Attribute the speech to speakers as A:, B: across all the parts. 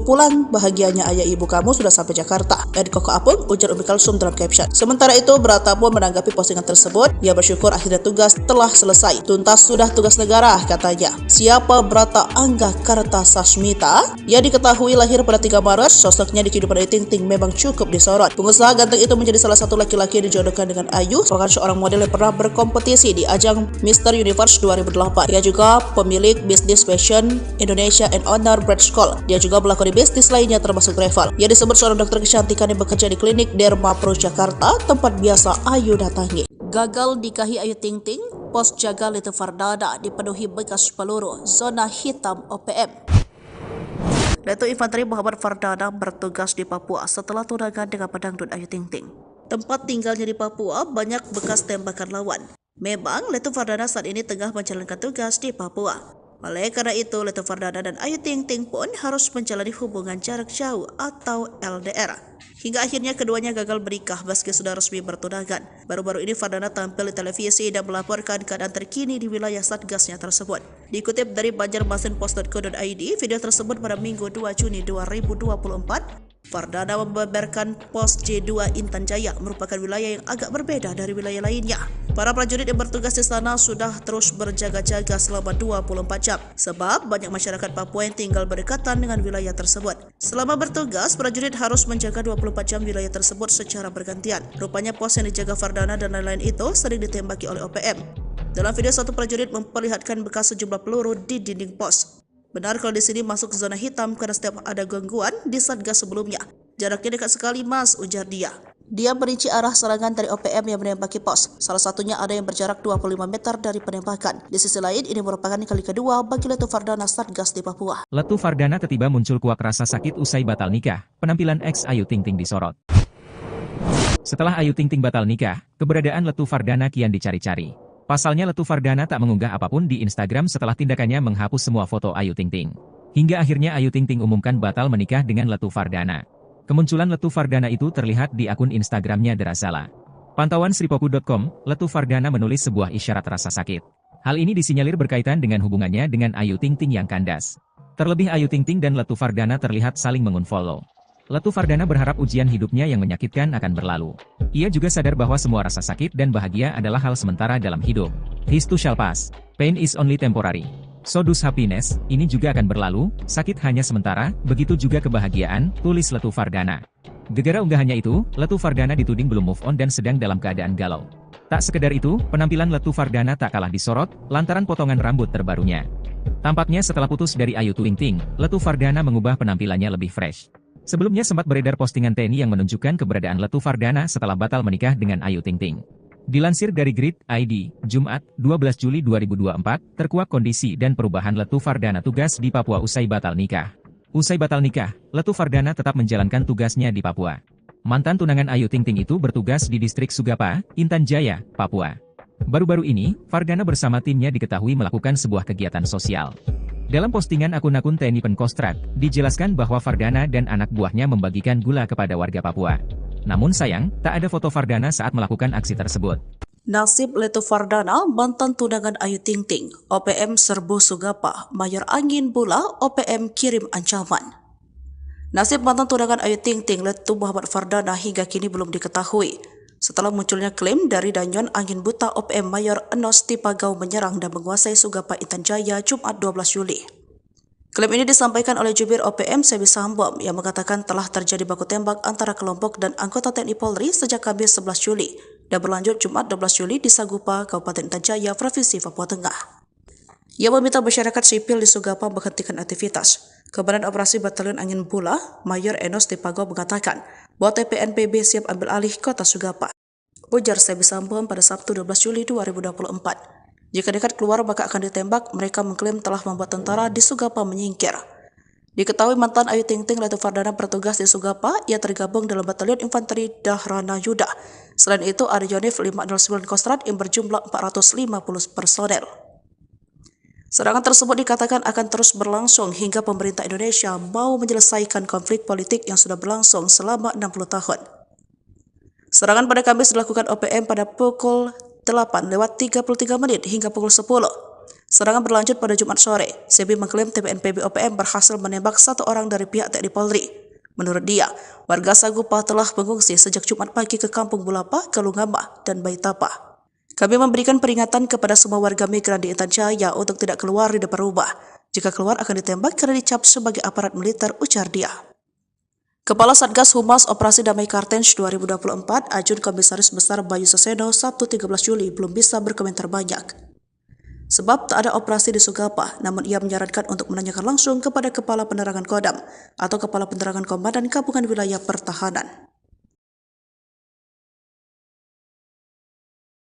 A: Pulang, bahagianya ayah ibu kamu sudah sampai Jakarta. Dari Koko Apung, ujar Umi Kalsum dalam caption. Sementara itu, Brata pun menanggapi postingan tersebut. Ia bersyukur akhirnya tugas telah selesai. Tuntas sudah tugas negara, katanya. Siapa Brata Angga Kartasasmita? Ia diketahui lahir pada 3 Maret. Sosoknya di kehidupan Ayu Ting Ting memang cukup disorot. Pengusaha ganteng itu menjadi salah satu laki-laki yang dijodohkan dengan Ayu, merupakan seorang model yang pernah berkompetisi di ajang Mr. Universe 2008. Ia juga pemilik bisnis fashion Indonesia and owner Brand School. Dia juga melakoni bisnis lainnya termasuk travel. Ia disebut seorang dokter kecantikan yang bekerja di klinik Derma Pro Jakarta, tempat biasa Ayu datangi. Gagal nikahi Ayu Ting Ting, pos jaga Leti Fardana dipenuhi bekas peluru, zona hitam OPM. Letu Infanteri Muhammad Fardana bertugas di Papua setelah tunangan dengan pedangdut Ayu Ting Ting. Tempat tinggalnya di Papua banyak bekas tembakan lawan. Memang Letu Fardana saat ini tengah menjalankan tugas di Papua. Oleh karena itu, Letu Fardana dan Ayu Ting Ting pun harus menjalani hubungan jarak jauh atau LDR. Hingga akhirnya keduanya gagal menikah meski sudah resmi bertunangan. Baru-baru ini Fardana tampil di televisi dan melaporkan keadaan terkini di wilayah satgasnya tersebut. Dikutip dari banjarmasinpost.co.id, video tersebut pada Minggu 2 Juni 2024, Fardana membeberkan pos J2 Intan Jaya merupakan wilayah yang agak berbeda dari wilayah lainnya. Para prajurit yang bertugas di sana sudah terus berjaga-jaga selama 24 jam sebab banyak masyarakat Papua yang tinggal berdekatan dengan wilayah tersebut. Selama bertugas, prajurit harus menjaga 24 jam wilayah tersebut secara bergantian. Rupanya pos yang dijaga Fardana dan lain-lain itu sering ditembaki oleh OPM. Dalam video, satu prajurit memperlihatkan bekas sejumlah peluru di dinding pos. Benar kalau di sini masuk zona hitam karena setiap ada gangguan di satgas sebelumnya. Jaraknya dekat sekali mas, ujar dia. Dia merinci arah serangan dari OPM yang menembaki pos. Salah satunya ada yang berjarak 25 meter dari penembakan. Di sisi lain, ini merupakan kali kedua bagi Letu Fardana satgas di Papua.
B: Letu Fardana tiba muncul kuak rasa sakit usai batal nikah. Penampilan ex Ayu Ting Ting disorot. Setelah Ayu Ting Ting batal nikah, keberadaan Letu Fardana kian dicari-cari. Pasalnya Letu Fardana tak mengunggah apapun di Instagram setelah tindakannya menghapus semua foto Ayu Ting Ting. Hingga akhirnya Ayu Ting Ting umumkan batal menikah dengan Letu Fardana. Kemunculan Letu Fardana itu terlihat di akun Instagramnya Derazala. Pantauan sripoku.com, Letu Fardana menulis sebuah isyarat rasa sakit. Hal ini disinyalir berkaitan dengan hubungannya dengan Ayu Ting Ting yang kandas. Terlebih Ayu Ting Ting dan Letu Fardana terlihat saling mengunfollow. Letu Fardana berharap ujian hidupnya yang menyakitkan akan berlalu. Ia juga sadar bahwa semua rasa sakit dan bahagia adalah hal sementara dalam hidup. This too shall pass. Pain is only temporary. So does happiness, ini juga akan berlalu, sakit hanya sementara, begitu juga kebahagiaan, tulis Letu Fardana. Gegara unggahannya itu, Letu Fardana dituding belum move on dan sedang dalam keadaan galau. Tak sekedar itu, penampilan Letu Fardana tak kalah disorot, lantaran potongan rambut terbarunya. Tampaknya setelah putus dari Ayu Ting Ting, Letu Fardana mengubah penampilannya lebih fresh. Sebelumnya sempat beredar postingan TNI yang menunjukkan keberadaan Letu Fardana setelah batal menikah dengan Ayu Ting Ting. Dilansir dari Grid.id, Jumat, 12 Juli 2024, terkuak kondisi dan perubahan Letu Fardana tugas di Papua usai batal nikah. Usai batal nikah, Letu Fardana tetap menjalankan tugasnya di Papua. Mantan tunangan Ayu Ting Ting itu bertugas di distrik Sugapa, Intan Jaya, Papua. Baru-baru ini, Fardana bersama timnya diketahui melakukan sebuah kegiatan sosial. Dalam postingan akun-akun TNI Penkostrat, dijelaskan bahwa Fardana dan anak buahnya membagikan gula kepada warga Papua. Namun sayang, tak ada foto Fardana saat melakukan aksi tersebut.
A: Nasib Letu Fardana, mantan tunangan Ayu Ting Ting, OPM serbu Sugapa, Mayor Angin Bula, OPM kirim ancaman. Nasib mantan tunangan Ayu Ting Ting, Letu Muhammad Fardana hingga kini belum diketahui. Setelah munculnya klaim dari Danyon Angin Buta OPM Mayor Enos Tipagau menyerang dan menguasai Sugapa Intan Jaya Jumat 12 Juli. Klaim ini disampaikan oleh jubir OPM Sebi Sambom yang mengatakan telah terjadi baku tembak antara kelompok dan anggota TNI Polri sejak Kamis 11 Juli dan berlanjut Jumat 12 Juli di Sagupa, Kabupaten Intan Jaya, Provinsi Papua Tengah. Ia meminta masyarakat sipil di Sugapa menghentikan aktivitas. Komandan Operasi Batalion Angin Bula, Mayor Enos Tipagau mengatakan bahwa TPNPB siap ambil alih kota Sugapa. Ujar Sebi Sambom pada Sabtu 12 Juli 2024. Jika nekat keluar maka akan ditembak, mereka mengklaim telah membuat tentara di Sugapa menyingkir. Diketahui mantan Ayu Ting Ting Letu Fardana bertugas di Sugapa, ia tergabung dalam Batalion Infanteri Dahrana Yuda. Selain itu ada Yonif 509 Kostrat yang berjumlah 450 personel. Serangan tersebut dikatakan akan terus berlangsung hingga pemerintah Indonesia mau menyelesaikan konflik politik yang sudah berlangsung selama 60 tahun. Serangan pada Kamis dilakukan OPM pada pukul 8:33 hingga pukul 10. Serangan berlanjut pada Jumat sore. Sebi mengklaim TPNPB OPM berhasil menembak 1 orang dari pihak TNI Polri. Menurut dia, warga Sagupa telah mengungsi sejak Jumat pagi ke Kampung Bulapa, Kalungama, dan Baitapa. Kami memberikan peringatan kepada semua warga migran di Intan Jaya untuk tidak keluar di depan rumah. Jika keluar akan ditembak karena dicap sebagai aparat militer, ujar dia. Kepala Satgas Humas Operasi Damai Kartens 2024, Ajun Komisaris Besar Bayu Seseno, Sabtu 13 Juli belum bisa berkomentar banyak. Sebab tak ada operasi di Sugapa, namun ia menyarankan untuk menanyakan langsung kepada Kepala Penerangan Kodam atau Kepala Penerangan Komandan Gabungan Wilayah Pertahanan.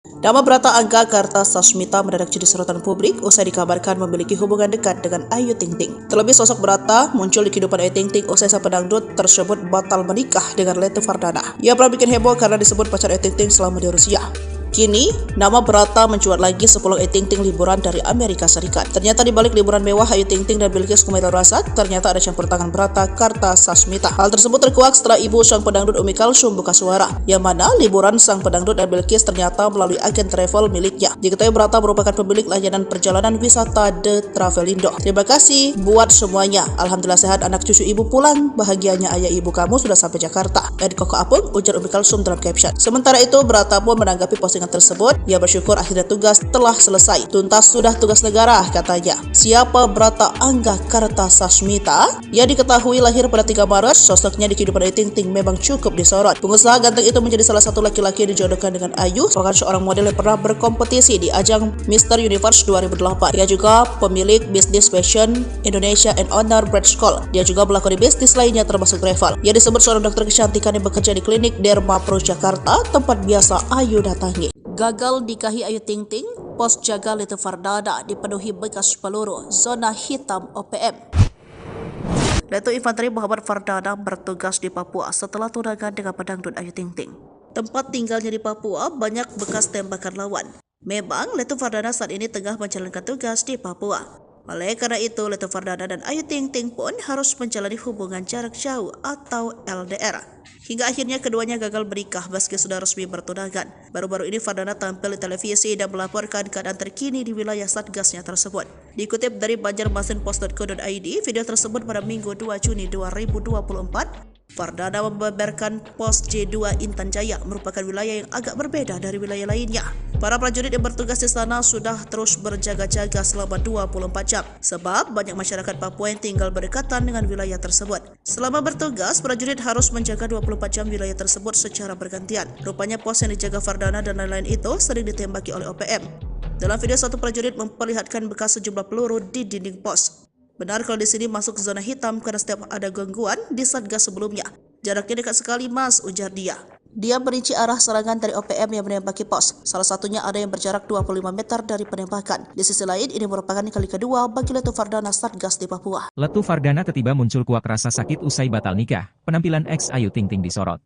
A: Nama Brata Angga Kartasasmita mendadak jadi sorotan publik usai dikabarkan memiliki hubungan dekat dengan Ayu Ting Ting. Terlebih sosok Brata muncul di kehidupan Ayu Ting Ting usai sang pedangdut tersebut batal menikah dengan Letu Fardana. Ia pernah bikin heboh karena disebut pacar Ayu Ting Ting selama di Rusia. Kini, nama Brata mencuat lagi sepulang Ayu Ting Ting liburan dari Amerika Serikat. Ternyata di balik liburan mewah Ayu Ting Ting dan Bilqis Kumail Rasad, ternyata ada campur tangan Brata Kartasasmita. Hal tersebut terkuak setelah ibu sang pedangdut Umi Kalsum buka suara, yang mana liburan sang pedangdut dan Bilqis ternyata melalui agen travel miliknya. Diketahui Brata merupakan pemilik layanan perjalanan wisata The Travelindo. Terima kasih buat semuanya. Alhamdulillah sehat anak cucu ibu pulang. Bahagianya ayah ibu kamu sudah sampai Jakarta. Koko Apung, ujar Umi Kalsum dalam caption. Sementara itu, Brata pun menanggapi postingan tersebut. Ia bersyukur akhirnya tugas telah selesai. Tuntas sudah tugas negara, katanya. Siapa Brata Angga Kartasasmita? Ia diketahui lahir pada 3 Maret. Sosoknya di kehidupan Ayu Ting Ting memang cukup disorot. Pengusaha ganteng itu menjadi salah satu laki-laki yang dijodohkan dengan Ayu, merupakan seorang model yang pernah berkompetisi di ajang Mr. Universe 2008. Ia juga pemilik bisnis fashion Indonesia and owner Brand School. Dia juga melakoni bisnis lainnya termasuk travel. Ia disebut seorang dokter kecantikan yang bekerja di klinik Derma Pro Jakarta, tempat biasa Ayu datangi. Gagal nikahi Ayu Ting Ting, pos jaga Letu Fardana dipenuhi bekas peluru, zona hitam OPM. Letu Infanteri Muhammad Fardana bertugas di Papua setelah tunangan dengan pedangdut Ayu Ting Ting. Tempat tinggalnya di Papua banyak bekas tembakan lawan. Memang Letu Fardana saat ini tengah menjalankan tugas di Papua. Oleh karena itu, Letu Fardana dan Ayu Ting Ting pun harus menjalani hubungan jarak jauh atau LDR. Hingga akhirnya keduanya gagal menikah meski sudah resmi bertunangan. Baru-baru ini Fardana tampil di televisi dan melaporkan keadaan terkini di wilayah satgasnya tersebut. Dikutip dari banjarmasinpost.co.id, video tersebut pada Minggu 2 Juni 2024, Fardana membeberkan pos J2 Intan Jaya merupakan wilayah yang agak berbeda dari wilayah lainnya. Para prajurit yang bertugas di sana sudah terus berjaga-jaga selama 24 jam sebab banyak masyarakat Papua yang tinggal berdekatan dengan wilayah tersebut. Selama bertugas, prajurit harus menjaga 24 jam wilayah tersebut secara bergantian. Rupanya pos yang dijaga Fardana dan lain-lain itu sering ditembaki oleh OPM. Dalam video, satu prajurit memperlihatkan bekas sejumlah peluru di dinding pos. Benar kalau di sini masuk zona hitam karena setiap ada gangguan di satgas sebelumnya. Jaraknya dekat sekali mas, ujar dia. Dia merinci arah serangan dari OPM yang menembaki pos. Salah satunya ada yang berjarak 25 meter dari penembakan. Di sisi lain, ini merupakan kali kedua bagi Letu Fardana satgas di Papua.
B: Letu Fardana tiba-tiba muncul kuak rasa sakit usai batal nikah. Penampilan ex Ayu Ting Ting disorot.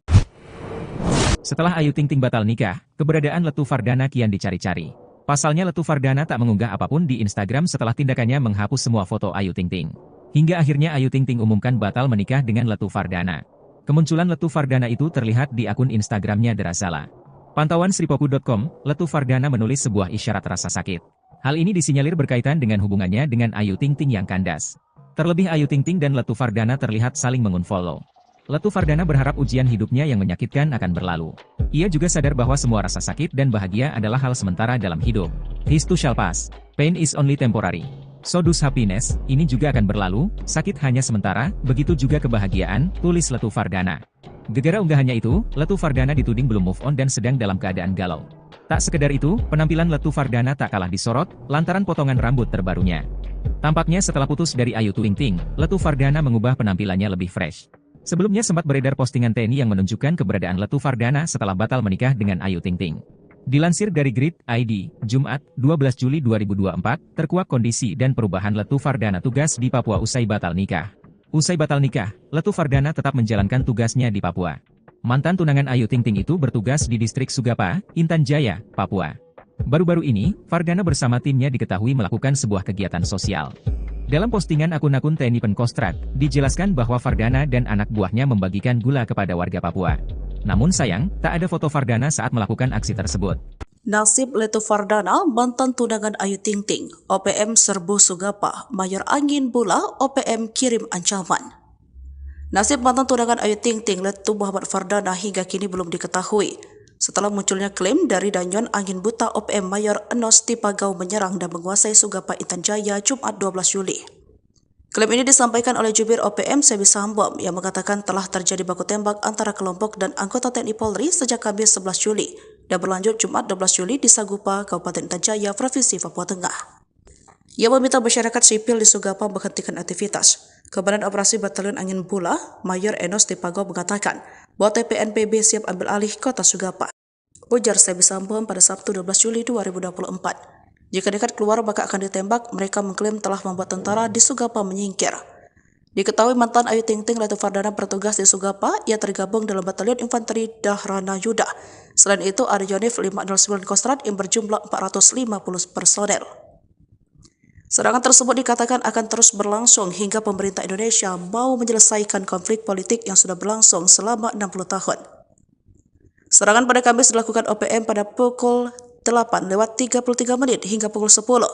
B: Setelah Ayu Ting Ting batal nikah, keberadaan Letu Fardana kian dicari-cari. Pasalnya Letu Fardana tak mengunggah apapun di Instagram setelah tindakannya menghapus semua foto Ayu Ting Ting. Hingga akhirnya Ayu Ting Ting umumkan batal menikah dengan Letu Fardana. Kemunculan Letu Fardana itu terlihat di akun Instagramnya Derazala. Pantauan sripoku.com, Letu Fardana menulis sebuah isyarat rasa sakit. Hal ini disinyalir berkaitan dengan hubungannya dengan Ayu Ting Ting yang kandas. Terlebih Ayu Ting Ting dan Letu Fardana terlihat saling mengunfollow. Letu Fardana berharap ujian hidupnya yang menyakitkan akan berlalu. Ia juga sadar bahwa semua rasa sakit dan bahagia adalah hal sementara dalam hidup. This too shall pass. Pain is only temporary. So does happiness, ini juga akan berlalu, sakit hanya sementara, begitu juga kebahagiaan, tulis Letu Fardana. Gegara unggahannya itu, Letu Fardana dituding belum move on dan sedang dalam keadaan galau. Tak sekedar itu, penampilan Letu Fardana tak kalah disorot, lantaran potongan rambut terbarunya. Tampaknya setelah putus dari Ayu Ting Ting, Letu Fardana mengubah penampilannya lebih fresh. Sebelumnya sempat beredar postingan TNI yang menunjukkan keberadaan Letu Fardana setelah batal menikah dengan Ayu Ting Ting. Dilansir dari Grid.id, Jumat, 12 Juli 2024, terkuak kondisi dan perubahan Letu Fardana tugas di Papua usai batal nikah. Usai batal nikah, Letu Fardana tetap menjalankan tugasnya di Papua. Mantan tunangan Ayu Ting Ting itu bertugas di distrik Sugapa, Intan Jaya, Papua. Baru-baru ini, Fardana bersama timnya diketahui melakukan sebuah kegiatan sosial. Dalam postingan akun-akun TNI Penkostrat, dijelaskan bahwa Fardana dan anak buahnya membagikan gula kepada warga Papua. Namun sayang, tak ada foto Fardana saat melakukan aksi tersebut.
A: Nasib Letu Fardana, mantan tunangan Ayu Ting Ting, OPM serbu Sugapa, mayor angin bola, OPM kirim ancaman. Nasib mantan tunangan Ayu Ting Ting, Letu Muhammad Fardana hingga kini belum diketahui. Setelah munculnya klaim dari Danyon Angin Buta OPM Mayor Enos Tipagau menyerang dan menguasai Sugapa Intan Jaya Jumat 12 Juli. Klaim ini disampaikan oleh jubir OPM Sebi Sambom yang mengatakan telah terjadi baku tembak antara kelompok dan anggota TNI Polri sejak Kamis 11 Juli dan berlanjut Jumat 12 Juli di Sagupa, Kabupaten Intan Jaya, Provinsi Papua Tengah. Ia meminta masyarakat sipil di Sugapa menghentikan aktivitas. Komandan Operasi Batalion Angin Bola, Mayor Enos Tipagau mengatakan bahwa TPNPB siap ambil alih kota Sugapa. Ujar Sebi Sambom pada Sabtu 12 Juli 2024. Jika dekat keluar maka akan ditembak, mereka mengklaim telah membuat tentara di Sugapa menyingkir. Diketahui mantan Ayu Ting Ting Letu Fardana bertugas di Sugapa, ia tergabung dalam Batalion Infanteri Dahrana Yuda. Selain itu ada Yonif 509 Kostrat yang berjumlah 450 personel. Serangan tersebut dikatakan akan terus berlangsung hingga pemerintah Indonesia mau menyelesaikan konflik politik yang sudah berlangsung selama 60 tahun. Serangan pada Kamis dilakukan OPM pada pukul 8:33 hingga pukul 10.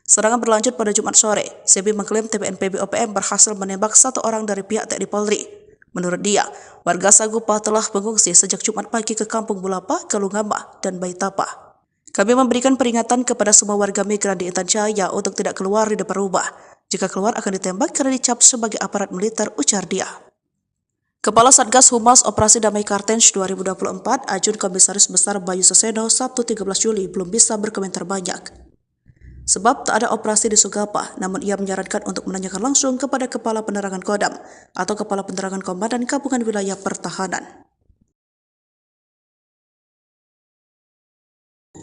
A: Serangan berlanjut pada Jumat sore. Sebi mengklaim TPNPB OPM berhasil menembak satu orang dari pihak TNI Polri. Menurut dia, warga Sagupa telah mengungsi sejak Jumat pagi ke Kampung Bulapa, Kalungama, dan Baitapa. Kami memberikan peringatan kepada semua warga migran di Intan Jaya untuk tidak keluar di depan rumah. Jika keluar akan ditembak karena dicap sebagai aparat militer, ujar dia. Kepala Satgas Humas Operasi Damai Kartens 2024, Ajun Komisaris Besar Bayu Seseno, Sabtu 13 Juli belum bisa berkomentar banyak. Sebab tak ada operasi di Sugapa, namun ia menyarankan untuk menanyakan langsung kepada Kepala Penerangan Kodam atau Kepala Penerangan Komandan Gabungan Wilayah Pertahanan.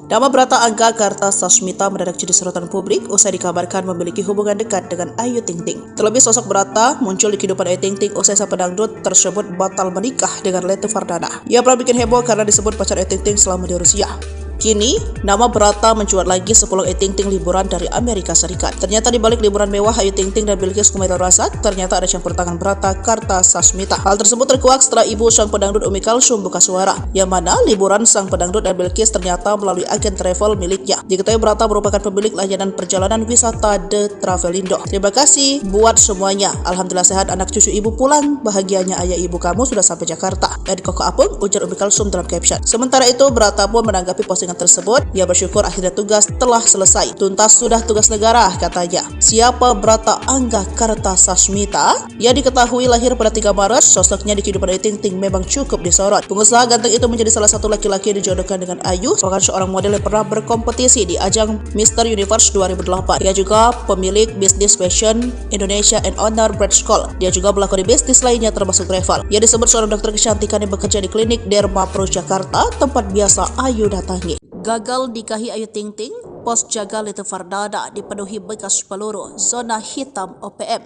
A: Nama Brata Angga Kartasasmita mendadak jadi sorotan publik usai dikabarkan memiliki hubungan dekat dengan Ayu Ting Ting. Terlebih sosok Brata muncul di kehidupan Ayu Ting Ting usai sang pedangdut tersebut batal menikah dengan Letu Fardana. Ia pernah bikin heboh karena disebut pacar Ayu Ting Ting selama di Rusia. Kini, nama Brata mencuat lagi sepulang Ayu Ting Ting liburan dari Amerika Serikat. Ternyata di balik liburan mewah Ayu Ting Ting dan Bilkis Kumail Razak, ternyata ada campur tangan Brata Kartasasmita. Hal tersebut terkuak setelah ibu sang pedangdut Umi Kalsum buka suara, yang mana liburan sang pedangdut dan Bilkis ternyata melalui agen travel miliknya. Diketahui Brata merupakan pemilik layanan perjalanan wisata The Travelindo. Terima kasih buat semuanya. Alhamdulillah sehat anak cucu ibu pulang. Bahagianya ayah ibu kamu sudah sampai Jakarta. Koko Apung, ujar Umi Kalsum dalam caption. Sementara itu, Brata pun menanggapi postingan tersebut. Ia bersyukur akhirnya tugas telah selesai. Tuntas sudah tugas negara, katanya. Siapa Brata Angga Kartasasmita? Ia diketahui lahir pada 3 Maret. Sosoknya di kehidupan Ayu Ting Ting memang cukup disorot. Pengusaha ganteng itu menjadi salah satu laki-laki yang dijodohkan dengan Ayu, merupakan seorang model yang pernah berkompetisi di ajang Mr. Universe 2008. Ia juga pemilik bisnis fashion Indonesia and owner Bread School. Dia juga melakoni bisnis lainnya termasuk travel. Ia disebut seorang dokter kecantikan yang bekerja di klinik Derma Pro Jakarta, tempat biasa Ayu datangi. Gagal nikahi Ayu Ting Ting, pos jaga Letu Fardana dipenuhi bekas peluru, zona hitam OPM.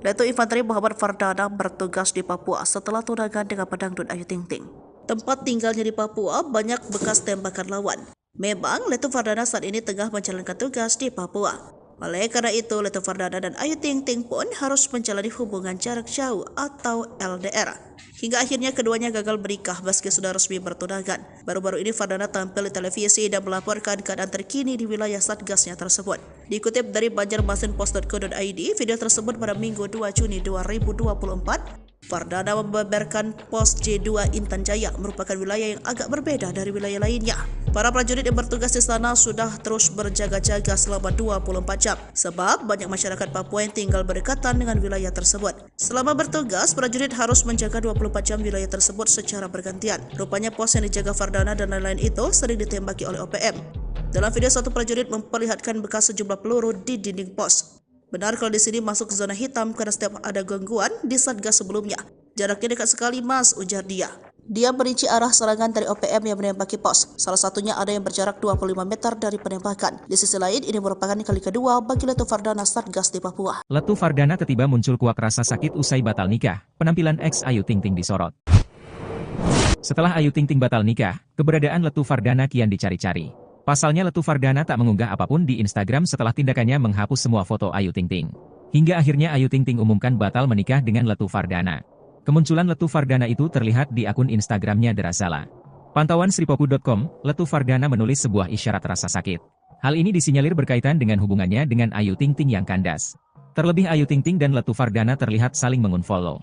A: Letu Infanteri Muhammad Fardana bertugas di Papua setelah tunangan dengan pedangdut Ayu Ting Ting. Tempat tinggalnya di Papua banyak bekas tembakan lawan. Memang Letu Fardana saat ini tengah menjalankan tugas di Papua. Oleh karena itu, Letu Fardana dan Ayu Ting Ting pun harus menjalani hubungan jarak jauh atau LDR. Hingga akhirnya keduanya gagal menikah meski sudah resmi bertunangan. Baru-baru ini Fardana tampil di televisi dan melaporkan keadaan terkini di wilayah satgasnya tersebut. Dikutip dari banjarmasinpost.co.id, video tersebut pada Minggu 2 Juni 2024, Fardana membeberkan pos J2 Intan Jaya merupakan wilayah yang agak berbeda dari wilayah lainnya. Para prajurit yang bertugas di sana sudah terus berjaga-jaga selama 24 jam sebab banyak masyarakat Papua yang tinggal berdekatan dengan wilayah tersebut. Selama bertugas, prajurit harus menjaga 24 jam wilayah tersebut secara bergantian. Rupanya pos yang dijaga Fardana dan lain-lain itu sering ditembaki oleh OPM. Dalam video, satu prajurit memperlihatkan bekas sejumlah peluru di dinding pos. Benar kalau di sini masuk zona hitam karena setiap ada gangguan di satgas sebelumnya. Jaraknya dekat sekali mas, ujar dia. Dia merinci arah serangan dari OPM yang menembaki pos. Salah satunya ada yang berjarak 25 meter dari penembakan. Di sisi lain, ini merupakan kali kedua bagi Letu Fardana satgas di Papua.
B: Letu Fardana tiba muncul kuak rasa sakit usai batal nikah. Penampilan ex Ayu Ting Ting disorot. Setelah Ayu Ting Ting batal nikah, keberadaan Letu Fardana kian dicari-cari. Pasalnya Letu Fardana tak mengunggah apapun di Instagram setelah tindakannya menghapus semua foto Ayu Ting Ting. Hingga akhirnya Ayu Ting Ting umumkan batal menikah dengan Letu Fardana. Kemunculan Letu Fardana itu terlihat di akun Instagramnya Derazala. Pantauan sripopu.com, Letu Fardana menulis sebuah isyarat rasa sakit. Hal ini disinyalir berkaitan dengan hubungannya dengan Ayu Ting Ting yang kandas. Terlebih Ayu Ting Ting dan Letu Fardana terlihat saling mengunfollow.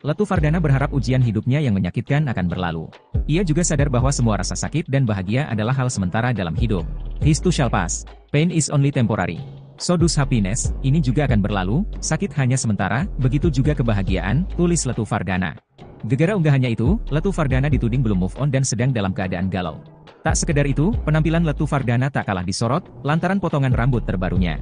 B: Letu Fardana berharap ujian hidupnya yang menyakitkan akan berlalu. Ia juga sadar bahwa semua rasa sakit dan bahagia adalah hal sementara dalam hidup. This too shall pass. Pain is only temporary. So does happiness, ini juga akan berlalu, sakit hanya sementara, begitu juga kebahagiaan, tulis Letu Fardana. Gegara unggahannya itu, Letu Fardana dituding belum move on dan sedang dalam keadaan galau. Tak sekedar itu, penampilan Letu Fardana tak kalah disorot, lantaran potongan rambut terbarunya.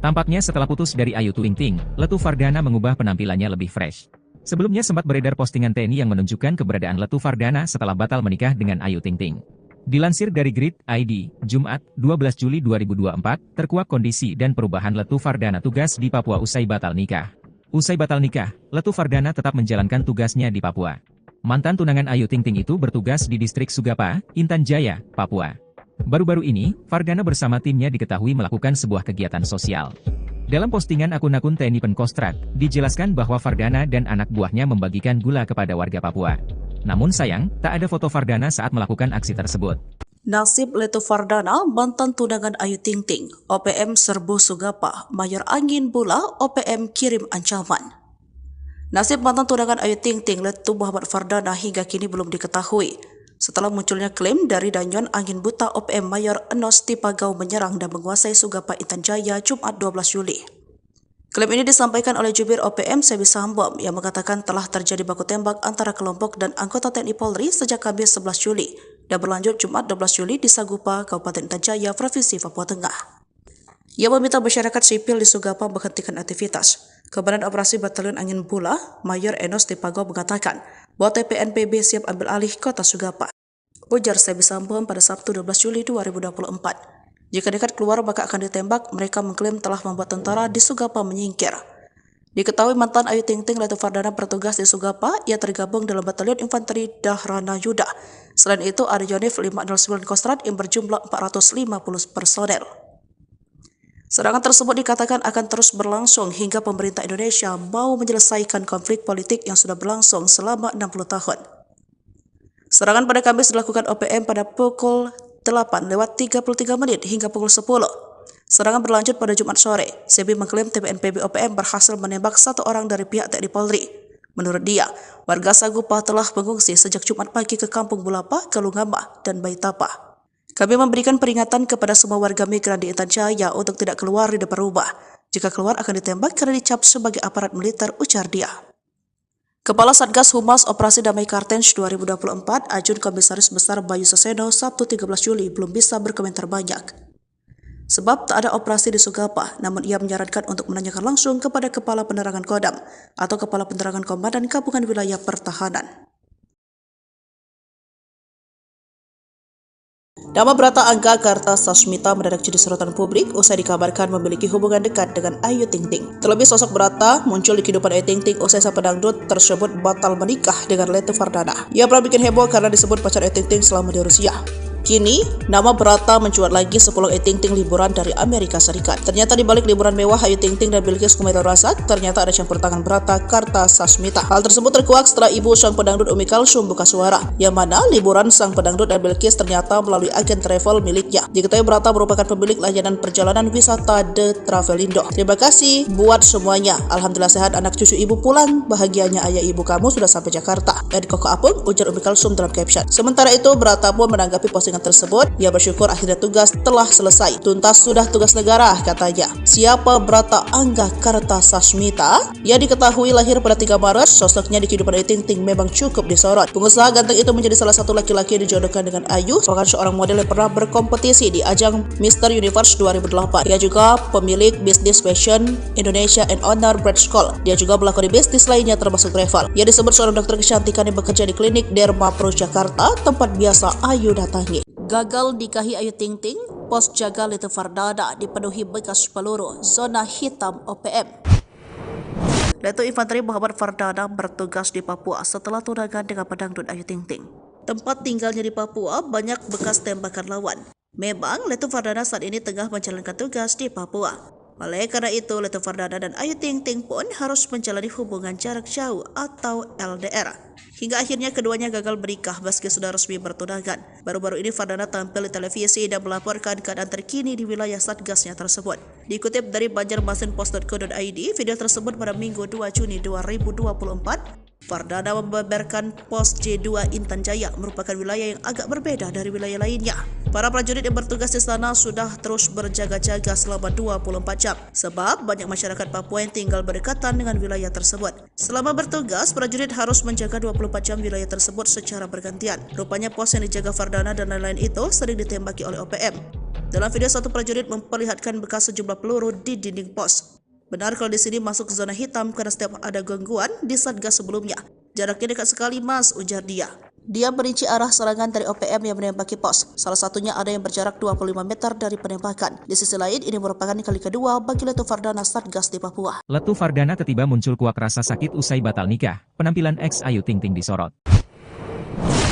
B: Tampaknya setelah putus dari Ayu Ting Ting, Letu Fardana mengubah penampilannya lebih fresh. Sebelumnya sempat beredar postingan TNI yang menunjukkan keberadaan Letu Fardana setelah batal menikah dengan Ayu Ting Ting. Dilansir dari Grid ID, Jumat, 12 Juli 2024, terkuak kondisi dan perubahan Letu Fardana tugas di Papua usai batal nikah. Usai batal nikah, Letu Fardana tetap menjalankan tugasnya di Papua. Mantan tunangan Ayu Ting Ting itu bertugas di distrik Sugapa, Intan Jaya, Papua. Baru-baru ini, Fardana bersama timnya diketahui melakukan sebuah kegiatan sosial. Dalam postingan akun-akun TNI Penkostrat, dijelaskan bahwa Fardana dan anak buahnya membagikan gula kepada warga Papua. Namun sayang, tak ada foto Fardana saat melakukan aksi tersebut.
A: Nasib Letu Fardana, mantan tunangan Ayu Ting Ting, OPM serbu Sugapa, Mayor Angin Bula, OPM kirim ancaman. Nasib mantan tunangan Ayu Ting Ting, Letu Muhammad Fardana hingga kini belum diketahui. Setelah munculnya klaim dari Danyon Angin Buta OPM Mayor Enos Tipagau menyerang dan menguasai Sugapa Intan Jaya Jumat 12 Juli. Klaim ini disampaikan oleh Jubir OPM Sebi Sambom yang mengatakan telah terjadi baku tembak antara kelompok dan anggota TNI Polri sejak Kamis 11 Juli dan berlanjut Jumat 12 Juli di Sagupa, Kabupaten Intan Jaya, Provinsi Papua Tengah. Ia meminta masyarakat sipil di Sugapa menghentikan aktivitas. Komandan Operasi Batalion Angin Bula, Mayor Enos Tipagau mengatakan bahwa TPNPB siap ambil alih kota Sugapa. Ujar Sebi Sambom pada Sabtu 12 Juli 2024. Jika dekat keluar maka akan ditembak, mereka mengklaim telah membuat tentara di Sugapa menyingkir. Diketahui mantan Ayu Ting Ting Letu Fardana bertugas di Sugapa, ia tergabung dalam Batalion Infanteri Dahrana Yuda. Selain itu ada Yonif 509 Kostrat yang berjumlah 450 personel. Serangan tersebut dikatakan akan terus berlangsung hingga pemerintah Indonesia mau menyelesaikan konflik politik yang sudah berlangsung selama 60 tahun. Serangan pada Kamis dilakukan OPM pada pukul 8:33 hingga pukul 10. Serangan berlanjut pada Jumat sore. Sebi mengklaim TPNPB OPM berhasil menembak satu orang dari pihak TNI Polri. Menurut dia, warga Sagupa telah mengungsi sejak Jumat pagi ke Kampung Bulapa, Kalungama, dan Baitapa. Kami memberikan peringatan kepada semua warga migran di Intan Jaya untuk tidak keluar di depan rumah. Jika keluar akan ditembak karena dicap sebagai aparat militer, ujar dia. Kepala Satgas Humas Operasi Damai Kartens 2024, Ajun Komisaris Besar Bayu Seseno, Sabtu 13 Juli belum bisa berkomentar banyak. Sebab tak ada operasi di Sugapa, namun ia menyarankan untuk menanyakan langsung kepada Kepala Penerangan Kodam atau Kepala Penerangan Komandan Gabungan Wilayah Pertahanan. Nama Brata Angga Kartasasmita mendadak jadi sorotan publik usai dikabarkan memiliki hubungan dekat dengan Ayu Ting Ting. Terlebih sosok Brata muncul di kehidupan Ayu Ting Ting usai sang pedangdut tersebut batal menikah dengan Letu Fardana. Ia pernah bikin heboh karena disebut pacar Ayu Ting Ting selama di Rusia. Kini, nama Brata mencuat lagi sepulang Ayu Ting Ting liburan dari Amerika Serikat. Ternyata di balik liburan mewah Ayu Ting Ting dan Bilqis Kumail Razak, ternyata ada campur tangan Brata Kartasasmita. Hal tersebut terkuak setelah ibu sang pedangdut Umi Kalsum buka suara, yang mana liburan sang pedangdut dan Bilqis ternyata melalui agen travel miliknya. Diketahui Brata merupakan pemilik layanan perjalanan wisata The Travelindo. Terima kasih buat semuanya. Alhamdulillah sehat anak cucu ibu pulang. Bahagianya ayah ibu kamu sudah sampai Jakarta. Dan Koko Apung, ujar Umi Kalsum dalam caption. Sementara itu, Brata pun menanggapi postingan tersebut. Ia bersyukur akhirnya tugas telah selesai. Tuntas sudah tugas negara, katanya. Siapa Brata Angga Kartasasmita? Ia diketahui lahir pada 3 Maret. Sosoknya di kehidupan Ayu Ting Ting memang cukup disorot. Pengusaha ganteng itu menjadi salah satu laki-laki yang dijodohkan dengan Ayu, merupakan seorang model yang pernah berkompetisi di ajang Mr. Universe 2008. Ia juga pemilik bisnis fashion Indonesia and owner Brand School. Dia juga melakoni bisnis lainnya termasuk travel. Ia disebut seorang dokter kecantikan yang bekerja di klinik Derma Pro Jakarta, tempat biasa Ayu datangi. Gagal nikahi Ayu Ting Ting, pos jaga Letu Fardana dipenuhi bekas peluru, zona hitam OPM. Letu Infanteri Muhammad Fardana bertugas di Papua setelah tunangan dengan pedangdut Ayu Ting Ting. Tempat tinggalnya di Papua banyak bekas tembakan lawan. Memang Letu Fardana saat ini tengah menjalankan tugas di Papua. Oleh karena itu, Letu Fardana dan Ayu Ting Ting pun harus menjalani hubungan jarak jauh atau LDR. Hingga akhirnya keduanya gagal menikah meski sudah resmi bertunangan. Baru-baru ini Fardana tampil di televisi dan melaporkan keadaan terkini di wilayah satgasnya tersebut. Dikutip dari banjarmasinpost.co.id, video tersebut pada Minggu 2 Juni 2024, Fardana membeberkan pos J2 Intan Jaya merupakan wilayah yang agak berbeda dari wilayah lainnya. Para prajurit yang bertugas di sana sudah terus berjaga-jaga selama 24 jam sebab banyak masyarakat Papua yang tinggal berdekatan dengan wilayah tersebut. Selama bertugas, prajurit harus menjaga 24 jam wilayah tersebut secara bergantian. Rupanya pos yang dijaga Fardana dan lain-lain itu sering ditembaki oleh OPM. Dalam video, satu prajurit memperlihatkan bekas sejumlah peluru di dinding pos. Benar kalau di sini masuk zona hitam karena setiap ada gangguan di satgas sebelumnya. Jaraknya dekat sekali mas, ujar dia. Dia merinci arah serangan dari OPM yang menembaki pos. Salah satunya ada yang berjarak 25 meter dari penembakan. Di sisi lain, ini merupakan kali kedua bagi Letu Fardana satgas di Papua.
B: Letu Fardana tiba muncul kuak rasa sakit usai batal nikah. Penampilan ex Ayu Ting Ting disorot.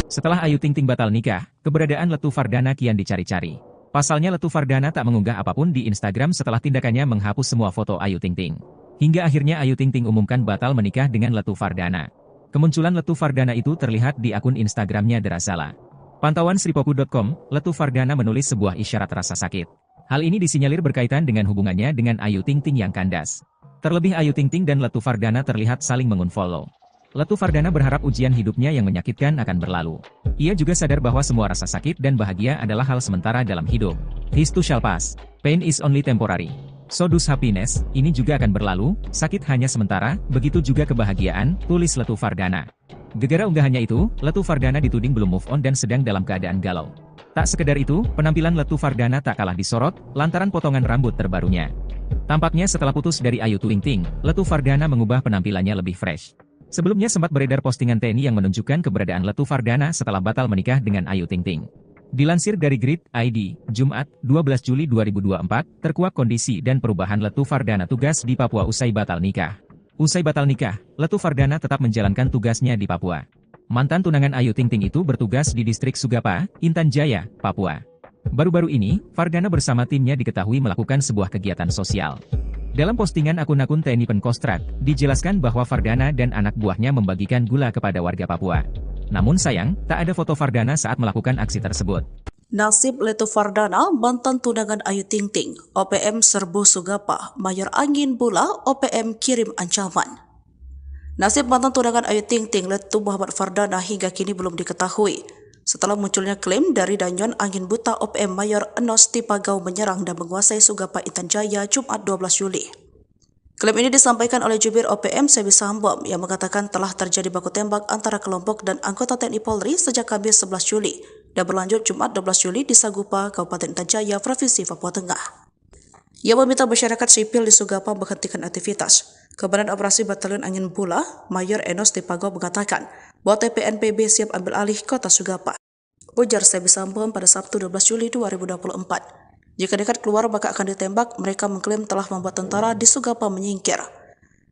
B: Setelah Ayu Ting Ting batal nikah, keberadaan Letu Fardana kian dicari-cari. Pasalnya Letu Fardana tak mengunggah apapun di Instagram setelah tindakannya menghapus semua foto Ayu Ting Ting. Hingga akhirnya Ayu Ting Ting umumkan batal menikah dengan Letu Fardana. Kemunculan Letu Fardana itu terlihat di akun Instagramnya Derazala. Pantauan sripoku.com, Letu Fardana menulis sebuah isyarat rasa sakit. Hal ini disinyalir berkaitan dengan hubungannya dengan Ayu Ting Ting yang kandas. Terlebih Ayu Ting Ting dan Letu Fardana terlihat saling mengunfollow. Letu Fardana berharap ujian hidupnya yang menyakitkan akan berlalu. Ia juga sadar bahwa semua rasa sakit dan bahagia adalah hal sementara dalam hidup. This too shall pass. Pain is only temporary. So does happiness, ini juga akan berlalu, sakit hanya sementara, begitu juga kebahagiaan, tulis Letu Fardana. Gegara unggahannya itu, Letu Fardana dituding belum move on dan sedang dalam keadaan galau. Tak sekedar itu, penampilan Letu Fardana tak kalah disorot, lantaran potongan rambut terbarunya. Tampaknya setelah putus dari Ayu Ting Ting, Letu Fardana mengubah penampilannya lebih fresh. Sebelumnya sempat beredar postingan TNI yang menunjukkan keberadaan Letu Fardana setelah batal menikah dengan Ayu Ting Ting. Dilansir dari Grid ID, Jumat, 12 Juli 2024, terkuak kondisi dan perubahan Letu Fardana tugas di Papua usai batal nikah. Usai batal nikah, Letu Fardana tetap menjalankan tugasnya di Papua. Mantan tunangan Ayu Ting Ting itu bertugas di distrik Sugapa, Intan Jaya, Papua. Baru-baru ini, Fardana bersama timnya diketahui melakukan sebuah kegiatan sosial. Dalam postingan akun-akun TNI Penkostrat, dijelaskan bahwa Fardana dan anak buahnya membagikan gula kepada warga Papua. Namun sayang, tak ada foto Fardana saat melakukan aksi tersebut.
A: Nasib Letu Fardana, mantan tunangan Ayu Ting Ting, OPM serbu Sugapa, Mayor Angin Bula, OPM kirim ancaman. Nasib mantan tunangan Ayu Ting Ting, Letu Muhammad Fardana hingga kini belum diketahui. Setelah munculnya klaim dari Danyon Angin Buta OPM Mayor Enos Tipagau menyerang dan menguasai Sugapa Intan Jaya Jumat 12 Juli. Klaim ini disampaikan oleh jubir OPM Sebi Sambom yang mengatakan telah terjadi baku tembak antara kelompok dan anggota TNI Polri sejak Kamis 11 Juli dan berlanjut Jumat 12 Juli di Sagupa, Kabupaten Intan Jaya, Provinsi Papua Tengah. Ia meminta masyarakat sipil di Sugapa menghentikan aktivitas. Komandan Operasi Batalion Angin Bula, Mayor Enos Tipagau mengatakan bahwa TPNPB siap ambil alih kota Sugapa. Ujar Sebi Sambom pada Sabtu 12 Juli 2024. Jika nekat keluar maka akan ditembak, mereka mengklaim telah membuat tentara di Sugapa menyingkir.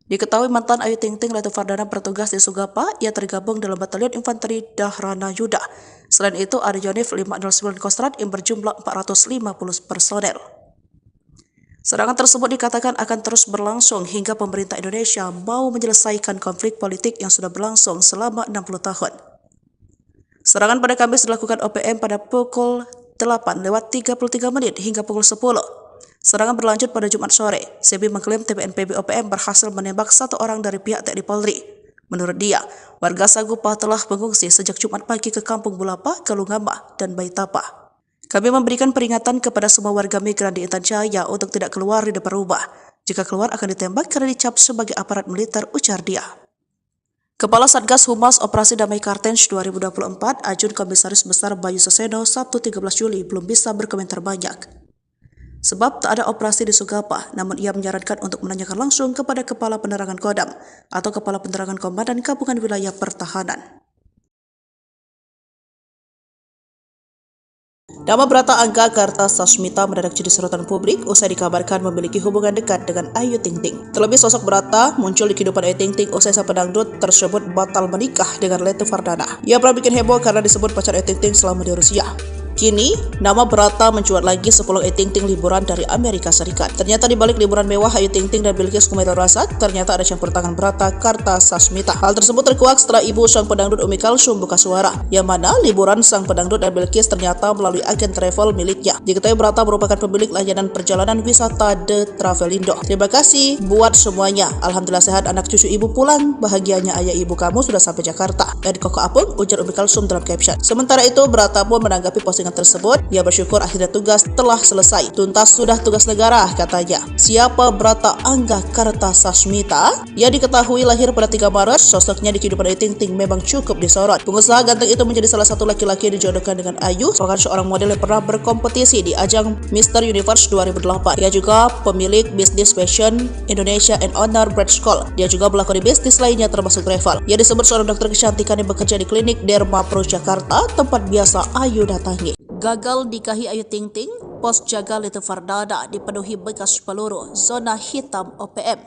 A: Diketahui mantan Ayu Ting Ting Letu Fardana bertugas di Sugapa, ia tergabung dalam Batalion Infanteri Dahrana Yuda. Selain itu ada Yonif 509 Kostrat yang berjumlah 450 personel. Serangan tersebut dikatakan akan terus berlangsung hingga pemerintah Indonesia mau menyelesaikan konflik politik yang sudah berlangsung selama 60 tahun. Serangan pada Kamis dilakukan OPM pada pukul 8:33 hingga pukul 10. Serangan berlanjut pada Jumat sore. Sebi mengklaim TPNPB OPM berhasil menembak satu orang dari pihak TNI Polri. Menurut dia, warga Sagupa telah mengungsi sejak Jumat pagi ke Kampung Bulapa, Galungama, dan Baitapa. Kami memberikan peringatan kepada semua warga migran di Intan Jaya untuk tidak keluar di depan rumah. Jika keluar akan ditembak karena dicap sebagai aparat militer, ujar dia. Kepala Satgas Humas Operasi Damai Kartens 2024, Ajun Komisaris Besar Bayu Seseno, Sabtu 13 Juli belum bisa berkomentar banyak. Sebab tak ada operasi di Sugapa, namun ia menyarankan untuk menanyakan langsung kepada Kepala Penerangan Kodam atau Kepala Penerangan Komandan Gabungan Wilayah Pertahanan. Nama Brata Angga Kartasasmita mendadak jadi sorotan publik usai dikabarkan memiliki hubungan dekat dengan Ayu Ting Ting. Terlebih sosok Brata muncul di kehidupan Ayu Ting Ting usai sang pedangdut tersebut batal menikah dengan Letu Fardana. Ia pernah bikin heboh karena disebut pacar Ayu Ting Ting selama di Rusia. Kini, nama Brata mencuat lagi sepulang Ayu Ting Ting liburan dari Amerika Serikat. Ternyata di balik liburan mewah Ayu Ting Ting dan Bilqis Kumairarasad, ternyata ada campur tangan Brata Kartasasmita. Hal tersebut terkuak setelah ibu sang pedangdut Umi Kalsum buka suara, yang mana liburan sang pedangdut dan Bilqis ternyata melalui agen travel miliknya. Diketahui Brata merupakan pemilik layanan perjalanan wisata The Travelindo. Terima kasih buat semuanya. Alhamdulillah sehat anak cucu ibu pulang. Bahagianya ayah ibu kamu sudah sampai Jakarta. Dan Koko Apung, ujar Umi Kalsum dalam caption. Sementara itu, Brata pun menanggapi postingan tersebut. Ia bersyukur akhirnya tugas telah selesai. Tuntas sudah tugas negara, katanya. Siapa Brata Angga Kartasasmita? Ia diketahui lahir pada 3 Maret. Sosoknya di kehidupan Ayu Ting Ting memang cukup disorot. Pengusaha ganteng itu menjadi salah satu laki-laki yang dijodohkan dengan Ayu, merupakan seorang model yang pernah berkompetisi di ajang Mr. Universe 2008. Ia juga pemilik bisnis fashion Indonesia and owner Brand School. Dia juga melakoni bisnis lainnya termasuk travel. Ia disebut seorang dokter kecantikan yang bekerja di klinik Derma Pro Jakarta, tempat biasa Ayu datangi. Gagal nikahi Ayu Ting Ting, pos jaga Letu Fardana dipenuhi bekas peluru, zona hitam OPM.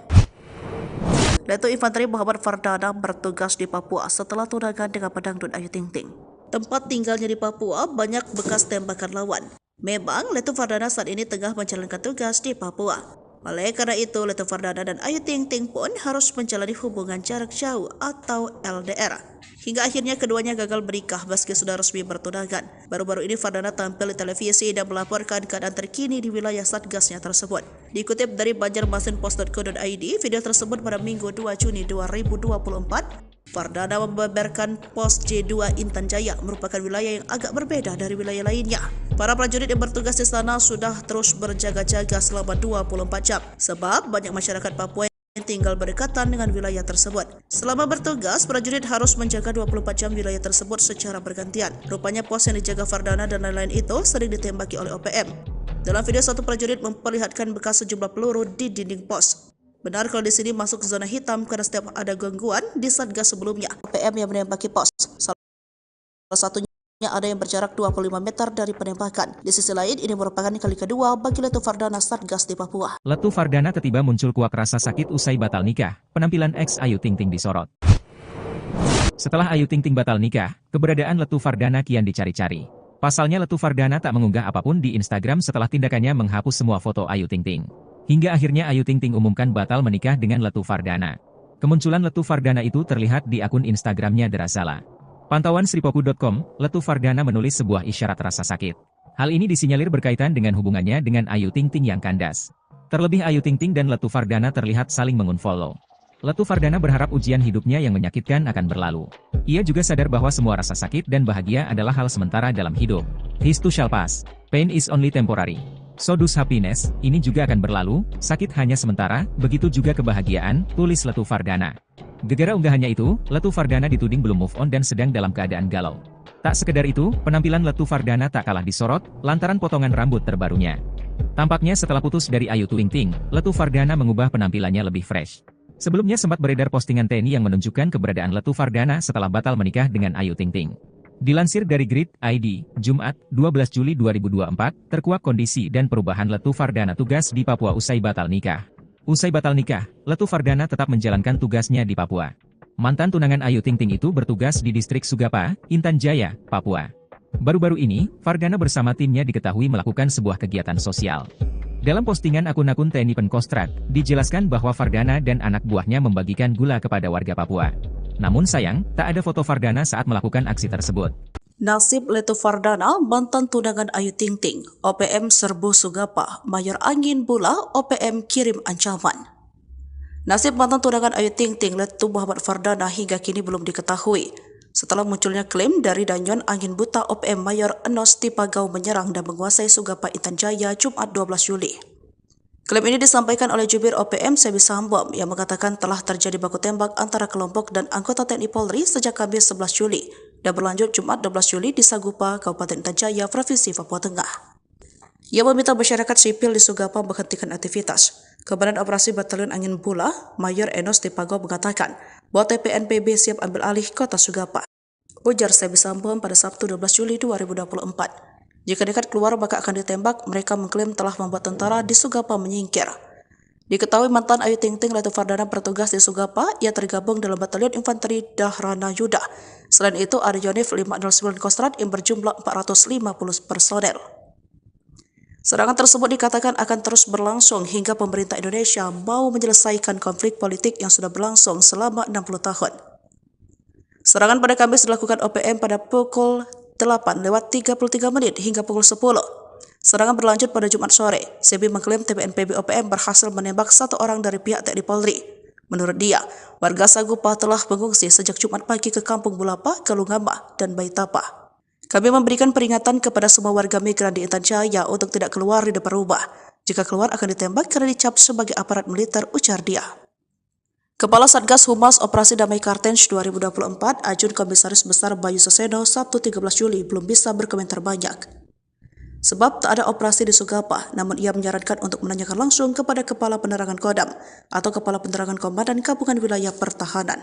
A: Letu Infanteri Muhammad Fardana bertugas di Papua setelah tunangan dengan pedangdut Ayu Ting Ting. Tempat tinggalnya di Papua banyak bekas tembakan lawan. Memang Letu Fardana saat ini tengah menjalankan tugas di Papua. Oleh karena itu, Letu Fardana dan Ayu Ting Ting pun harus menjalani hubungan jarak jauh atau LDR. Hingga akhirnya keduanya gagal menikah meski sudah resmi bertunangan. Baru-baru ini Fardana tampil di televisi dan melaporkan keadaan terkini di wilayah satgasnya tersebut. Dikutip dari banjarmasinpost.co.id, video tersebut pada Minggu 2 Juni 2024, Fardana membeberkan pos J2 Intan Jaya merupakan wilayah yang agak berbeda dari wilayah lainnya. Para prajurit yang bertugas di sana sudah terus berjaga-jaga selama 24 jam sebab banyak masyarakat Papua yang tinggal berdekatan dengan wilayah tersebut. Selama bertugas, prajurit harus menjaga 24 jam wilayah tersebut secara bergantian. Rupanya pos yang dijaga Fardana dan lain-lain itu sering ditembaki oleh OPM. Dalam video, satu prajurit memperlihatkan bekas sejumlah peluru di dinding pos. Benar kalau di sini masuk zona hitam karena setiap ada gangguan di satgas sebelumnya, OPM yang menembaki pos. Salah satunya ada yang berjarak 25 meter dari penembakan. Di sisi lain, ini merupakan kali kedua bagi Letu Fardana satgas di Papua.
B: Letu Fardana tiba muncul kuak rasa sakit usai batal nikah. Penampilan ex Ayu Ting Ting disorot. Setelah Ayu Ting Ting batal nikah, keberadaan Letu Fardana kian dicari-cari. Pasalnya Letu Fardana tak mengunggah apapun di Instagram setelah tindakannya menghapus semua foto Ayu Ting Ting. Hingga akhirnya Ayu Ting Ting umumkan batal menikah dengan Letu Fardana. Kemunculan Letu Fardana itu terlihat di akun Instagramnya Derazala. Pantauan sripoku.com, Letu Fardana menulis sebuah isyarat rasa sakit. Hal ini disinyalir berkaitan dengan hubungannya dengan Ayu Ting Ting yang kandas. Terlebih Ayu Ting Ting dan Letu Fardana terlihat saling mengunfollow. Letu Fardana berharap ujian hidupnya yang menyakitkan akan berlalu. Ia juga sadar bahwa semua rasa sakit dan bahagia adalah hal sementara dalam hidup. This too shall pass. Pain is only temporary. So does happiness, ini juga akan berlalu, sakit hanya sementara, begitu juga kebahagiaan, tulis Letu Fardana. Gegara unggahannya itu, Letu Fardana dituding belum move on dan sedang dalam keadaan galau. Tak sekedar itu, penampilan Letu Fardana tak kalah disorot, lantaran potongan rambut terbarunya. Tampaknya setelah putus dari Ayu Ting Ting, Letu Fardana mengubah penampilannya lebih fresh. Sebelumnya sempat beredar postingan TNI yang menunjukkan keberadaan Letu Fardana setelah batal menikah dengan Ayu Ting Ting. Dilansir dari Grid ID, Jumat, 12 Juli 2024, terkuak kondisi dan perubahan Letu Fardana tugas di Papua usai batal nikah. Usai batal nikah, Letu Fardana tetap menjalankan tugasnya di Papua. Mantan tunangan Ayu Ting Ting itu bertugas di distrik Sugapa, Intan Jaya, Papua. Baru-baru ini, Fardana bersama timnya diketahui melakukan sebuah kegiatan sosial. Dalam postingan akun-akun TNI Penkostrat, dijelaskan bahwa Fardana dan anak buahnya membagikan gula kepada warga Papua. Namun sayang, tak ada foto Fardana saat melakukan aksi tersebut.
A: Nasib Letu Fardana, mantan tunangan Ayu Ting Ting, OPM serbu Sugapa, Mayor Angin Bula, OPM kirim ancaman. Nasib mantan tunangan Ayu Ting Ting, Letu Muhammad Fardana hingga kini belum diketahui. Setelah munculnya klaim dari Danyon Angin Buta OPM Mayor Enos Tipagau menyerang dan menguasai Sugapa Intan Jaya Jumat 12 Juli. Klaim ini disampaikan oleh jubir OPM Sebi Sambom yang mengatakan telah terjadi baku tembak antara kelompok dan anggota TNI Polri sejak Kamis 11 Juli dan berlanjut Jumat 12 Juli di Sagupa, Kabupaten Intan Jaya, Provinsi Papua Tengah. Ia meminta masyarakat sipil di Sugapa menghentikan aktivitas. Komandan Operasi Batalion Angin Bula, Mayor Enos Tipagau mengatakan bahwa TPNPB siap ambil alih kota Sugapa. Ujar Sebi Sambom pada Sabtu 12 Juli 2024. Jika dekat keluar maka akan ditembak, mereka mengklaim telah membuat tentara di Sugapa menyingkir. Diketahui mantan Ayu Ting Ting Letu Fardana bertugas di Sugapa, ia tergabung dalam Batalion Infanteri Dahrana Yuda. Selain itu, ada Yonif 509 Kostrad yang berjumlah 450 personel. Serangan tersebut dikatakan akan terus berlangsung hingga pemerintah Indonesia mau menyelesaikan konflik politik yang sudah berlangsung selama 60 tahun. Serangan pada Kamis dilakukan OPM pada pukul 8:33 hingga pukul 10. Serangan berlanjut pada Jumat sore. CB mengklaim TPNPB OPM berhasil menembak satu orang dari pihak TNI Polri. Menurut dia, warga Sagupa telah mengungsi sejak Jumat pagi ke Kampung Bulapa, Kalungama, dan Baitapa. Kami memberikan peringatan kepada semua warga migran di Intan Jaya untuk tidak keluar di depan rumah. Jika keluar akan ditembak karena dicap sebagai aparat militer, ujar dia. Kepala Satgas Humas Operasi Damai Kartens 2024, Ajun Komisaris Besar Bayu Seseno, Sabtu 13 Juli belum bisa berkomentar banyak. Sebab tak ada operasi di Sugapa, namun ia menyarankan untuk menanyakan langsung kepada Kepala Penerangan Kodam atau Kepala Penerangan Komandan Gabungan Wilayah Pertahanan.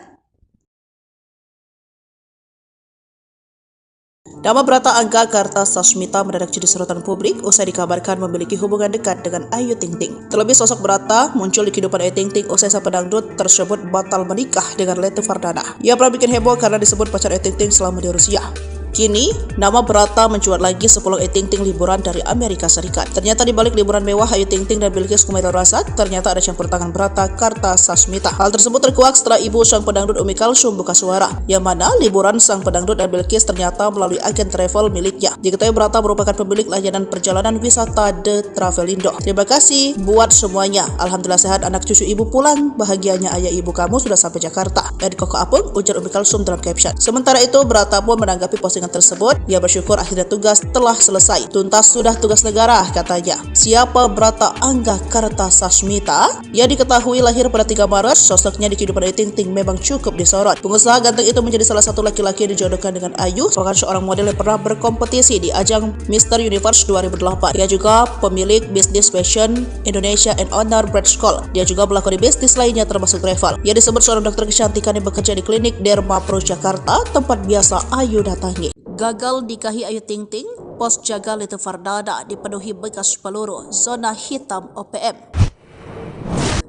A: Nama Brata Angga Kartasasmita mendadak jadi sorotan publik usai dikabarkan memiliki hubungan dekat dengan Ayu Ting Ting. Terlebih sosok Brata muncul di kehidupan Ayu Ting Ting usai sang pedangdut tersebut batal menikah dengan Letu Fardana. Ia pernah bikin heboh karena disebut pacar Ayu Ting Ting selama di Rusia. Kini, nama Brata mencuat lagi sepulang Ayu Ting Ting liburan dari Amerika Serikat. Ternyata di balik liburan mewah Ayu Ting Ting dan Bilqis Kumail Rasad, ternyata ada campur tangan Brata Kartasasmita. Hal tersebut terkuak setelah ibu sang pedangdut Umi Kalsum buka suara, yang mana liburan sang pedangdut dan Bilqis ternyata melalui agen travel miliknya. Diketahui Brata merupakan pemilik layanan perjalanan wisata The Travelindo. Terima kasih buat semuanya. Alhamdulillah sehat anak cucu ibu pulang. Bahagianya ayah ibu kamu sudah sampai Jakarta. Koko Apung, ujar Umi Kalsum dalam caption. Sementara itu, Brata pun menanggapi postingan tersebut. Ia bersyukur akhirnya tugas telah selesai. Tuntas sudah tugas negara, katanya. Siapa Brata Angga Kartasasmita? Ia diketahui lahir pada 3 Maret. Sosoknya di kehidupan Ayu Ting Ting memang cukup disorot. Pengusaha ganteng itu menjadi salah satu laki-laki yang dijodohkan dengan Ayu, merupakan seorang model yang pernah berkompetisi di ajang Mr. Universe 2008. Ia juga pemilik bisnis fashion Indonesia and owner Brand School. Dia juga melakoni bisnis lainnya termasuk travel. Ia disebut seorang dokter kecantikan yang bekerja di klinik Derma Pro Jakarta, tempat biasa Ayu datangi. Gagal nikahi Ayu Ting Ting, pos jaga Letu Fardana dipenuhi bekas peluru, zona hitam OPM.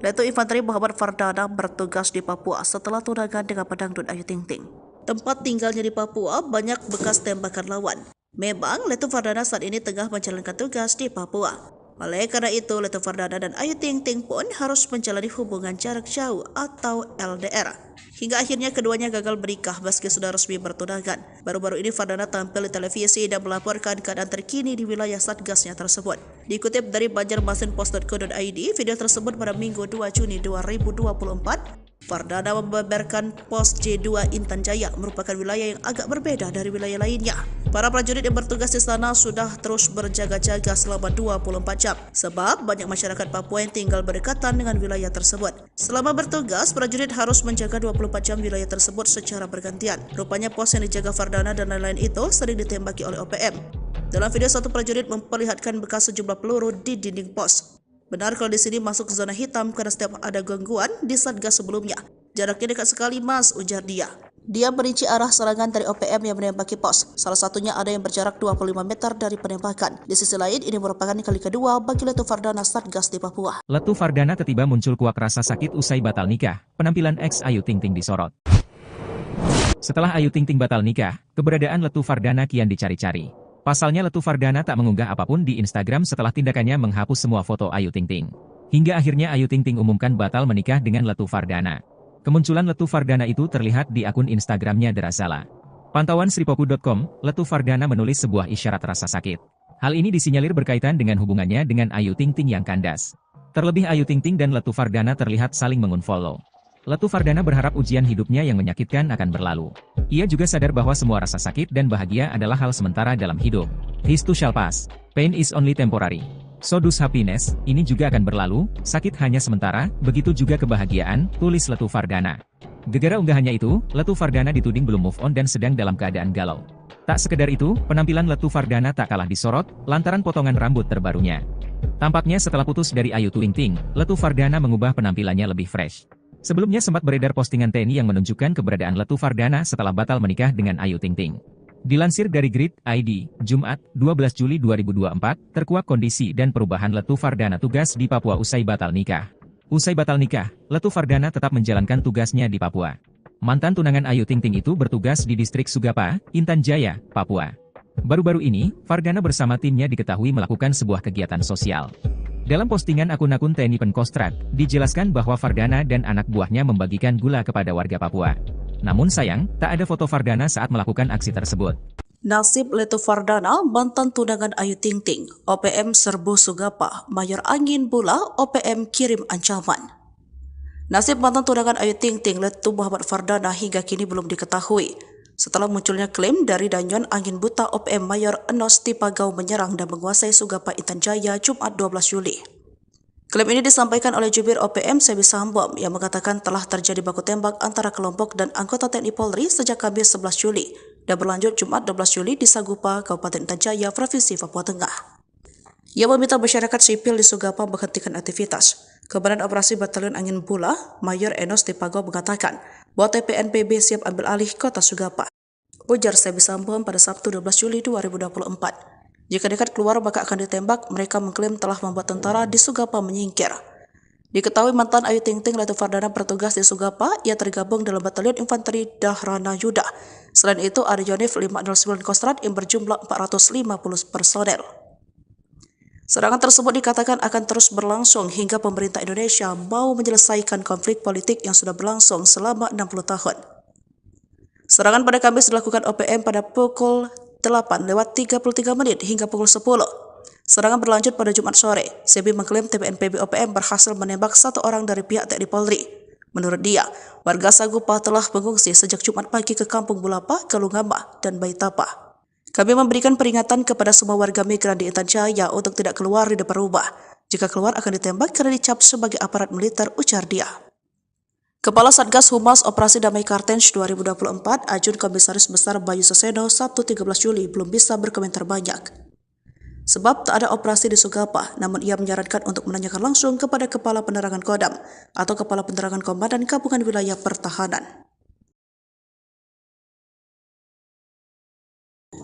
A: Letu Infanteri Muhammad Fardana bertugas di Papua setelah tunangan dengan pedangdut Ayu Ting Ting. Tempat tinggalnya di Papua banyak bekas tembakan lawan. Memang Letu Fardana saat ini tengah menjalankan tugas di Papua. Oleh karena itu, Letu Fardana dan Ayu Ting Ting pun harus menjalani hubungan jarak jauh atau LDR. Hingga akhirnya keduanya gagal menikah meski sudah resmi bertunangan. Baru-baru ini Fardana tampil di televisi dan melaporkan keadaan terkini di wilayah satgasnya tersebut. Dikutip dari banjarmasinpost.co.id, video tersebut pada Minggu 2 Juni 2024, Fardana membeberkan pos J2 Intan Jaya merupakan wilayah yang agak berbeda dari wilayah lainnya. Para prajurit yang bertugas di sana sudah terus berjaga-jaga selama 24 jam sebab banyak masyarakat Papua yang tinggal berdekatan dengan wilayah tersebut. Selama bertugas, prajurit harus menjaga 24 jam wilayah tersebut secara bergantian. Rupanya pos yang dijaga Fardana dan lain-lain itu sering ditembaki oleh OPM. Dalam video, satu prajurit memperlihatkan bekas sejumlah peluru di dinding pos. Benar kalau di sini masuk zona hitam karena setiap ada gangguan di satgas sebelumnya. Jaraknya dekat sekali mas, ujar dia. Dia merinci arah serangan dari OPM yang menembaki pos. Salah satunya ada yang berjarak 25 meter dari penembakan. Di sisi lain, ini merupakan kali kedua bagi Letu Fardana satgas di Papua.
B: Letu Fardana tiba-tiba muncul kuak rasa sakit usai batal nikah. Penampilan ex Ayu Ting Ting disorot. Setelah Ayu Ting Ting batal nikah, keberadaan Letu Fardana kian dicari-cari. Pasalnya Letu Fardana tak mengunggah apapun di Instagram setelah tindakannya menghapus semua foto Ayu Ting Ting. Hingga akhirnya Ayu Ting Ting umumkan batal menikah dengan Letu Fardana. Kemunculan Letu Fardana itu terlihat di akun Instagramnya Derazala. Pantauan sripoku.com, Letu Fardana menulis sebuah isyarat rasa sakit. Hal ini disinyalir berkaitan dengan hubungannya dengan Ayu Ting Ting yang kandas. Terlebih Ayu Ting Ting dan Letu Fardana terlihat saling mengunfollow. Letu Fardana berharap ujian hidupnya yang menyakitkan akan berlalu. Ia juga sadar bahwa semua rasa sakit dan bahagia adalah hal sementara dalam hidup. This too shall pass. Pain is only temporary. So does happiness, ini juga akan berlalu, sakit hanya sementara, begitu juga kebahagiaan, tulis Letu Fardana. Gegara unggahannya itu, Letu Fardana dituding belum move on dan sedang dalam keadaan galau. Tak sekedar itu, penampilan Letu Fardana tak kalah disorot, lantaran potongan rambut terbarunya. Tampaknya setelah putus dari Ayu Ting Ting, Letu Fardana mengubah penampilannya lebih fresh. Sebelumnya sempat beredar postingan TNI yang menunjukkan keberadaan Letu Fardana setelah batal menikah dengan Ayu Ting Ting. Dilansir dari Grid.id, Jumat, 12 Juli 2024, terkuak kondisi dan perubahan Letu Fardana tugas di Papua usai batal nikah. Usai batal nikah, Letu Fardana tetap menjalankan tugasnya di Papua. Mantan tunangan Ayu Ting Ting itu bertugas di distrik Sugapa, Intan Jaya, Papua. Baru-baru ini, Fardana bersama timnya diketahui melakukan sebuah kegiatan sosial. Dalam postingan akun-akun TNI Penkostrat, dijelaskan bahwa Fardana dan anak buahnya membagikan gula kepada warga Papua. Namun sayang, tak ada foto Fardana saat melakukan aksi tersebut.
A: Nasib Letu Fardana, mantan tunangan Ayu Ting Ting, OPM serbu Sugapa, Mayor Angin Bula, OPM kirim ancaman. Nasib mantan tunangan Ayu Ting Ting, Letu Muhammad Fardana hingga kini belum diketahui. Setelah munculnya klaim dari Danyon Angin Buta OPM Mayor Enos Tipagau menyerang dan menguasai Sugapa Intan Jaya Jumat 12 Juli. Klaim ini disampaikan oleh jubir OPM Sebi Sambom yang mengatakan telah terjadi baku tembak antara kelompok dan anggota TNI Polri sejak Kamis 11 Juli dan berlanjut Jumat 12 Juli di Sagupa, Kabupaten Intan Jaya, Provinsi Papua Tengah. Ia meminta masyarakat sipil di Sugapa menghentikan aktivitas. Komandan Operasi Batalion Angin Bula, Mayor Enos Tipagau mengatakan bahwa TPNPB siap ambil alih kota Sugapa. Ujar Sebi Sambom pada Sabtu 12 Juli 2024. Jika dekat keluar maka akan ditembak, mereka mengklaim telah membuat tentara di Sugapa menyingkir. Diketahui mantan Ayu Ting Ting Letu Fardana bertugas di Sugapa, ia tergabung dalam Batalion Infanteri Dahrana Yuda. Selain itu ada Yonif 509 Kostrat yang berjumlah 450 personel. Serangan tersebut dikatakan akan terus berlangsung hingga pemerintah Indonesia mau menyelesaikan konflik politik yang sudah berlangsung selama 60 tahun. Serangan pada Kamis dilakukan OPM pada pukul 8:33 hingga pukul 10. Serangan berlanjut pada Jumat sore. Sebi mengklaim TPNPB OPM berhasil menembak satu orang dari pihak TNI Polri. Menurut dia, warga Sagupa telah mengungsi sejak Jumat pagi ke Kampung Bulapa, Kalungama, dan Baitapa. Kami memberikan peringatan kepada semua warga migran di Intan Jaya untuk tidak keluar di depan rumah. Jika keluar akan ditembak karena dicap sebagai aparat militer, ujar dia. Kepala Satgas Humas Operasi Damai Kartens 2024, Ajun Komisaris Besar Bayu Seseno, Sabtu 13 Juli belum bisa berkomentar banyak. Sebab tak ada operasi di Sugapa, namun ia menyarankan untuk menanyakan langsung kepada Kepala Penerangan Kodam atau Kepala Penerangan Komandan Gabungan Wilayah Pertahanan.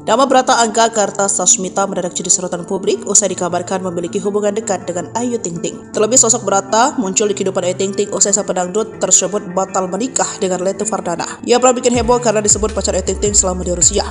A: Nama Brata Angga Kartasasmita mendadak jadi sorotan publik usai dikabarkan memiliki hubungan dekat dengan Ayu Ting Ting. Terlebih sosok Brata muncul di kehidupan Ayu Ting Ting usai sang pedangdut tersebut batal menikah dengan Letu Fardana. Ia pernah bikin heboh karena disebut pacar Ayu Ting Ting selama di Rusia.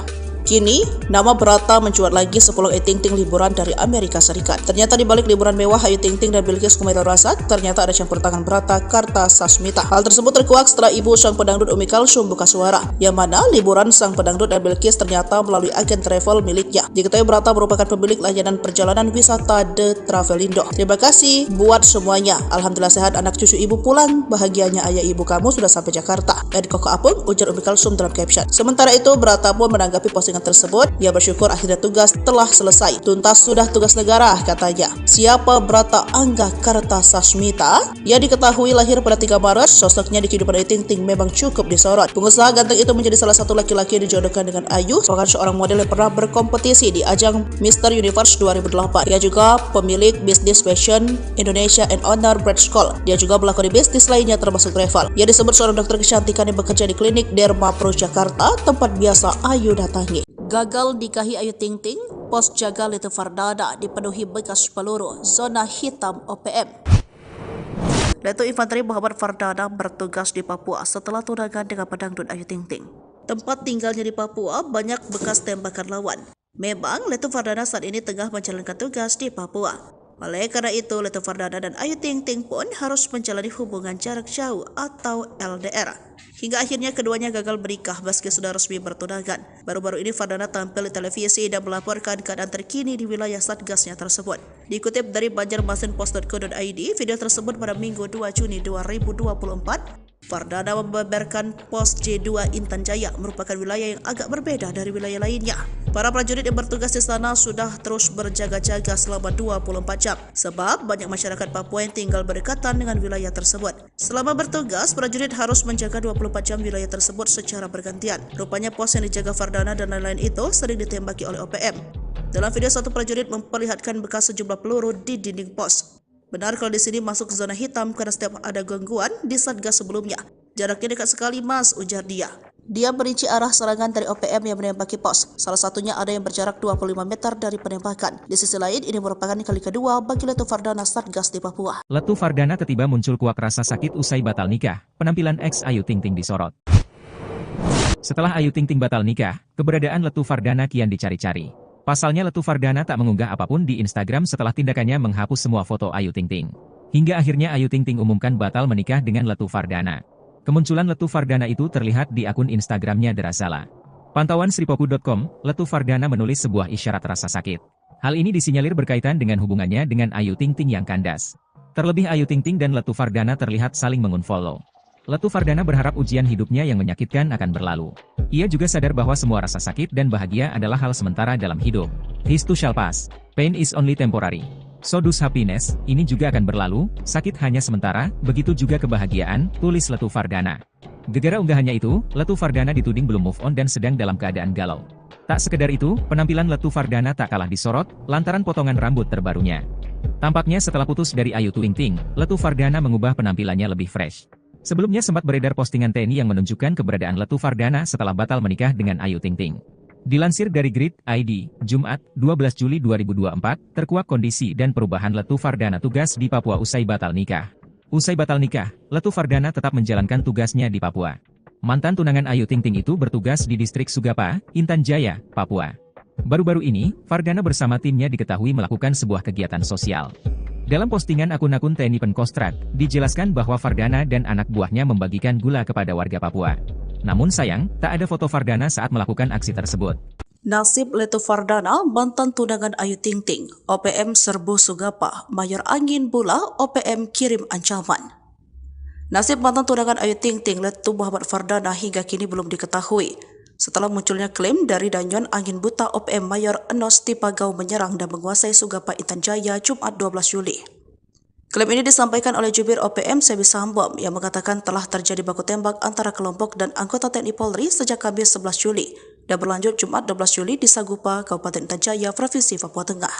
A: Kini, nama Brata mencuat lagi sepulang Ayu Ting Ting liburan dari Amerika Serikat. Ternyata di balik liburan mewah Ayu Ting Ting dan Bilqis Kumaitul Rasad, ternyata ada campur tangan Brata Kartasasmita. Hal tersebut terkuak setelah ibu sang pedangdut Umi Kalsum buka suara, yang mana liburan sang pedangdut dan Bilqis ternyata melalui agen travel miliknya. Diketahui Brata merupakan pemilik layanan perjalanan wisata The Travelindo. Terima kasih buat semuanya. Alhamdulillah sehat anak cucu ibu pulang. Bahagianya ayah ibu kamu sudah sampai Jakarta. Dan Koko Apung, ujar Umi Kalsum dalam caption. Sementara itu, Brata pun menanggapi postingan tersebut. Ia bersyukur akhirnya tugas telah selesai. Tuntas sudah tugas negara, katanya. Siapa Brata Angga Kartasasmita? Ia diketahui lahir pada 3 Maret. Sosoknya di kehidupan Ayu Ting Ting memang cukup disorot. Pengusaha ganteng itu menjadi salah satu laki-laki yang dijodohkan dengan Ayu, merupakan seorang model yang pernah berkompetisi di ajang Mr. Universe 2008. Ia juga pemilik bisnis fashion Indonesia and owner Bread School. Dia juga melakoni bisnis lainnya termasuk travel. Ia disebut seorang dokter kecantikan yang bekerja di klinik Derma Pro Jakarta, tempat biasa Ayu datangi. Gagal nikahi Ayu Ting Ting, pos jaga Letu Fardana dipenuhi bekas peluru, zona hitam OPM. Letu Infanteri Muhammad Fardana bertugas di Papua setelah tunangan dengan pedangdut Ayu Ting Ting. Tempat tinggalnya di Papua banyak bekas tembakan lawan. Memang Letu Fardana saat ini tengah menjalankan tugas di Papua. Oleh karena itu, Letu Fardana dan Ayu Ting Ting pun harus menjalani hubungan jarak jauh atau LDR. Hingga akhirnya keduanya gagal menikah meski sudah resmi bertunangan. Baru-baru ini Fardana tampil di televisi dan melaporkan keadaan terkini di wilayah satgasnya tersebut. Dikutip dari banjarmasinpost.co.id, video tersebut pada Minggu 2 Juni 2024, Fardana membeberkan pos J2 Intan Jaya merupakan wilayah yang agak berbeda dari wilayah lainnya. Para prajurit yang bertugas di sana sudah terus berjaga-jaga selama 24 jam sebab banyak masyarakat Papua yang tinggal berdekatan dengan wilayah tersebut. Selama bertugas, prajurit harus menjaga 24 jam wilayah tersebut secara bergantian. Rupanya pos yang dijaga Fardana dan lain-lain itu sering ditembaki oleh OPM. Dalam video, satu prajurit memperlihatkan bekas sejumlah peluru di dinding pos. Benar kalau di sini masuk zona hitam karena setiap ada gangguan di satgas sebelumnya. Jaraknya dekat sekali mas, ujar dia. Dia merinci arah serangan dari OPM yang menembaki pos. Salah satunya ada yang berjarak 25 meter dari penembakan. Di sisi lain, ini merupakan kali kedua bagi Letu Fardana Satgas di Papua.
B: Letu Fardana tiba muncul kuak rasa sakit usai batal nikah. Penampilan ex Ayu Ting Ting disorot. Setelah Ayu Ting Ting batal nikah, keberadaan Letu Fardana kian dicari-cari. Pasalnya Letu Fardana tak mengunggah apapun di Instagram setelah tindakannya menghapus semua foto Ayu Ting Ting. Hingga akhirnya Ayu Ting Ting umumkan batal menikah dengan Letu Fardana. Kemunculan Letu Fardana itu terlihat di akun Instagramnya Derasala. Pantauan sripoku.com, Letu Fardana menulis sebuah isyarat rasa sakit. Hal ini disinyalir berkaitan dengan hubungannya dengan Ayu Ting Ting yang kandas. Terlebih Ayu Ting Ting dan Letu Fardana terlihat saling mengunfollow. Letu Fardana berharap ujian hidupnya yang menyakitkan akan berlalu. Ia juga sadar bahwa semua rasa sakit dan bahagia adalah hal sementara dalam hidup. This too shall pass. Pain is only temporary. So does happiness, ini juga akan berlalu, sakit hanya sementara, begitu juga kebahagiaan, tulis Letu Fardana. Gegara unggahannya itu, Letu Fardana dituding belum move on dan sedang dalam keadaan galau. Tak sekedar itu, penampilan Letu Fardana tak kalah disorot, lantaran potongan rambut terbarunya. Tampaknya setelah putus dari Ayu Ting Ting, Letu Fardana mengubah penampilannya lebih fresh. Sebelumnya sempat beredar postingan TNI yang menunjukkan keberadaan Letu Fardana setelah batal menikah dengan Ayu Ting Ting. Dilansir dari Grid ID, Jumat, 12 Juli 2024, terkuak kondisi dan perubahan Letu Fardana tugas di Papua usai batal nikah. Usai batal nikah, Letu Fardana tetap menjalankan tugasnya di Papua. Mantan tunangan Ayu Ting Ting itu bertugas di distrik Sugapa, Intan Jaya, Papua. Baru-baru ini, Fardana bersama timnya diketahui melakukan sebuah kegiatan sosial. Dalam postingan akun-akun TNI Penkostrat, dijelaskan bahwa Fardana dan anak buahnya membagikan gula kepada warga Papua. Namun sayang, tak ada foto Fardana saat melakukan aksi tersebut.
A: Nasib Letu Fardana, mantan tunangan Ayu Ting Ting, OPM serbu Sugapa, Mayor Angin Bula, OPM kirim ancaman. Nasib mantan tunangan Ayu Ting Ting, Letu Muhammad Fardana hingga kini belum diketahui. Setelah munculnya klaim dari Danyon Angin Buta OPM Mayor Enos Tipagau menyerang dan menguasai Sugapa Intan Jaya Jumat 12 Juli. Klaim ini disampaikan oleh jubir OPM Sebi Sambom yang mengatakan telah terjadi baku tembak antara kelompok dan anggota TNI Polri sejak Kamis 11 Juli dan berlanjut Jumat 12 Juli di Sagupa, Kabupaten Intan Jaya, Provinsi Papua Tengah.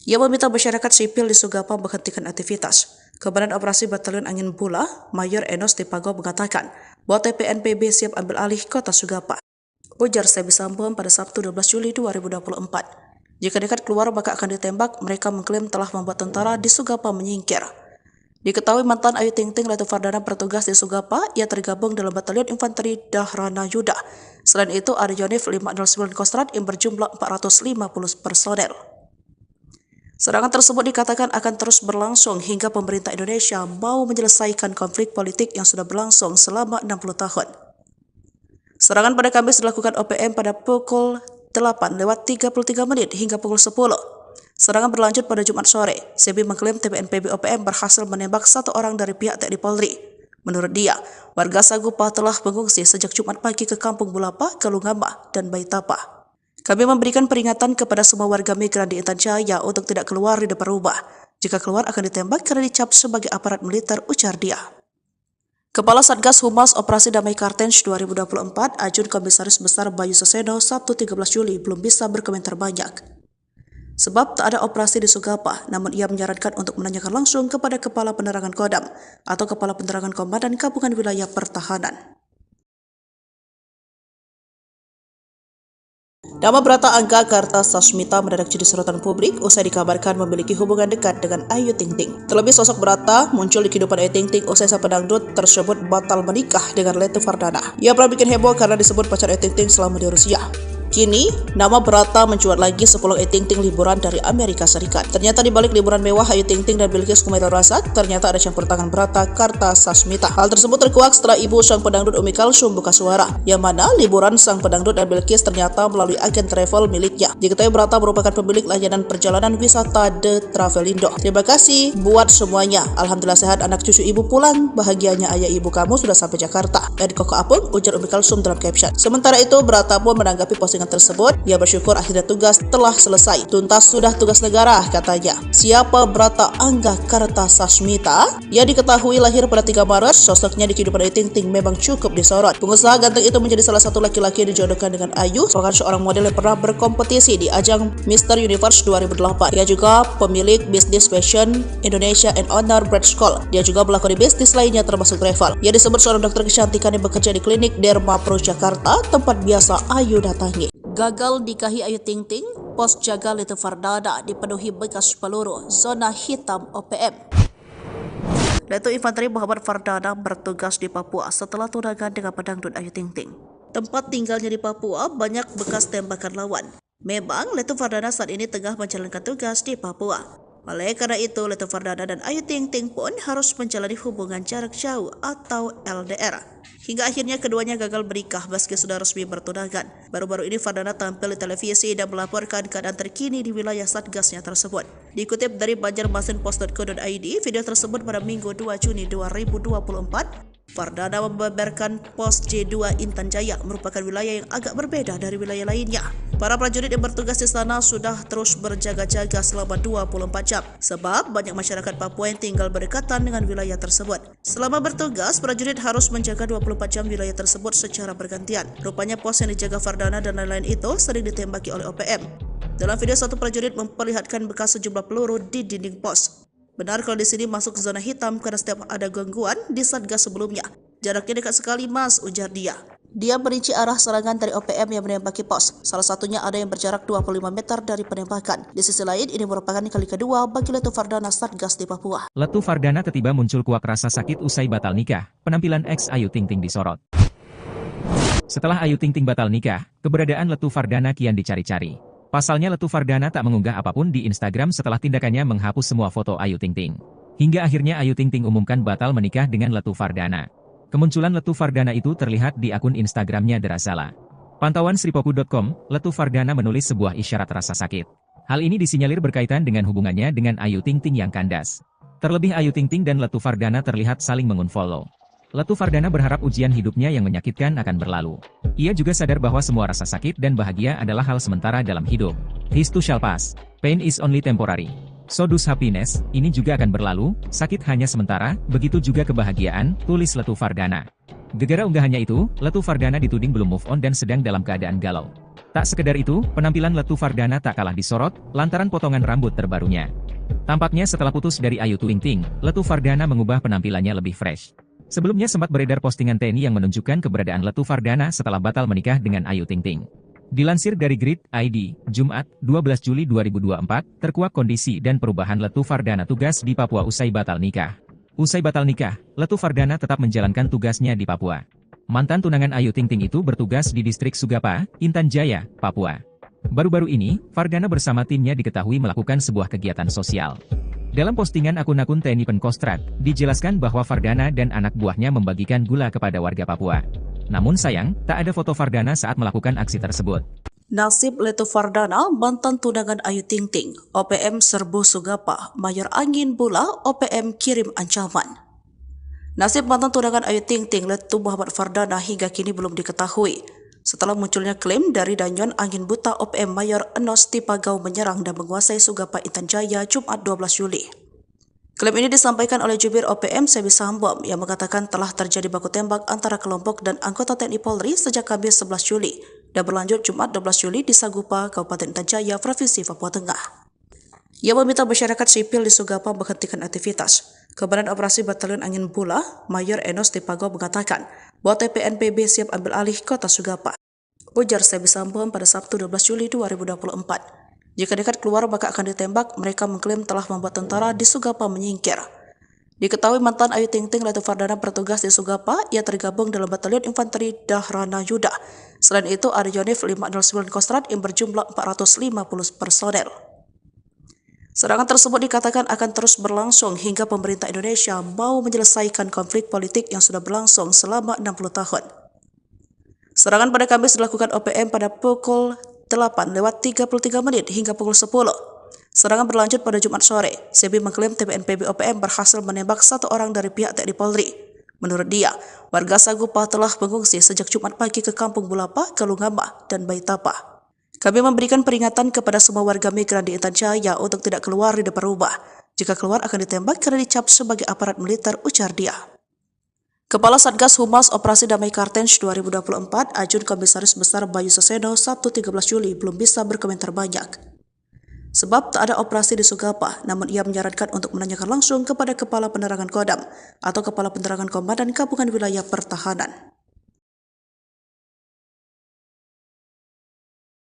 A: Ia meminta masyarakat sipil di Sugapa menghentikan aktivitas. Komandan Operasi Batalion Angin Bula, Mayor Enos Tipagau mengatakan bahwa TPNPB siap ambil alih kota Sugapa. Ujar Sebi Sambom pada Sabtu 12 Juli 2024. Jika nekat keluar maka akan ditembak, mereka mengklaim telah membuat tentara di Sugapa menyingkir. Diketahui mantan Ayu Ting Ting Letu Fardana bertugas di Sugapa, ia tergabung dalam Batalion Infanteri Dahrana Yuda. Selain itu ada Yonif 509 Kostrat yang berjumlah 450 personel. Serangan tersebut dikatakan akan terus berlangsung hingga pemerintah Indonesia mau menyelesaikan konflik politik yang sudah berlangsung selama 60 tahun. Serangan pada Kamis dilakukan OPM pada pukul 8:33 hingga pukul 10. Serangan berlanjut pada Jumat sore. Sebi mengklaim TPNPB OPM berhasil menembak satu orang dari pihak TNI Polri. Menurut dia, warga Sagupa telah mengungsi sejak Jumat pagi ke Kampung Bulapa, Kalungama, dan Baitapa. Kami memberikan peringatan kepada semua warga migran di Intan Jaya untuk tidak keluar di depan rumah. Jika keluar akan ditembak karena dicap sebagai aparat militer, ujar dia. Kepala Satgas Humas Operasi Damai Kartens 2024, Ajun Komisaris Besar Bayu Seseno, Sabtu 13 Juli belum bisa berkomentar banyak. Sebab tak ada operasi di Sugapa, namun ia menyarankan untuk menanyakan langsung kepada Kepala Penerangan Kodam atau Kepala Penerangan Komandan Gabungan Wilayah Pertahanan. Nama Brata Angga Kartasasmita mendadak jadi sorotan publik usai dikabarkan memiliki hubungan dekat dengan Ayu Ting Ting. Terlebih sosok Brata muncul di kehidupan Ayu Ting Ting usai sang pedangdut tersebut batal menikah dengan Letu Fardana. Ia pernah bikin heboh karena disebut pacar Ayu Ting Ting selama di Rusia. Kini, nama Brata mencuat lagi sepulang Ayu Ting Ting liburan dari Amerika Serikat. Ternyata di balik liburan mewah Ayu Ting Ting dan Bilqis Kumail Razak, ternyata ada campur tangan Brata Kartasasmita. Hal tersebut terkuak setelah ibu sang pedangdut Umi Kalsum buka suara, yang mana liburan sang pedangdut dan Bilqis ternyata melalui agen travel miliknya. Diketahui Brata merupakan pemilik layanan perjalanan wisata The Travelindo. Terima kasih buat semuanya. Alhamdulillah sehat anak cucu ibu pulang. Bahagianya ayah ibu kamu sudah sampai Jakarta. Koko Apung, ujar Umi Kalsum dalam caption. Sementara itu, Brata pun menanggapi postingan postingan tersebut. Ia bersyukur akhirnya tugas telah selesai. Tuntas sudah tugas negara, katanya. Siapa Brata Angga Kartasasmita? Ia diketahui lahir pada 3 Maret. Sosoknya di kehidupan Ayu Ting Ting memang cukup disorot. Pengusaha ganteng itu menjadi salah satu laki-laki yang dijodohkan dengan Ayu, merupakan seorang model yang pernah berkompetisi di ajang Mr. Universe 2008. Ia juga pemilik bisnis fashion Indonesia and owner Brand School. Dia juga melakoni bisnis lainnya termasuk travel. Ia disebut seorang dokter kecantikan yang bekerja di klinik Derma Pro Jakarta, tempat biasa Ayu datangi. Gagal nikahi Ayu Ting Ting, pos jaga Leti Fardana dipenuhi bekas peluru, zona hitam OPM. Letu Infanteri Muhammad Fardana bertugas di Papua setelah tunangan dengan pedangdut Ayu Ting Ting. Tempat tinggalnya di Papua banyak bekas tembakan lawan. Memang Letu Fardana saat ini tengah menjalankan tugas di Papua. Oleh karena itu, Letu Fardana dan Ayu Ting Ting pun harus menjalani hubungan jarak jauh atau LDR. Hingga akhirnya keduanya gagal menikah meski sudah resmi bertunangan. Baru-baru ini Fardana tampil di televisi dan melaporkan keadaan terkini di wilayah satgasnya tersebut. Dikutip dari banjarmasinpost.co.id, video tersebut pada Minggu 2 Juni 2024, Fardana membeberkan pos J2 Intan Jaya merupakan wilayah yang agak berbeda dari wilayah lainnya. Para prajurit yang bertugas di sana sudah terus berjaga-jaga selama 24 jam sebab banyak masyarakat Papua yang tinggal berdekatan dengan wilayah tersebut. Selama bertugas, prajurit harus menjaga 24 jam wilayah tersebut secara bergantian. Rupanya pos yang dijaga Fardana dan lain-lain itu sering ditembaki oleh OPM. Dalam video, satu prajurit memperlihatkan bekas sejumlah peluru di dinding pos. Benar kalau di sini masuk zona hitam karena setiap ada gangguan di satgas sebelumnya. Jaraknya dekat sekali mas, ujar dia. Dia merinci arah serangan dari OPM yang menembaki pos. Salah satunya ada yang berjarak 25 meter dari penembakan. Di sisi lain, ini merupakan kali kedua bagi Letu Fardana satgas di Papua.
B: Letu Fardana tiba-tiba muncul kuak rasa sakit usai batal nikah. Penampilan ex Ayu Ting Ting disorot. Setelah Ayu Ting Ting batal nikah, keberadaan Letu Fardana kian dicari-cari. Pasalnya Letu Fardana tak mengunggah apapun di Instagram setelah tindakannya menghapus semua foto Ayu Ting Ting. Hingga akhirnya Ayu Ting Ting umumkan batal menikah dengan Letu Fardana. Kemunculan Letu Fardana itu terlihat di akun Instagramnya Derazala. Pantauan sripoku.com, Letu Fardana menulis sebuah isyarat rasa sakit. Hal ini disinyalir berkaitan dengan hubungannya dengan Ayu Ting Ting yang kandas. Terlebih Ayu Ting Ting dan Letu Fardana terlihat saling mengunfollow. Letu Fardana berharap ujian hidupnya yang menyakitkan akan berlalu. Ia juga sadar bahwa semua rasa sakit dan bahagia adalah hal sementara dalam hidup. This too shall pass. Pain is only temporary. So does happiness, ini juga akan berlalu, sakit hanya sementara, begitu juga kebahagiaan, tulis Letu Fardana. Gegara unggahannya itu, Letu Fardana dituding belum move on dan sedang dalam keadaan galau. Tak sekedar itu, penampilan Letu Fardana tak kalah disorot, lantaran potongan rambut terbarunya. Tampaknya setelah putus dari Ayu Ting Ting, Letu Fardana mengubah penampilannya lebih fresh. Sebelumnya sempat beredar postingan TNI yang menunjukkan keberadaan Letu Fardana setelah batal menikah dengan Ayu Ting Ting. Dilansir dari Grid.id, Jumat, 12 Juli 2024, terkuak kondisi dan perubahan Letu Fardana tugas di Papua usai batal nikah. Usai batal nikah, Letu Fardana tetap menjalankan tugasnya di Papua. Mantan tunangan Ayu Ting Ting itu bertugas di distrik Sugapa, Intan Jaya, Papua. Baru-baru ini, Fardana bersama timnya diketahui melakukan sebuah kegiatan sosial. Dalam postingan akun-akun TNI Penkostrat, dijelaskan bahwa Fardana dan anak buahnya membagikan gula kepada warga Papua. Namun sayang, tak ada foto Fardana saat melakukan aksi tersebut.
A: Nasib Letu Fardana, mantan tunangan Ayu Ting Ting, OPM serbu Sugapa, Mayor Angin Bula, OPM kirim ancaman. Nasib mantan tunangan Ayu Ting Ting, Letu Muhammad Fardana hingga kini belum diketahui. Setelah munculnya klaim dari Danyon Angin Buta OPM Mayor Enos Tipagau menyerang dan menguasai Sugapa Intan Jaya Jumat 12 Juli. Klaim ini disampaikan oleh jubir OPM Sebi Sambom yang mengatakan telah terjadi baku tembak antara kelompok dan anggota TNI Polri sejak Kamis 11 Juli dan berlanjut Jumat 12 Juli di Sagupa, Kabupaten Intan Jaya, Provinsi Papua Tengah. Ia meminta masyarakat sipil di Sugapa menghentikan aktivitas. Komandan Operasi Batalion Angin Bula, Mayor Enos Tipagau mengatakan bahwa TPNPB siap ambil alih kota Sugapa. Ujar Sebi Sambom pada Sabtu 12 Juli 2024. Jika dekat keluar maka akan ditembak, mereka mengklaim telah membuat tentara di Sugapa menyingkir. Diketahui mantan Ayu Ting Ting Letu Fardana bertugas di Sugapa, ia tergabung dalam Batalion Infanteri Dahrana Yuda. Selain itu ada Yonif 509 Kostrat yang berjumlah 450 personel. Serangan tersebut dikatakan akan terus berlangsung hingga pemerintah Indonesia mau menyelesaikan konflik politik yang sudah berlangsung selama 60 tahun. Serangan pada Kamis dilakukan OPM pada pukul 8:33 hingga pukul 10. Serangan berlanjut pada Jumat sore. Sebi mengklaim TPNPB OPM berhasil menembak satu orang dari pihak TNI Polri. Menurut dia, warga Sagupa telah mengungsi sejak Jumat pagi ke Kampung Bulapa, Kalungama, dan Baitapa. Kami memberikan peringatan kepada semua warga migran di Intan Jaya untuk tidak keluar di depan rumah. Jika keluar akan ditembak karena dicap sebagai aparat militer, ujar dia. Kepala Satgas Humas Operasi Damai Kartens 2024, Ajun Komisaris Besar Bayu Seseno, Sabtu 13 Juli belum bisa berkomentar banyak. Sebab tak ada operasi di Sugapa, namun ia menyarankan untuk menanyakan langsung kepada Kepala Penerangan Kodam atau Kepala Penerangan Komandan Gabungan Wilayah Pertahanan.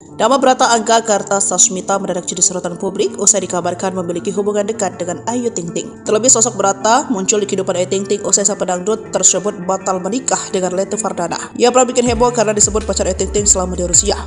A: Nama Brata Angga Kartasasmita mendadak jadi sorotan publik usai dikabarkan memiliki hubungan dekat dengan Ayu Ting Ting. Terlebih sosok Brata muncul di kehidupan Ayu Ting Ting usai sang pedangdut tersebut batal menikah dengan Letu Fardana. Ia pernah bikin heboh karena disebut pacar Ayu Ting Ting selama di Rusia.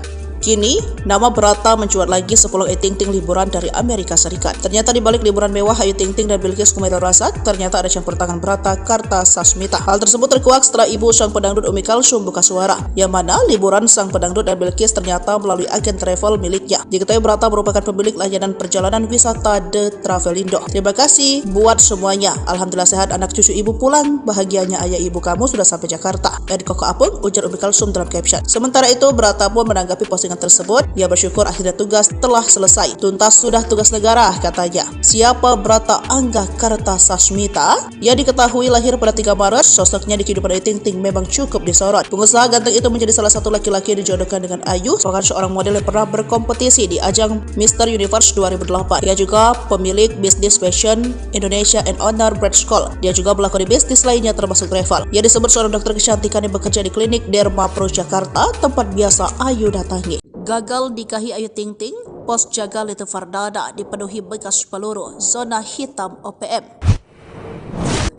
A: Kini, nama Brata mencuat lagi sepulang Ayu Ting Ting liburan dari Amerika Serikat. Ternyata di balik liburan mewah Ayu Ting Ting dan Bilqis Kumail Razak, ternyata ada campur tangan Brata Kartasasmita. Hal tersebut terkuak setelah ibu sang pedangdut Umi Kalsum buka suara, yang mana liburan sang pedangdut dan Bilqis ternyata melalui agen travel miliknya. Diketahui Brata merupakan pemilik layanan perjalanan wisata The Travelindo. Terima kasih buat semuanya. Alhamdulillah sehat anak cucu ibu pulang. Bahagianya ayah ibu kamu sudah sampai Jakarta. Koko Apung, ujar Umi Kalsum dalam caption. Sementara itu, Brata pun menanggapi postingan tersebut. Ia bersyukur akhirnya tugas telah selesai. Tuntas sudah tugas negara, katanya. Siapa Brata Angga Kartasasmita? Ia diketahui lahir pada 3 Maret. Sosoknya di kehidupan Ayu Ting Ting memang cukup disorot. Pengusaha ganteng itu menjadi salah satu laki-laki yang dijodohkan dengan Ayu, merupakan seorang model yang pernah berkompetisi di ajang Mr. Universe 2008. Ia juga pemilik bisnis fashion Indonesia and owner Bread School. Dia juga melakoni bisnis lainnya termasuk travel. Ia disebut seorang dokter kecantikan yang bekerja di klinik Derma Pro Jakarta, tempat biasa Ayu datangi. Gagal nikahi Ayu Ting Ting, pos jaga Letu Fardana dipenuhi bekas peluru, zona hitam OPM.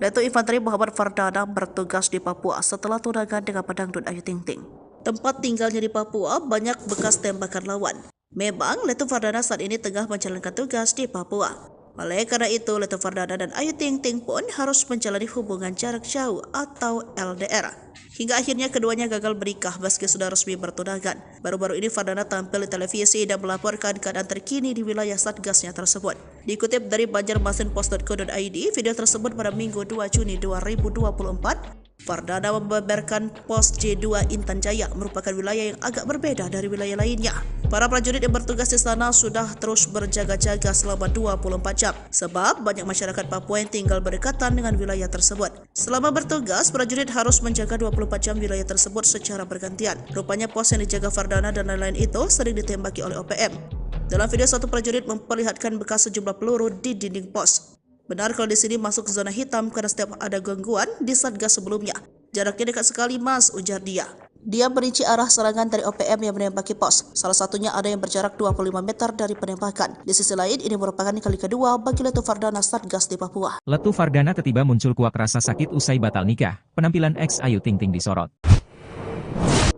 A: Letu Infanteri Muhammad Fardana bertugas di Papua setelah tunangan dengan pedangdut Ayu Ting Ting. Tempat tinggalnya di Papua banyak bekas tembakan lawan. Memang Letu Fardana saat ini tengah menjalankan tugas di Papua. Oleh karena itu, Letu Fardana dan Ayu Ting Ting pun harus menjalani hubungan jarak jauh atau LDR. Hingga akhirnya keduanya gagal menikah meski sudah resmi bertunangan. Baru-baru ini Fardana tampil di televisi dan melaporkan keadaan terkini di wilayah satgasnya tersebut. Dikutip dari banjarmasinpost.co.id, video tersebut pada Minggu 2 Juni 2024, Fardana membeberkan pos J2 Intan Jaya merupakan wilayah yang agak berbeda dari wilayah lainnya. Para prajurit yang bertugas di sana sudah terus berjaga-jaga selama 24 jam sebab banyak masyarakat Papua yang tinggal berdekatan dengan wilayah tersebut. Selama bertugas, prajurit harus menjaga 24 jam wilayah tersebut secara bergantian. Rupanya pos yang dijaga Fardana dan lain-lain itu sering ditembaki oleh OPM. Dalam video, satu prajurit memperlihatkan bekas sejumlah peluru di dinding pos. Benar kalau di sini masuk zona hitam karena setiap ada gangguan di satgas sebelumnya. Jaraknya dekat sekali mas, ujar dia. Dia merinci arah serangan dari OPM yang menembaki pos. Salah satunya ada yang berjarak 25 meter dari penembakan. Di sisi lain, ini merupakan kali kedua bagi Letu Fardana satgas di Papua.
B: Letu Fardana tiba-tiba muncul kuak rasa sakit usai batal nikah. Penampilan ex Ayu Ting Ting disorot.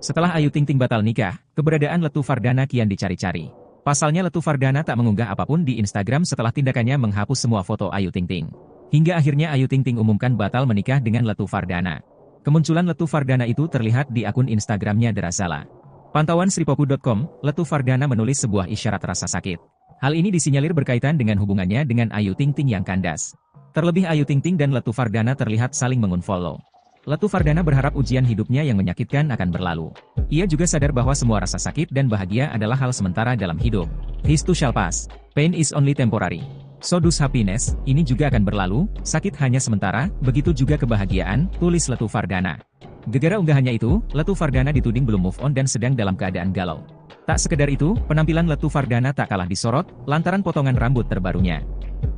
B: Setelah Ayu Ting Ting batal nikah, keberadaan Letu Fardana kian dicari-cari. Pasalnya Letu Fardana tak mengunggah apapun di Instagram setelah tindakannya menghapus semua foto Ayu Ting Ting. Hingga akhirnya Ayu Ting Ting umumkan batal menikah dengan Letu Fardana. Kemunculan Letu Fardana itu terlihat di akun Instagramnya Derazala. Pantauan sripoku.com, Letu Fardana menulis sebuah isyarat rasa sakit. Hal ini disinyalir berkaitan dengan hubungannya dengan Ayu Ting Ting yang kandas. Terlebih Ayu Ting Ting dan Letu Fardana terlihat saling mengunfollow. Letu Fardana berharap ujian hidupnya yang menyakitkan akan berlalu. Ia juga sadar bahwa semua rasa sakit dan bahagia adalah hal sementara dalam hidup. This too shall pass. Pain is only temporary. So does happiness, ini juga akan berlalu, sakit hanya sementara, begitu juga kebahagiaan, tulis Letu Fardana. Gegara unggahannya itu, Letu Fardana dituding belum move on dan sedang dalam keadaan galau. Tak sekedar itu, penampilan Letu Fardana tak kalah disorot, lantaran potongan rambut terbarunya.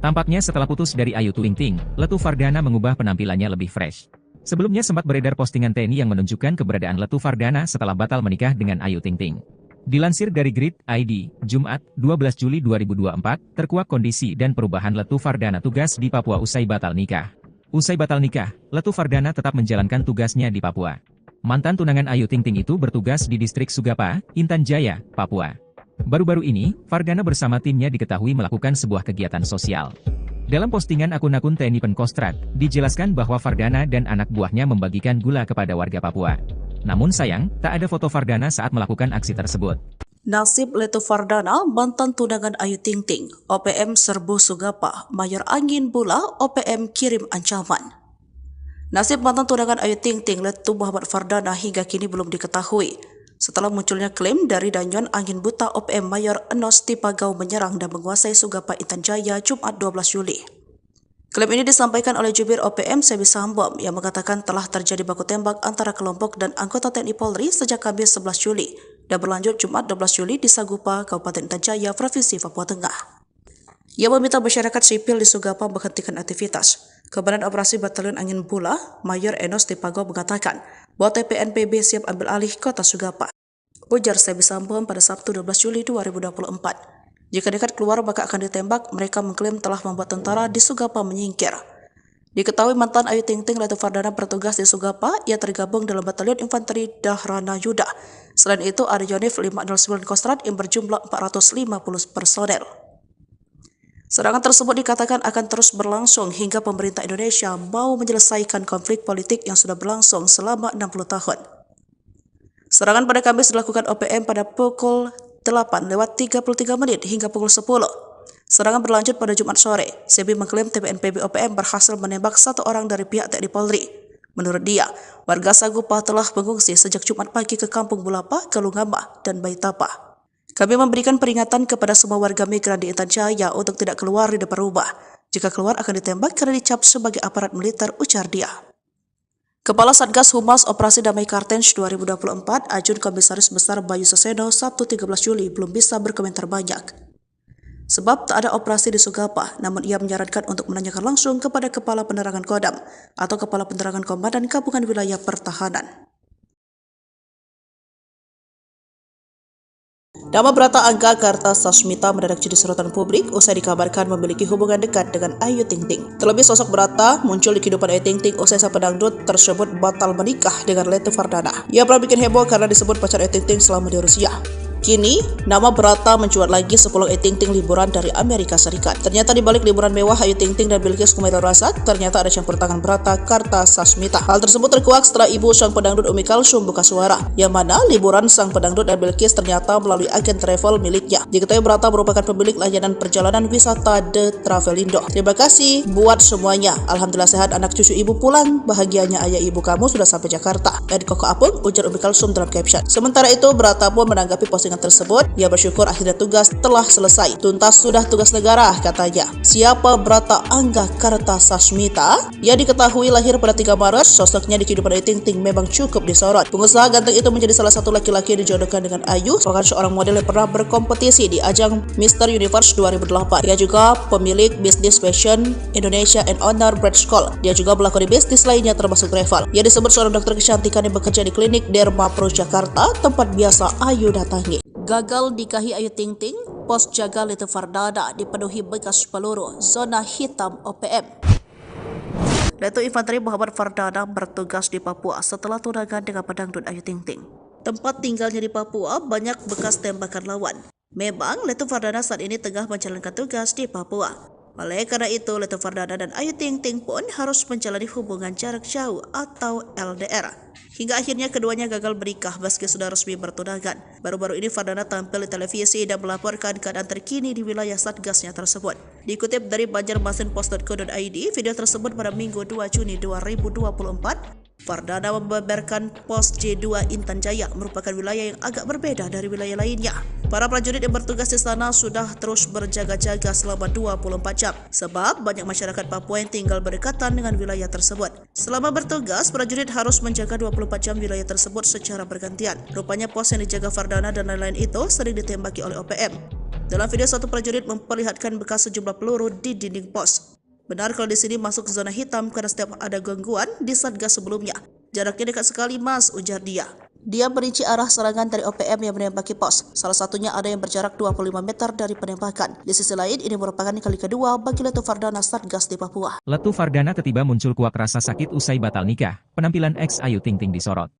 B: Tampaknya setelah putus dari Ayu Ting Ting, Letu Fardana mengubah penampilannya lebih fresh. Sebelumnya sempat beredar postingan TNI yang menunjukkan keberadaan Letu Fardana setelah batal menikah dengan Ayu Ting Ting. Dilansir dari Grid.id, Jumat, 12 Juli 2024, terkuak kondisi dan perubahan Letu Fardana tugas di Papua usai batal nikah. Usai batal nikah, Letu Fardana tetap menjalankan tugasnya di Papua. Mantan tunangan Ayu Ting Ting itu bertugas di distrik Sugapa, Intan Jaya, Papua. Baru-baru ini, Fardana bersama timnya diketahui melakukan sebuah kegiatan sosial. Dalam postingan akun-akun TNI Penkostrat, dijelaskan bahwa Fardana dan anak buahnya membagikan gula kepada warga Papua. Namun sayang, tak ada foto Fardana saat melakukan aksi tersebut.
A: Nasib Letu Fardana, mantan tunangan Ayu Ting Ting, OPM serbu Sugapa, Mayor Angin Bula, OPM kirim ancaman. Nasib mantan tunangan Ayu Ting Ting, Letu Muhammad Fardana hingga kini belum diketahui. Setelah munculnya klaim dari Danyon angin buta OPM Mayor Enos Tipagau menyerang dan menguasai Sugapa Intan Jaya Jumat 12 Juli. Klaim ini disampaikan oleh jubir OPM Sebi Sambom yang mengatakan telah terjadi baku tembak antara kelompok dan anggota TNI Polri sejak Kamis 11 Juli dan berlanjut Jumat 12 Juli di Sagupa, Kabupaten Intan Jaya, Provinsi Papua Tengah. Ia meminta masyarakat sipil di Sugapa menghentikan aktivitas. Komandan Operasi Batalion Angin Bula, Mayor Enos Tipagau mengatakan bahwa TPNPB siap ambil alih kota Sugapa. Ujar Sebi Sambom pada Sabtu 12 Juli 2024. Jika nekat keluar maka akan ditembak, mereka mengklaim telah membuat tentara di Sugapa menyingkir. Diketahui mantan Ayu Ting Ting Letu Fardana bertugas di Sugapa, ia tergabung dalam Batalion Infanteri Dahrana Yuda. Selain itu ada Yonif 509 Kostrad yang berjumlah 450 personel. Serangan tersebut dikatakan akan terus berlangsung hingga pemerintah Indonesia mau menyelesaikan konflik politik yang sudah berlangsung selama 60 tahun. Serangan pada Kamis dilakukan OPM pada pukul 8:33 hingga pukul 10. Serangan berlanjut pada Jumat sore. Sebi mengklaim TPNPB OPM berhasil menembak satu orang dari pihak TNI Polri. Menurut dia, warga Sagupa telah mengungsi sejak Jumat pagi ke Kampung Bulapa, Kalungama, dan Baitapa. Kami memberikan peringatan kepada semua warga migran di Intan Jaya untuk tidak keluar di depan rumah. Jika keluar akan ditembak karena dicap sebagai aparat militer, ujar dia. Kepala Satgas Humas Operasi Damai Kartens 2024, Ajun Komisaris Besar Bayu Seseno, Sabtu 13 Juli belum bisa berkomentar banyak. Sebab tak ada operasi di Sugapa, namun ia menyarankan untuk menanyakan langsung kepada Kepala Penerangan Kodam atau Kepala Penerangan Komandan Gabungan Wilayah Pertahanan. Nama Brata Angga Kartasasmita mendadak jadi sorotan publik usai dikabarkan memiliki hubungan dekat dengan Ayu Ting Ting. Terlebih sosok Brata muncul di kehidupan Ayu Ting Ting usai sang pedangdut tersebut batal menikah dengan Letu Fardana. Ia pernah bikin heboh karena disebut pacar Ayu Ting Ting selama di Rusia. Kini, nama Brata mencuat lagi sepulang Ayu Ting Ting liburan dari Amerika Serikat. Ternyata di balik liburan mewah Ayu Ting Ting dan Bilqis Kumaitul Rasad, ternyata ada campur tangan Brata Kartasasmita. Hal tersebut terkuak setelah ibu sang pedangdut Umi Kalsum buka suara, yang mana liburan sang pedangdut dan Bilqis ternyata melalui agen travel miliknya. Diketahui Brata merupakan pemilik layanan perjalanan wisata The Travelindo. Terima kasih buat semuanya. Alhamdulillah sehat anak cucu ibu pulang. Bahagianya ayah ibu kamu sudah sampai Jakarta. Dan Koko Apung, ujar Umi Kalsum dalam caption. Sementara itu, Brata pun menanggapi postingan tersebut. Ia bersyukur akhirnya tugas telah selesai. Tuntas sudah tugas negara, katanya. Siapa Brata Angga Kartasasmita? Ia diketahui lahir pada 3 Maret. Sosoknya di kehidupan Ayu Ting Ting memang cukup disorot. Pengusaha ganteng itu menjadi salah satu laki-laki yang dijodohkan dengan Ayu, merupakan seorang model yang pernah berkompetisi di ajang Mr. Universe 2008. Ia juga pemilik bisnis fashion Indonesia and owner Brand School. Dia juga melakoni bisnis lainnya termasuk travel. Ia disebut seorang dokter kecantikan yang bekerja di klinik Derma Pro Jakarta, tempat biasa Ayu datangi. Gagal nikahi Ayu Ting Ting, pos jaga Letu Fardana dipenuhi bekas peluru, zona hitam OPM. Letu Infanteri Muhammad Fardana bertugas di Papua setelah tunangan dengan pedangdut Ayu Ting Ting. Tempat tinggalnya di Papua banyak bekas tembakan lawan. Memang Letu Fardana saat ini tengah menjalankan tugas di Papua. Oleh karena itu, Letu Fardana dan Ayu Ting Ting pun harus menjalani hubungan jarak jauh atau LDR. Hingga akhirnya keduanya gagal menikah meski sudah resmi bertunangan. Baru-baru ini Fardana tampil di televisi dan melaporkan keadaan terkini di wilayah satgasnya tersebut. Dikutip dari banjarmasinpost.co.id, video tersebut pada Minggu 2 Juni 2024, Fardana membeberkan pos J2 Intan Jaya merupakan wilayah yang agak berbeda dari wilayah lainnya. Para prajurit yang bertugas di sana sudah terus berjaga-jaga selama 24 jam sebab banyak masyarakat Papua yang tinggal berdekatan dengan wilayah tersebut. Selama bertugas, prajurit harus menjaga 24 jam wilayah tersebut secara bergantian. Rupanya pos yang dijaga Fardana dan lain-lain itu sering ditembaki oleh OPM. Dalam video, satu prajurit memperlihatkan bekas sejumlah peluru di dinding pos. Benar kalau di sini masuk zona hitam karena setiap ada gangguan di satgas sebelumnya. Jaraknya dekat sekali mas, ujar dia. Dia merinci arah serangan dari OPM yang menembaki pos. Salah satunya ada yang berjarak 25 meter dari penembakan. Di sisi lain, ini merupakan kali kedua bagi Letu Fardana satgas di Papua.
B: Letu Fardana tiba muncul kuak rasa sakit usai batal nikah. Penampilan ex Ayu Ting Ting disorot.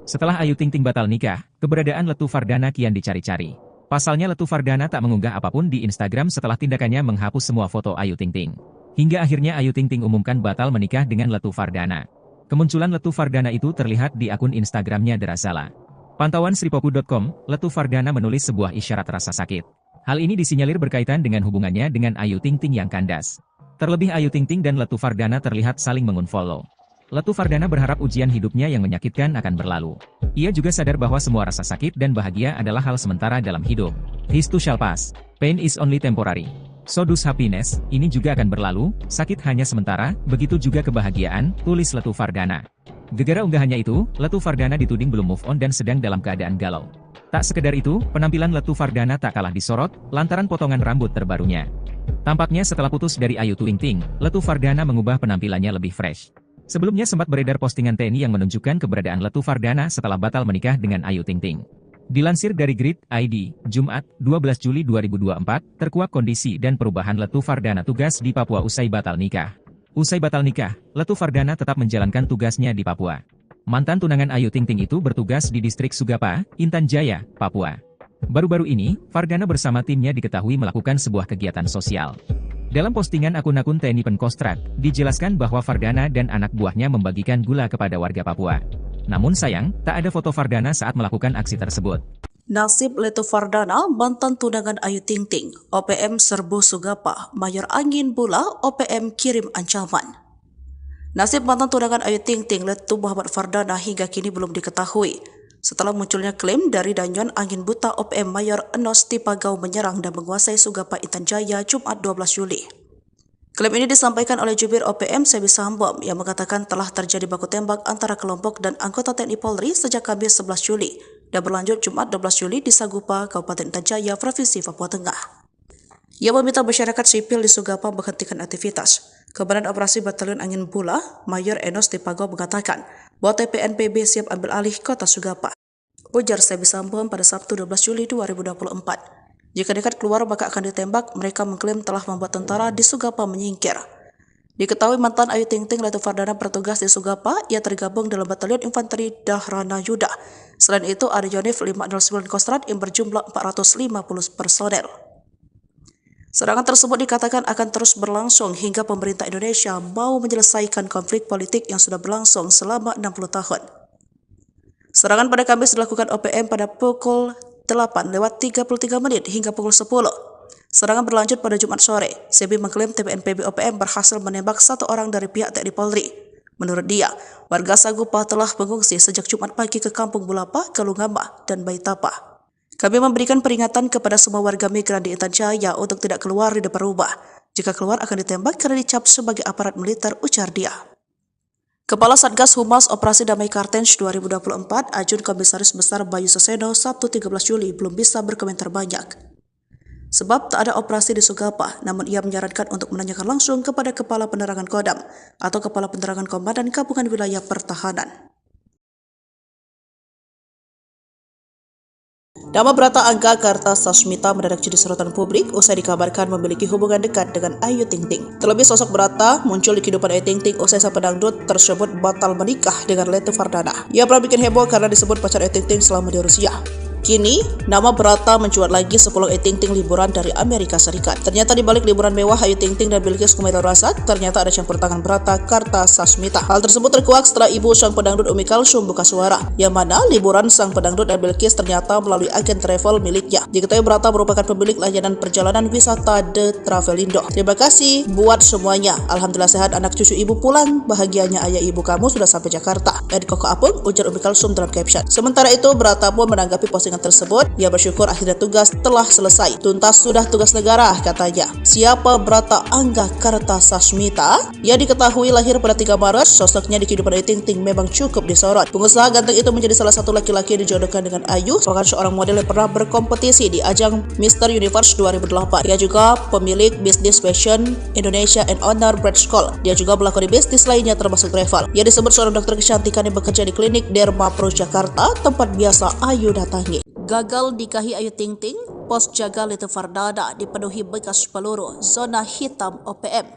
B: Setelah Ayu Ting Ting batal nikah, keberadaan Letu Fardana kian dicari-cari. Pasalnya Letu Fardana tak mengunggah apapun di Instagram setelah tindakannya menghapus semua foto Ayu Ting Ting. Hingga akhirnya Ayu Ting Ting umumkan batal menikah dengan Letu Fardana. Kemunculan Letu Fardana itu terlihat di akun Instagramnya Derasala. Pantauan sripoku.com, Letu Fardana menulis sebuah isyarat rasa sakit. Hal ini disinyalir berkaitan dengan hubungannya dengan Ayu Ting Ting yang kandas. Terlebih Ayu Ting Ting dan Letu Fardana terlihat saling mengunfollow. Letu Fardana berharap ujian hidupnya yang menyakitkan akan berlalu. Ia juga sadar bahwa semua rasa sakit dan bahagia adalah hal sementara dalam hidup. This too shall pass. Pain is only temporary. So does happiness, ini juga akan berlalu, sakit hanya sementara, begitu juga kebahagiaan, tulis Letu Fardana. Gegara unggahannya itu, Letu Fardana dituding belum move on dan sedang dalam keadaan galau. Tak sekedar itu, penampilan Letu Fardana tak kalah disorot, lantaran potongan rambut terbarunya. Tampaknya setelah putus dari Ayu Ting Ting, Letu Fardana mengubah penampilannya lebih fresh. Sebelumnya sempat beredar postingan TNI yang menunjukkan keberadaan Letu Fardana setelah batal menikah dengan Ayu Ting Ting. Dilansir dari Grid ID, Jumat, 12 Juli 2024, terkuak kondisi dan perubahan Letu Fardana tugas di Papua usai batal nikah. Usai batal nikah, Letu Fardana tetap menjalankan tugasnya di Papua. Mantan tunangan Ayu Ting Ting itu bertugas di distrik Sugapa, Intan Jaya, Papua. Baru-baru ini, Fardana bersama timnya diketahui melakukan sebuah kegiatan sosial. Dalam postingan akun-akun TNI Penkostrat, dijelaskan bahwa Fardana dan anak buahnya membagikan gula kepada warga Papua. Namun sayang, tak ada foto Fardana saat melakukan aksi tersebut.
A: Nasib Letu Fardana, mantan tunangan Ayu Ting Ting, OPM serbu Sugapa, Mayor Angin Bula, OPM kirim ancaman. Nasib mantan tunangan Ayu Ting Ting, Letu Muhammad Fardana hingga kini belum diketahui. Setelah munculnya klaim dari Danyon Angin Buta OPM Mayor Enos Tipagau menyerang dan menguasai Sugapa Intan Jaya Jumat 12 Juli. Klaim ini disampaikan oleh jubir OPM Sebi Sambom yang mengatakan telah terjadi baku tembak antara kelompok dan anggota TNI Polri sejak Kamis 11 Juli dan berlanjut Jumat 12 Juli di Sagupa, Kabupaten Intan Jaya, Provinsi Papua Tengah. Ia meminta masyarakat sipil di Sugapa menghentikan aktivitas. Komandan Operasi Batalion Angin Bula, Mayor Enos Tipagau mengatakan bahwa TPNPB siap ambil alih kota Sugapa. Ujar Sebi Sambom pada Sabtu 12 Juli 2024. Jika nekat keluar maka akan ditembak, mereka mengklaim telah membuat tentara di Sugapa menyingkir. Diketahui mantan Ayu Ting Ting Letu Fardana bertugas di Sugapa, ia tergabung dalam Batalion Infanteri Dahrana Yuda. Selain itu ada Yonif 509 Kostrat yang berjumlah 450 personel. Serangan tersebut dikatakan akan terus berlangsung hingga pemerintah Indonesia mau menyelesaikan konflik politik yang sudah berlangsung selama 60 tahun. Serangan pada Kamis dilakukan OPM pada pukul 8:33 hingga pukul 10. Serangan berlanjut pada Jumat sore. Sebi mengklaim TPNPB OPM berhasil menembak satu orang dari pihak TNI Polri. Menurut dia, warga Sagupa telah mengungsi sejak Jumat pagi ke Kampung Bulapa, Kalungama, dan Baitapa. Kami memberikan peringatan kepada semua warga migran di Intan Jaya untuk tidak keluar di depan rumah. Jika keluar akan ditembak karena dicap sebagai aparat militer, ujar dia. Kepala Satgas Humas Operasi Damai Kartens 2024, Ajun Komisaris Besar Bayu Seseno, Sabtu 13 Juli belum bisa berkomentar banyak. Sebab tak ada operasi di Sugapa, namun ia menyarankan untuk menanyakan langsung kepada Kepala Penerangan Kodam atau Kepala Penerangan Komandan Gabungan Wilayah Pertahanan. Nama Brata Angga Kartasasmita mendadak jadi sorotan publik usai dikabarkan memiliki hubungan dekat dengan Ayu Ting Ting. Terlebih sosok Brata muncul di kehidupan Ayu Ting Ting usai sang pedangdut tersebut batal menikah dengan Letu Fardana. Ia pernah bikin heboh karena disebut pacar Ayu Ting Ting selama di Rusia. Kini, nama Brata mencuat lagi sepulang Ayu Ting Ting liburan dari Amerika Serikat. Ternyata di balik liburan mewah Ayu Ting Ting dan Bilqis Kumail Rasad, ternyata ada campur tangan Brata Kartasasmita. Hal tersebut terkuak setelah ibu sang pedangdut Umi Kalsum buka suara, yang mana liburan sang pedangdut dan Bilqis ternyata melalui agen travel miliknya. Diketahui Brata merupakan pemilik layanan perjalanan wisata The Travelindo. Terima kasih buat semuanya. Alhamdulillah sehat anak cucu ibu pulang. Bahagianya ayah ibu kamu sudah sampai Jakarta. Koko Apung, ujar Umi Kalsum dalam caption. Sementara itu, Brata pun menanggapi postingan tersebut. Ia bersyukur akhirnya tugas telah selesai. Tuntas sudah tugas negara, katanya. Siapa Brata Angga Kartasasmita? Ia diketahui lahir pada 3 Maret. Sosoknya di kehidupan Ayu Ting Ting memang cukup disorot. Pengusaha ganteng itu menjadi salah satu laki-laki yang dijodohkan dengan Ayu, merupakan seorang model yang pernah berkompetisi di ajang Mr. Universe 2008. Ia juga pemilik bisnis fashion Indonesia and owner Bread School. Dia juga melakoni bisnis lainnya termasuk travel. Ia disebut seorang dokter kecantikan yang bekerja di klinik Derma Pro Jakarta, tempat biasa Ayu datangi. Gagal nikahi Ayu Ting Ting, pos jaga Letu Fardana dipenuhi bekas peluru, zona hitam OPM.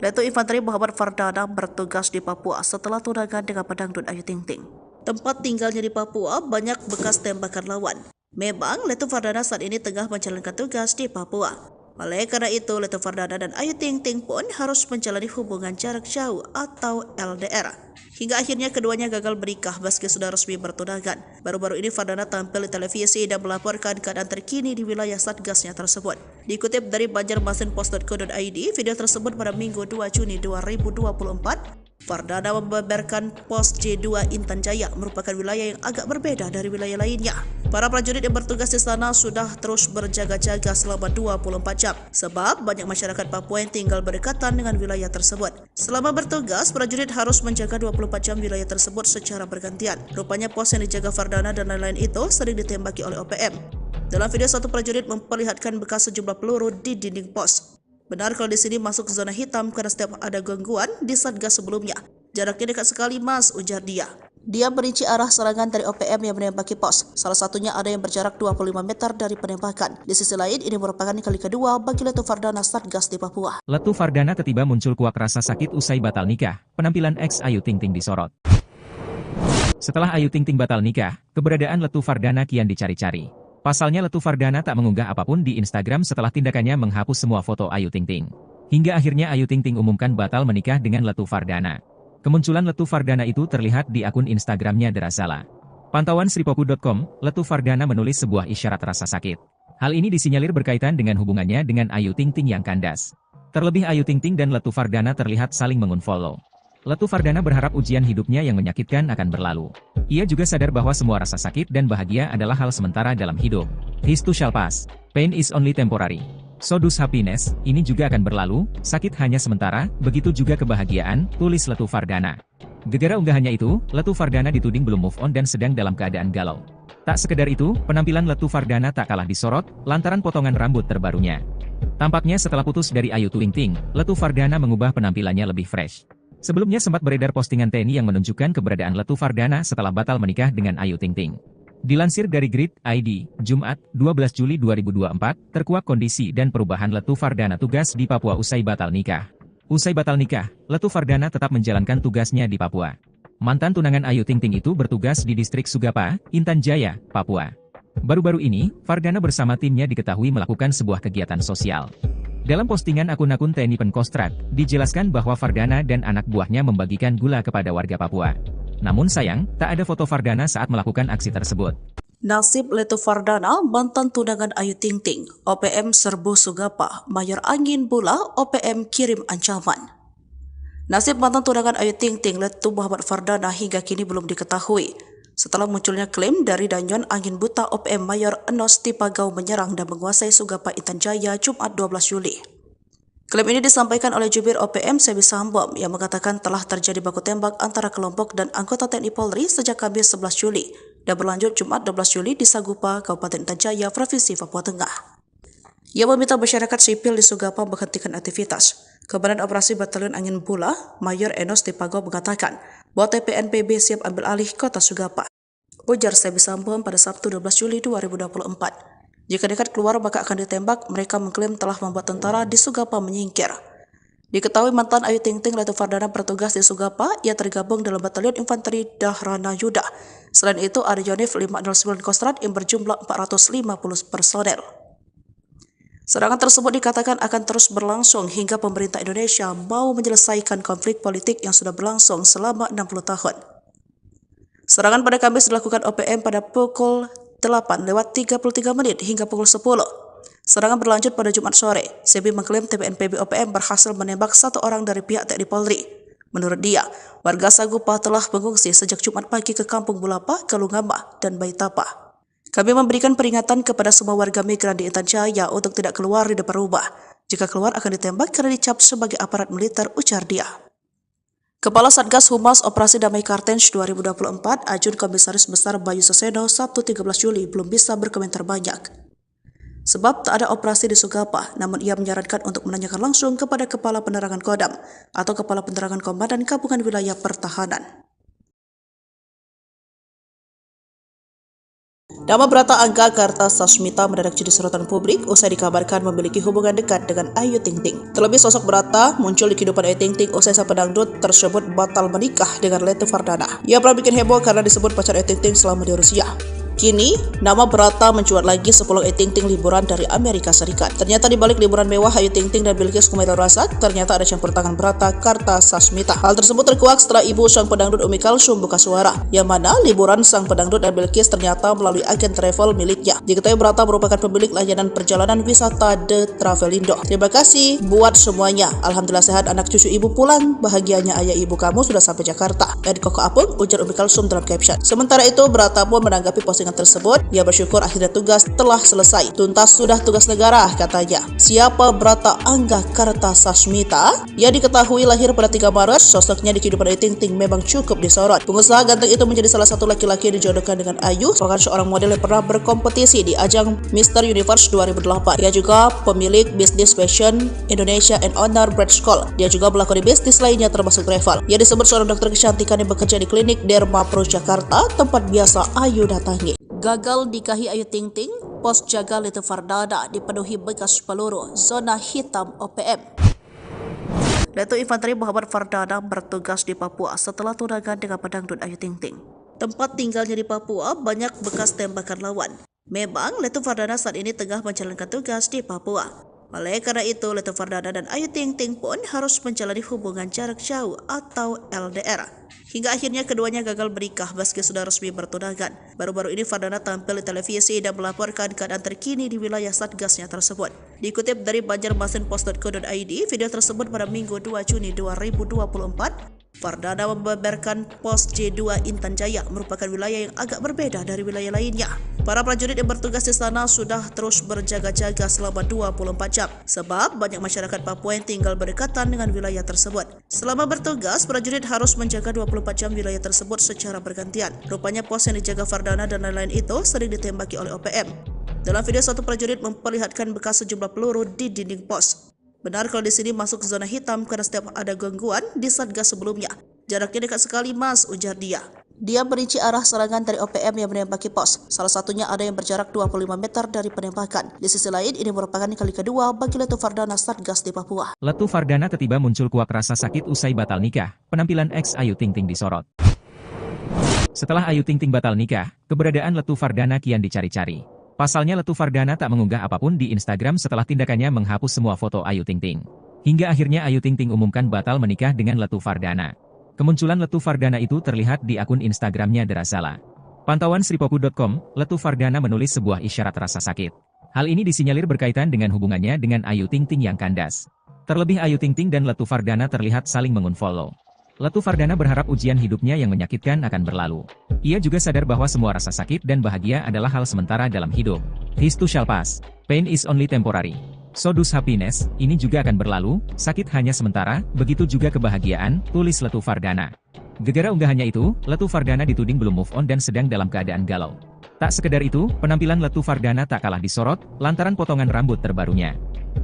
A: Letu Infanteri Muhammad Fardana bertugas di Papua setelah tunangan dengan pedangdut Ayu Ting Ting. Tempat tinggalnya di Papua banyak bekas tembakan lawan. Memang Letu Fardana saat ini tengah menjalankan tugas di Papua. Oleh karena itu, Letu Fardana dan Ayu Ting Ting pun harus menjalani hubungan jarak jauh atau LDR. Hingga akhirnya keduanya gagal menikah meski sudah resmi bertunangan. Baru-baru ini Fardana tampil di televisi dan melaporkan keadaan terkini di wilayah satgasnya tersebut. Dikutip dari banjarmasinpost.co.id, video tersebut pada Minggu 2 Juni 2024 Fardana membeberkan pos J2 Intan Jaya merupakan wilayah yang agak berbeda dari wilayah lainnya. Para prajurit yang bertugas di sana sudah terus berjaga-jaga selama 24 jam sebab banyak masyarakat Papua yang tinggal berdekatan dengan wilayah tersebut. Selama bertugas, prajurit harus menjaga 24 jam wilayah tersebut secara bergantian. Rupanya pos yang dijaga Fardana dan lain-lain itu sering ditembaki oleh OPM. Dalam video, satu prajurit memperlihatkan bekas sejumlah peluru di dinding pos. Benar kalau di sini masuk zona hitam karena setiap ada gangguan di Satgas sebelumnya. Jaraknya dekat sekali mas, ujar dia. Dia merinci arah serangan dari OPM yang menembaki pos. Salah satunya ada yang berjarak 25 meter dari penembakan. Di sisi lain, ini merupakan kali kedua bagi Letu Fardana Satgas di Papua.
B: Letu Fardana tiba muncul kuak rasa sakit usai batal nikah. Penampilan ex Ayu Ting Ting disorot. Setelah Ayu Ting Ting batal nikah, keberadaan Letu Fardana kian dicari-cari. Pasalnya Letu Fardana tak mengunggah apapun di Instagram setelah tindakannya menghapus semua foto Ayu Ting Ting. Hingga akhirnya Ayu Ting Ting umumkan batal menikah dengan Letu Fardana. Kemunculan Letu Fardana itu terlihat di akun Instagramnya Derasala. Pantauan sripoku.com, Letu Fardana menulis sebuah isyarat rasa sakit. Hal ini disinyalir berkaitan dengan hubungannya dengan Ayu Ting Ting yang kandas. Terlebih Ayu Ting Ting dan Letu Fardana terlihat saling mengunfollow. Letu Fardana berharap ujian hidupnya yang menyakitkan akan berlalu. Ia juga sadar bahwa semua rasa sakit dan bahagia adalah hal sementara dalam hidup. This too shall pass. Pain is only temporary. So does happiness, ini juga akan berlalu, sakit hanya sementara, begitu juga kebahagiaan, tulis Letu Fardana. Gegara unggahannya itu, Letu Fardana dituding belum move on dan sedang dalam keadaan galau. Tak sekedar itu, penampilan Letu Fardana tak kalah disorot, lantaran potongan rambut terbarunya. Tampaknya setelah putus dari Ayu Ting Ting, Letu Fardana mengubah penampilannya lebih fresh. Sebelumnya sempat beredar postingan TNI yang menunjukkan keberadaan Letu Fardana setelah batal menikah dengan Ayu Ting Ting. Dilansir dari Grid ID, Jumat, 12 Juli 2024, terkuak kondisi dan perubahan Letu Fardana tugas di Papua usai batal nikah. Usai batal nikah, Letu Fardana tetap menjalankan tugasnya di Papua. Mantan tunangan Ayu Ting Ting itu bertugas di distrik Sugapa, Intan Jaya, Papua. Baru-baru ini, Fardana bersama timnya diketahui melakukan sebuah kegiatan sosial. Dalam postingan akun-akun TNI Penkostrat, dijelaskan bahwa Fardana dan anak buahnya membagikan gula kepada warga Papua. Namun sayang, tak ada foto Fardana saat melakukan aksi tersebut.
A: Nasib Letu Fardana, mantan tunangan Ayu Ting Ting, OPM serbu Sugapa, Mayor Angin Bula, OPM kirim ancaman. Nasib mantan tunangan Ayu Ting Ting, Letu Muhammad Fardana hingga kini belum diketahui. Setelah munculnya klaim dari Danyon Angin Buta OPM Mayor Enos Tipagau menyerang dan menguasai Sugapa Intan Jaya Jumat 12 Juli. Klaim ini disampaikan oleh Jubir OPM Sebi Sambom yang mengatakan telah terjadi baku tembak antara kelompok dan anggota TNI Polri sejak Kamis 11 Juli dan berlanjut Jumat 12 Juli di Sagupa, Kabupaten Intan Jaya, Provinsi Papua Tengah. Ia meminta masyarakat sipil di Sugapa menghentikan aktivitas. Komandan Operasi Batalion Angin Bula, Mayor Enos Tipagau mengatakan bahwa TPNPB siap ambil alih kota Sugapa. Ujar Sebi Sambom pada Sabtu 12 Juli 2024. Jika nekat keluar maka akan ditembak, mereka mengklaim telah membuat tentara di Sugapa menyingkir. Diketahui mantan Ayu Ting Ting Letu Fardana bertugas di Sugapa, ia tergabung dalam Batalion Infanteri Dahrana Yuda. Selain itu ada Yonif 509 Kostrat yang berjumlah 450 personel. Serangan tersebut dikatakan akan terus berlangsung hingga pemerintah Indonesia mau menyelesaikan konflik politik yang sudah berlangsung selama 60 tahun. Serangan pada Kamis dilakukan OPM pada pukul 8:33 hingga pukul 10. Serangan berlanjut pada Jumat sore. Sebi mengklaim TPNPB OPM berhasil menembak satu orang dari pihak TNI Polri. Menurut dia, warga Sagupa telah mengungsi sejak Jumat pagi ke Kampung Bulapa, Kalungama, dan Baitapa. Kami memberikan peringatan kepada semua warga migran di Intan Jaya untuk tidak keluar di depan rumah. Jika keluar akan ditembak karena dicap sebagai aparat militer, ujar dia. Kepala Satgas Humas Operasi Damai Kartens 2024, Ajun Komisaris Besar Bayu Seseno, Sabtu 13 Juli belum bisa berkomentar banyak. Sebab tak ada operasi di Sugapa, namun ia menyarankan untuk menanyakan langsung kepada Kepala Penerangan Kodam atau Kepala Penerangan Komandan Gabungan Wilayah Pertahanan. Nama Brata Angga Kartasasmita mendadak jadi sorotan publik usai dikabarkan memiliki hubungan dekat dengan Ayu Ting Ting. Terlebih sosok Brata muncul di kehidupan Ayu Ting Ting usai sang pedangdut tersebut batal menikah dengan Letu Fardana. Ia pernah bikin heboh karena disebut pacar Ayu Ting Ting selama di Rusia. Kini, nama Brata mencuat lagi sepulang Ayu Ting Ting liburan dari Amerika Serikat. Ternyata di balik liburan mewah Ayu Ting Ting dan Bilqis Kumaitarasad, ternyata ada campur tangan Brata Kartasasmita. Hal tersebut terkuak setelah ibu sang pedangdut Umi Kalsum buka suara, yang mana liburan sang pedangdut dan Bilqis ternyata melalui agen travel miliknya. Diketahui Brata merupakan pemilik layanan perjalanan wisata The Travelindo. Terima kasih buat semuanya. Alhamdulillah sehat anak cucu ibu pulang. Bahagianya ayah ibu kamu sudah sampai Jakarta. Dan Koko Apung, ujar Umi Kalsum dalam caption. Sementara itu, Brata pun menanggapi postingan tersebut. Ia bersyukur akhirnya tugas telah selesai. Tuntas sudah tugas negara, katanya. Siapa Brata Angga Kartasasmita? Ia diketahui lahir pada 3 Maret. Sosoknya di kehidupan Ayu Ting Ting memang cukup disorot. Pengusaha ganteng itu menjadi salah satu laki-laki yang dijodohkan dengan Ayu, merupakan seorang model yang pernah berkompetisi di ajang Mr. Universe 2008. Ia juga pemilik bisnis fashion Indonesia and owner Brand School. Dia juga melakoni bisnis lainnya termasuk travel. Ia disebut seorang dokter kecantikan yang bekerja di klinik Derma Pro Jakarta, tempat biasa Ayu datangi. Gagal nikahi Ayu Ting Ting, pos jaga Letu Fardana dipenuhi bekas peluru, zona hitam OPM. Letu Infanteri Muhammad Fardana bertugas di Papua setelah tunangan dengan pedangdut Ayu Ting Ting. Tempat tinggalnya di Papua banyak bekas tembakan lawan. Memang Letu Fardana saat ini tengah menjalankan tugas di Papua. Oleh karena itu, Letu Fardana dan Ayu Ting Ting pun harus menjalani hubungan jarak jauh atau LDR. Hingga akhirnya keduanya gagal menikah meski sudah resmi bertunangan. Baru-baru ini Fardana tampil di televisi dan melaporkan keadaan terkini di wilayah satgasnya tersebut. Dikutip dari banjarmasinpost.co.id, video tersebut pada Minggu 2 Juni 2024, Fardana membeberkan pos J2 Intan Jaya merupakan wilayah yang agak berbeda dari wilayah lainnya. Para prajurit yang bertugas di sana sudah terus berjaga-jaga selama 24 jam sebab banyak masyarakat Papua yang tinggal berdekatan dengan wilayah tersebut. Selama bertugas, prajurit harus menjaga 24 jam wilayah tersebut secara bergantian. Rupanya pos yang dijaga Fardana dan lain-lain itu sering ditembaki oleh OPM. Dalam video, satu prajurit memperlihatkan bekas sejumlah peluru di dinding pos. Benar kalau di sini masuk zona hitam karena setiap ada gangguan di satgas sebelumnya. Jaraknya dekat sekali mas, ujar dia. Dia merinci arah serangan dari OPM yang menembaki pos. Salah satunya ada yang berjarak 25 meter dari penembakan. Di sisi lain, ini merupakan kali kedua bagi Letu Fardana satgas di Papua.
B: Letu Fardana tiba muncul kuak rasa sakit usai batal nikah. Penampilan ex Ayu Ting Ting disorot. Setelah Ayu Ting Ting batal nikah, keberadaan Letu Fardana kian dicari-cari. Pasalnya Letu Fardana tak mengunggah apapun di Instagram setelah tindakannya menghapus semua foto Ayu Ting Ting. Hingga akhirnya Ayu Ting Ting umumkan batal menikah dengan Letu Fardana. Kemunculan Letu Fardana itu terlihat di akun Instagramnya Derazala. Pantauan sripoku.com, Letu Fardana menulis sebuah isyarat rasa sakit. Hal ini disinyalir berkaitan dengan hubungannya dengan Ayu Ting Ting yang kandas. Terlebih Ayu Ting Ting dan Letu Fardana terlihat saling mengunfollow. Letu Fardana berharap ujian hidupnya yang menyakitkan akan berlalu. Ia juga sadar bahwa semua rasa sakit dan bahagia adalah hal sementara dalam hidup. This too shall pass. Pain is only temporary. So does happiness, ini juga akan berlalu, sakit hanya sementara, begitu juga kebahagiaan, tulis Letu Fardana. Gegara unggahannya itu, Letu Fardana dituding belum move on dan sedang dalam keadaan galau. Tak sekedar itu, penampilan Letu Fardana tak kalah disorot, lantaran potongan rambut terbarunya.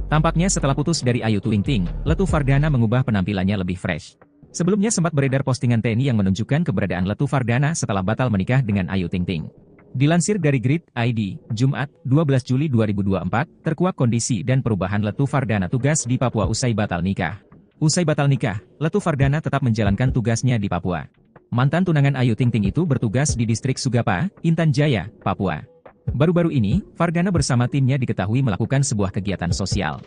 B: Tampaknya setelah putus dari Ayu Ting Ting, Letu Fardana mengubah penampilannya lebih fresh. Sebelumnya sempat beredar postingan TNI yang menunjukkan keberadaan Letu Fardana setelah batal menikah dengan Ayu Ting Ting. Dilansir dari Grid.id, Jumat, 12 Juli 2024, terkuak kondisi dan perubahan Letu Fardana tugas di Papua usai batal nikah. Usai batal nikah, Letu Fardana tetap menjalankan tugasnya di Papua. Mantan tunangan Ayu Ting Ting itu bertugas di distrik Sugapa, Intan Jaya, Papua. Baru-baru ini, Fardana bersama timnya diketahui melakukan sebuah kegiatan sosial.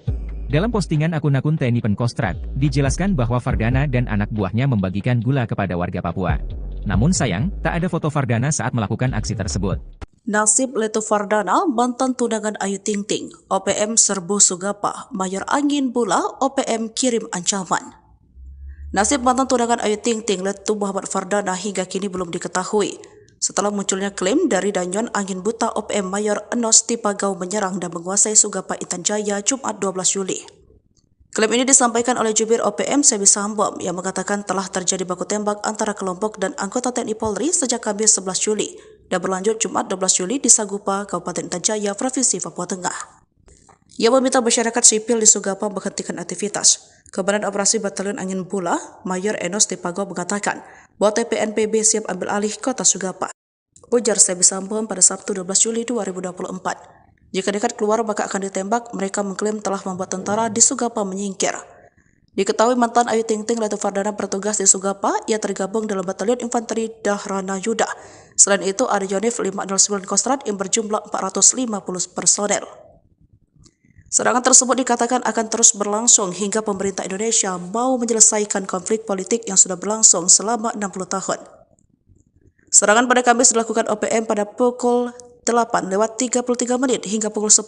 B: Dalam postingan akun-akun TNI Penkostrat, dijelaskan bahwa Fardana dan anak buahnya membagikan gula kepada warga Papua. Namun sayang, tak ada foto Fardana saat melakukan aksi tersebut.
A: Nasib Letu Fardana, mantan tunangan Ayu Ting Ting, OPM serbu Sugapa, Mayor Angin Bula, OPM kirim ancaman. Nasib mantan tunangan Ayu Ting Ting, Letu Muhammad Fardana hingga kini belum diketahui. Setelah munculnya klaim dari Danyon Angin Buta OPM Mayor Enos Tipagau menyerang dan menguasai Sugapa Intan Jaya Jumat 12 Juli. Klaim ini disampaikan oleh jubir OPM Sebi Sambom yang mengatakan telah terjadi baku tembak antara kelompok dan anggota TNI Polri sejak Kamis 11 Juli dan berlanjut Jumat 12 Juli di Sagupa, Kabupaten Intan Jaya, Provinsi Papua Tengah. Ia meminta masyarakat sipil di Sugapa menghentikan aktivitas. Komandan Operasi Batalion Angin Bula, Mayor Enos Tipagau mengatakan bahwa TPNPB siap ambil alih kota Sugapa. Ujar Sebi Sambom pada Sabtu 12 Juli 2024. Jika nekat keluar maka akan ditembak, mereka mengklaim telah membuat tentara di Sugapa menyingkir. Diketahui mantan Ayu Ting Ting Letu Fardana bertugas di Sugapa, ia tergabung dalam Batalion Infanteri Dahrana Yuda. Selain itu, ada Yonif 509 Kostrad yang berjumlah 450 personel. Serangan tersebut dikatakan akan terus berlangsung hingga pemerintah Indonesia mau menyelesaikan konflik politik yang sudah berlangsung selama 60 tahun. Serangan pada Kamis dilakukan OPM pada pukul 8:33 hingga pukul 10.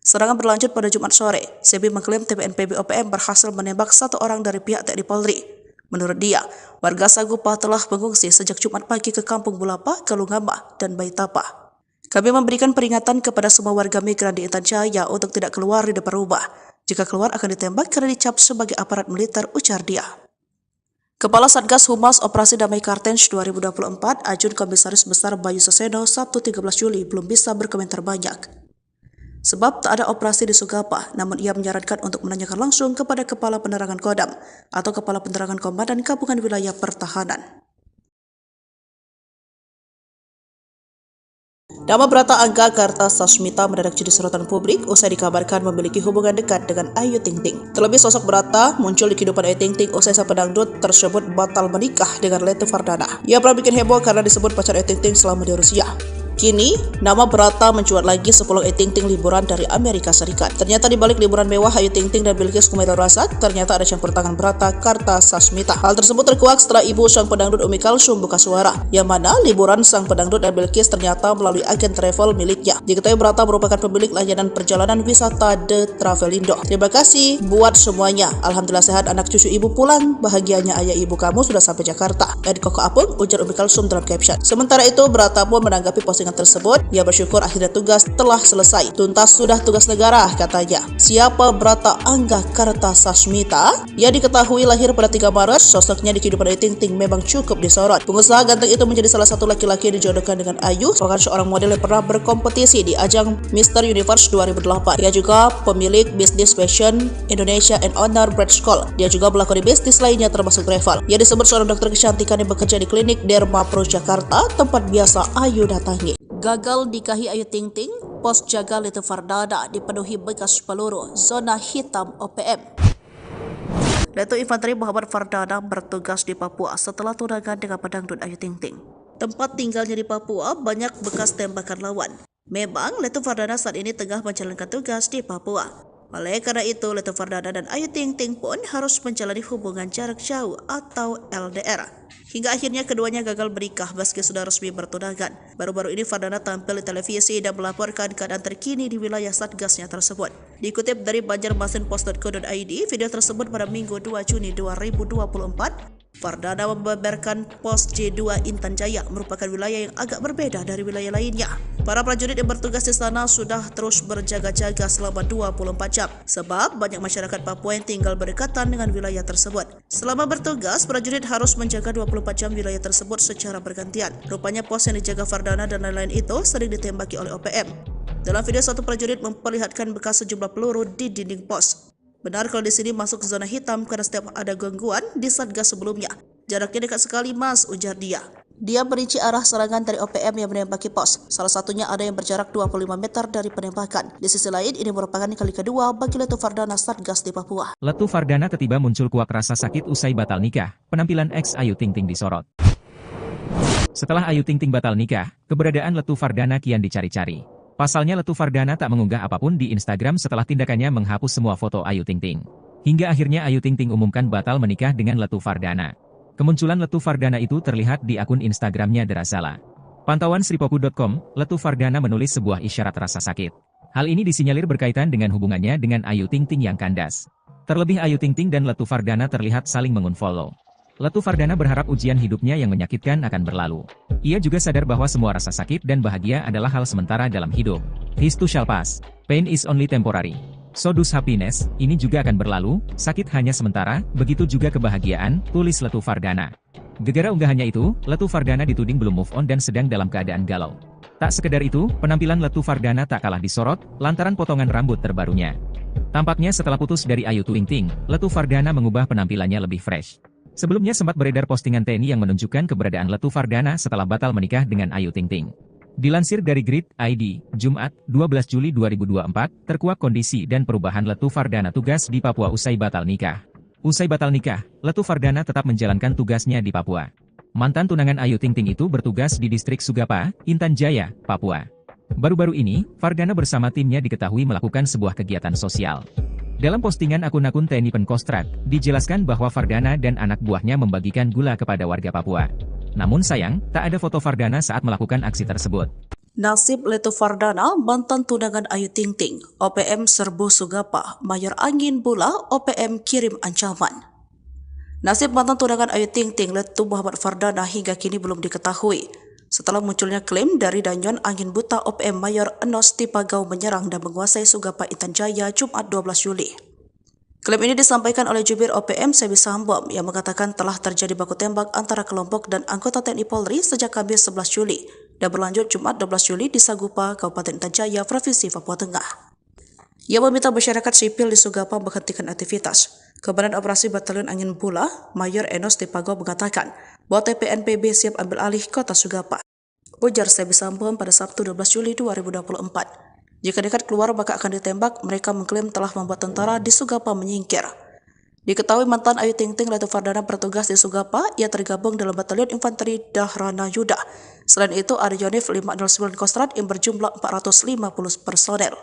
A: Serangan berlanjut pada Jumat sore. Sebi mengklaim TPNPB OPM berhasil menembak satu orang dari pihak TNI Polri. Menurut dia, warga Sagupa telah mengungsi sejak Jumat pagi ke Kampung Bulapa, Kalungama, dan Baitapa. Kami memberikan peringatan kepada semua warga migran di Intan Jaya untuk tidak keluar di depan rumah. Jika keluar akan ditembak karena dicap sebagai aparat militer, ujar dia. Kepala Satgas Humas Operasi Damai Kartens 2024, Ajun Komisaris Besar Bayu Seseno, Sabtu 13 Juli belum bisa berkomentar banyak. Sebab tak ada operasi di Sugapa, namun ia menyarankan untuk menanyakan langsung kepada Kepala Penerangan Kodam atau Kepala Penerangan Komandan Gabungan Wilayah Pertahanan. Nama Brata Angga Kartasasmita mendadak jadi sorotan publik usai dikabarkan memiliki hubungan dekat dengan Ayu Ting Ting. Terlebih sosok Brata muncul di kehidupan Ayu Ting Ting usai sang pedangdut tersebut batal menikah dengan Letu Fardana. Ia pernah bikin heboh karena disebut pacar Ayu Ting Ting selama di Rusia. Kini, nama Brata mencuat lagi sepulang Ayu Ting Ting liburan dari Amerika Serikat. Ternyata di balik liburan mewah Ayu Ting Ting dan Bilqis Kumail Rasad, ternyata ada campur tangan Brata Kartasasmita. Hal tersebut terkuak setelah ibu sang pedangdut Umi Kalsum buka suara, yang mana liburan sang pedangdut dan Bilqis ternyata melalui agen travel miliknya. Diketahui Brata merupakan pemilik layanan perjalanan wisata The Travelindo. Terima kasih buat semuanya. Alhamdulillah sehat anak cucu ibu pulang. Bahagianya ayah ibu kamu sudah sampai Jakarta. Koko Apung, ujar Umi Kalsum dalam caption. Sementara itu, Brata pun menanggapi postingan tersebut. Ia bersyukur akhirnya tugas telah selesai. Tuntas sudah tugas negara, katanya. Siapa Brata Angga Kartasasmita? Ia diketahui lahir pada 3 Maret. Sosoknya di kehidupan Ayu Ting Ting memang cukup disorot. Pengusaha ganteng itu menjadi salah satu laki-laki yang dijodohkan dengan Ayu, merupakan seorang model yang pernah berkompetisi di ajang Mr. Universe 2008. Ia juga pemilik bisnis fashion Indonesia and owner Bread School. Dia juga melakoni bisnis lainnya termasuk travel. Ia disebut seorang dokter kecantikan yang bekerja di klinik Derma Pro Jakarta, tempat biasa Ayu datangi. Gagal nikahi Ayu Ting Ting, pos jaga Letu Fardana dipenuhi bekas peluru, zona hitam OPM. Letu Infanteri Muhammad Fardana bertugas di Papua setelah tunangan dengan pedangdut Ayu Ting Ting. Tempat tinggalnya di Papua banyak bekas tembakan lawan. Memang Letu Fardana saat ini tengah menjalankan tugas di Papua. Oleh karena itu, Letu Fardana dan Ayu Ting Ting pun harus menjalani hubungan jarak jauh atau LDR. Hingga akhirnya keduanya gagal menikah meski sudah resmi bertunangan. Baru-baru ini Fardana tampil di televisi dan melaporkan keadaan terkini di wilayah satgasnya tersebut. Dikutip dari banjarmasinpost.co.id, video tersebut pada Minggu 2 Juni 2024, Fardana membeberkan pos J2 Intan Jaya merupakan wilayah yang agak berbeda dari wilayah lainnya. Para prajurit yang bertugas di sana sudah terus berjaga-jaga selama 24 jam sebab banyak masyarakat Papua yang tinggal berdekatan dengan wilayah tersebut. Selama bertugas, prajurit harus menjaga 24 jam wilayah tersebut secara bergantian. Rupanya pos yang dijaga Fardana dan lain-lain itu sering ditembaki oleh OPM. Dalam video, satu prajurit memperlihatkan bekas sejumlah peluru di dinding pos. Benar kalau di sini masuk zona hitam karena setiap ada gangguan di satgas sebelumnya. Jaraknya dekat sekali mas, ujar dia. Dia merinci arah serangan dari OPM yang menembaki pos. Salah satunya ada yang berjarak 25 meter dari penembakan. Di sisi lain, ini merupakan kali kedua bagi Letu Fardana satgas di Papua.
B: Letu Fardana tiba muncul kuak rasa sakit usai batal nikah. Penampilan ex Ayu Ting Ting disorot. Setelah Ayu Ting Ting batal nikah, keberadaan Letu Fardana kian dicari-cari. Pasalnya Letu Fardana tak mengunggah apapun di Instagram setelah tindakannya menghapus semua foto Ayu Ting Ting. Hingga akhirnya Ayu Ting Ting umumkan batal menikah dengan Letu Fardana. Kemunculan Letu Fardana itu terlihat di akun Instagramnya Derazala. Pantauan sripoku.com, Letu Fardana menulis sebuah isyarat rasa sakit. Hal ini disinyalir berkaitan dengan hubungannya dengan Ayu Ting Ting yang kandas. Terlebih Ayu Ting Ting dan Letu Fardana terlihat saling mengunfollow. Letu Fardana berharap ujian hidupnya yang menyakitkan akan berlalu. Ia juga sadar bahwa semua rasa sakit dan bahagia adalah hal sementara dalam hidup. This too shall pass. Pain is only temporary. So does happiness, ini juga akan berlalu, sakit hanya sementara, begitu juga kebahagiaan, tulis Letu Fardana. Gegara unggahannya itu, Letu Fardana dituding belum move on dan sedang dalam keadaan galau. Tak sekedar itu, penampilan Letu Fardana tak kalah disorot, lantaran potongan rambut terbarunya. Tampaknya setelah putus dari Ayu Ting Ting, Letu Fardana mengubah penampilannya lebih fresh. Sebelumnya sempat beredar postingan TNI yang menunjukkan keberadaan Letu Fardana setelah batal menikah dengan Ayu Ting Ting. Dilansir dari Grid.id, Jumat, 12 Juli 2024, terkuak kondisi dan perubahan Letu Fardana tugas di Papua usai batal nikah. Usai batal nikah, Letu Fardana tetap menjalankan tugasnya di Papua. Mantan tunangan Ayu Ting Ting itu bertugas di distrik Sugapa, Intan Jaya, Papua. Baru-baru ini, Fardana bersama timnya diketahui melakukan sebuah kegiatan sosial. Dalam postingan akun-akun TNI Penkostrat, dijelaskan bahwa Fardana dan anak buahnya membagikan gula kepada warga Papua. Namun sayang, tak ada foto Fardana saat melakukan aksi tersebut.
A: Nasib Letu Fardana, mantan tunangan Ayu Ting Ting, OPM serbu Sugapa, Mayor Angin Bula, OPM kirim ancaman. Nasib mantan tunangan Ayu Ting Ting, Letu Muhammad Fardana hingga kini belum diketahui. Setelah munculnya klaim dari Danyon Angin Buta OPM Mayor Enos Tipagau menyerang dan menguasai Sugapa Intan Jaya Jumat 12 Juli. Klaim ini disampaikan oleh jubir OPM Sebi Sambom yang mengatakan telah terjadi baku tembak antara kelompok dan anggota TNI Polri sejak Kamis 11 Juli dan berlanjut Jumat 12 Juli di Sagupa, Kabupaten Intan Jaya, Provinsi Papua Tengah. Ia meminta masyarakat sipil di Sugapa menghentikan aktivitas. Komandan Operasi Batalion Angin Bula, Mayor Enos Tipagau mengatakan bahwa TPNPB siap ambil alih kota Sugapa. Ujar Sebi Sambom pada Sabtu 12 Juli 2024. Jika dekat keluar maka akan ditembak, mereka mengklaim telah membuat tentara di Sugapa menyingkir. Diketahui mantan Ayu Ting Ting Letu Fardana bertugas di Sugapa, ia tergabung dalam Batalion Infanteri Dahrana Yuda. Selain itu ada Yonif 509 Kostrat yang berjumlah 450 personel.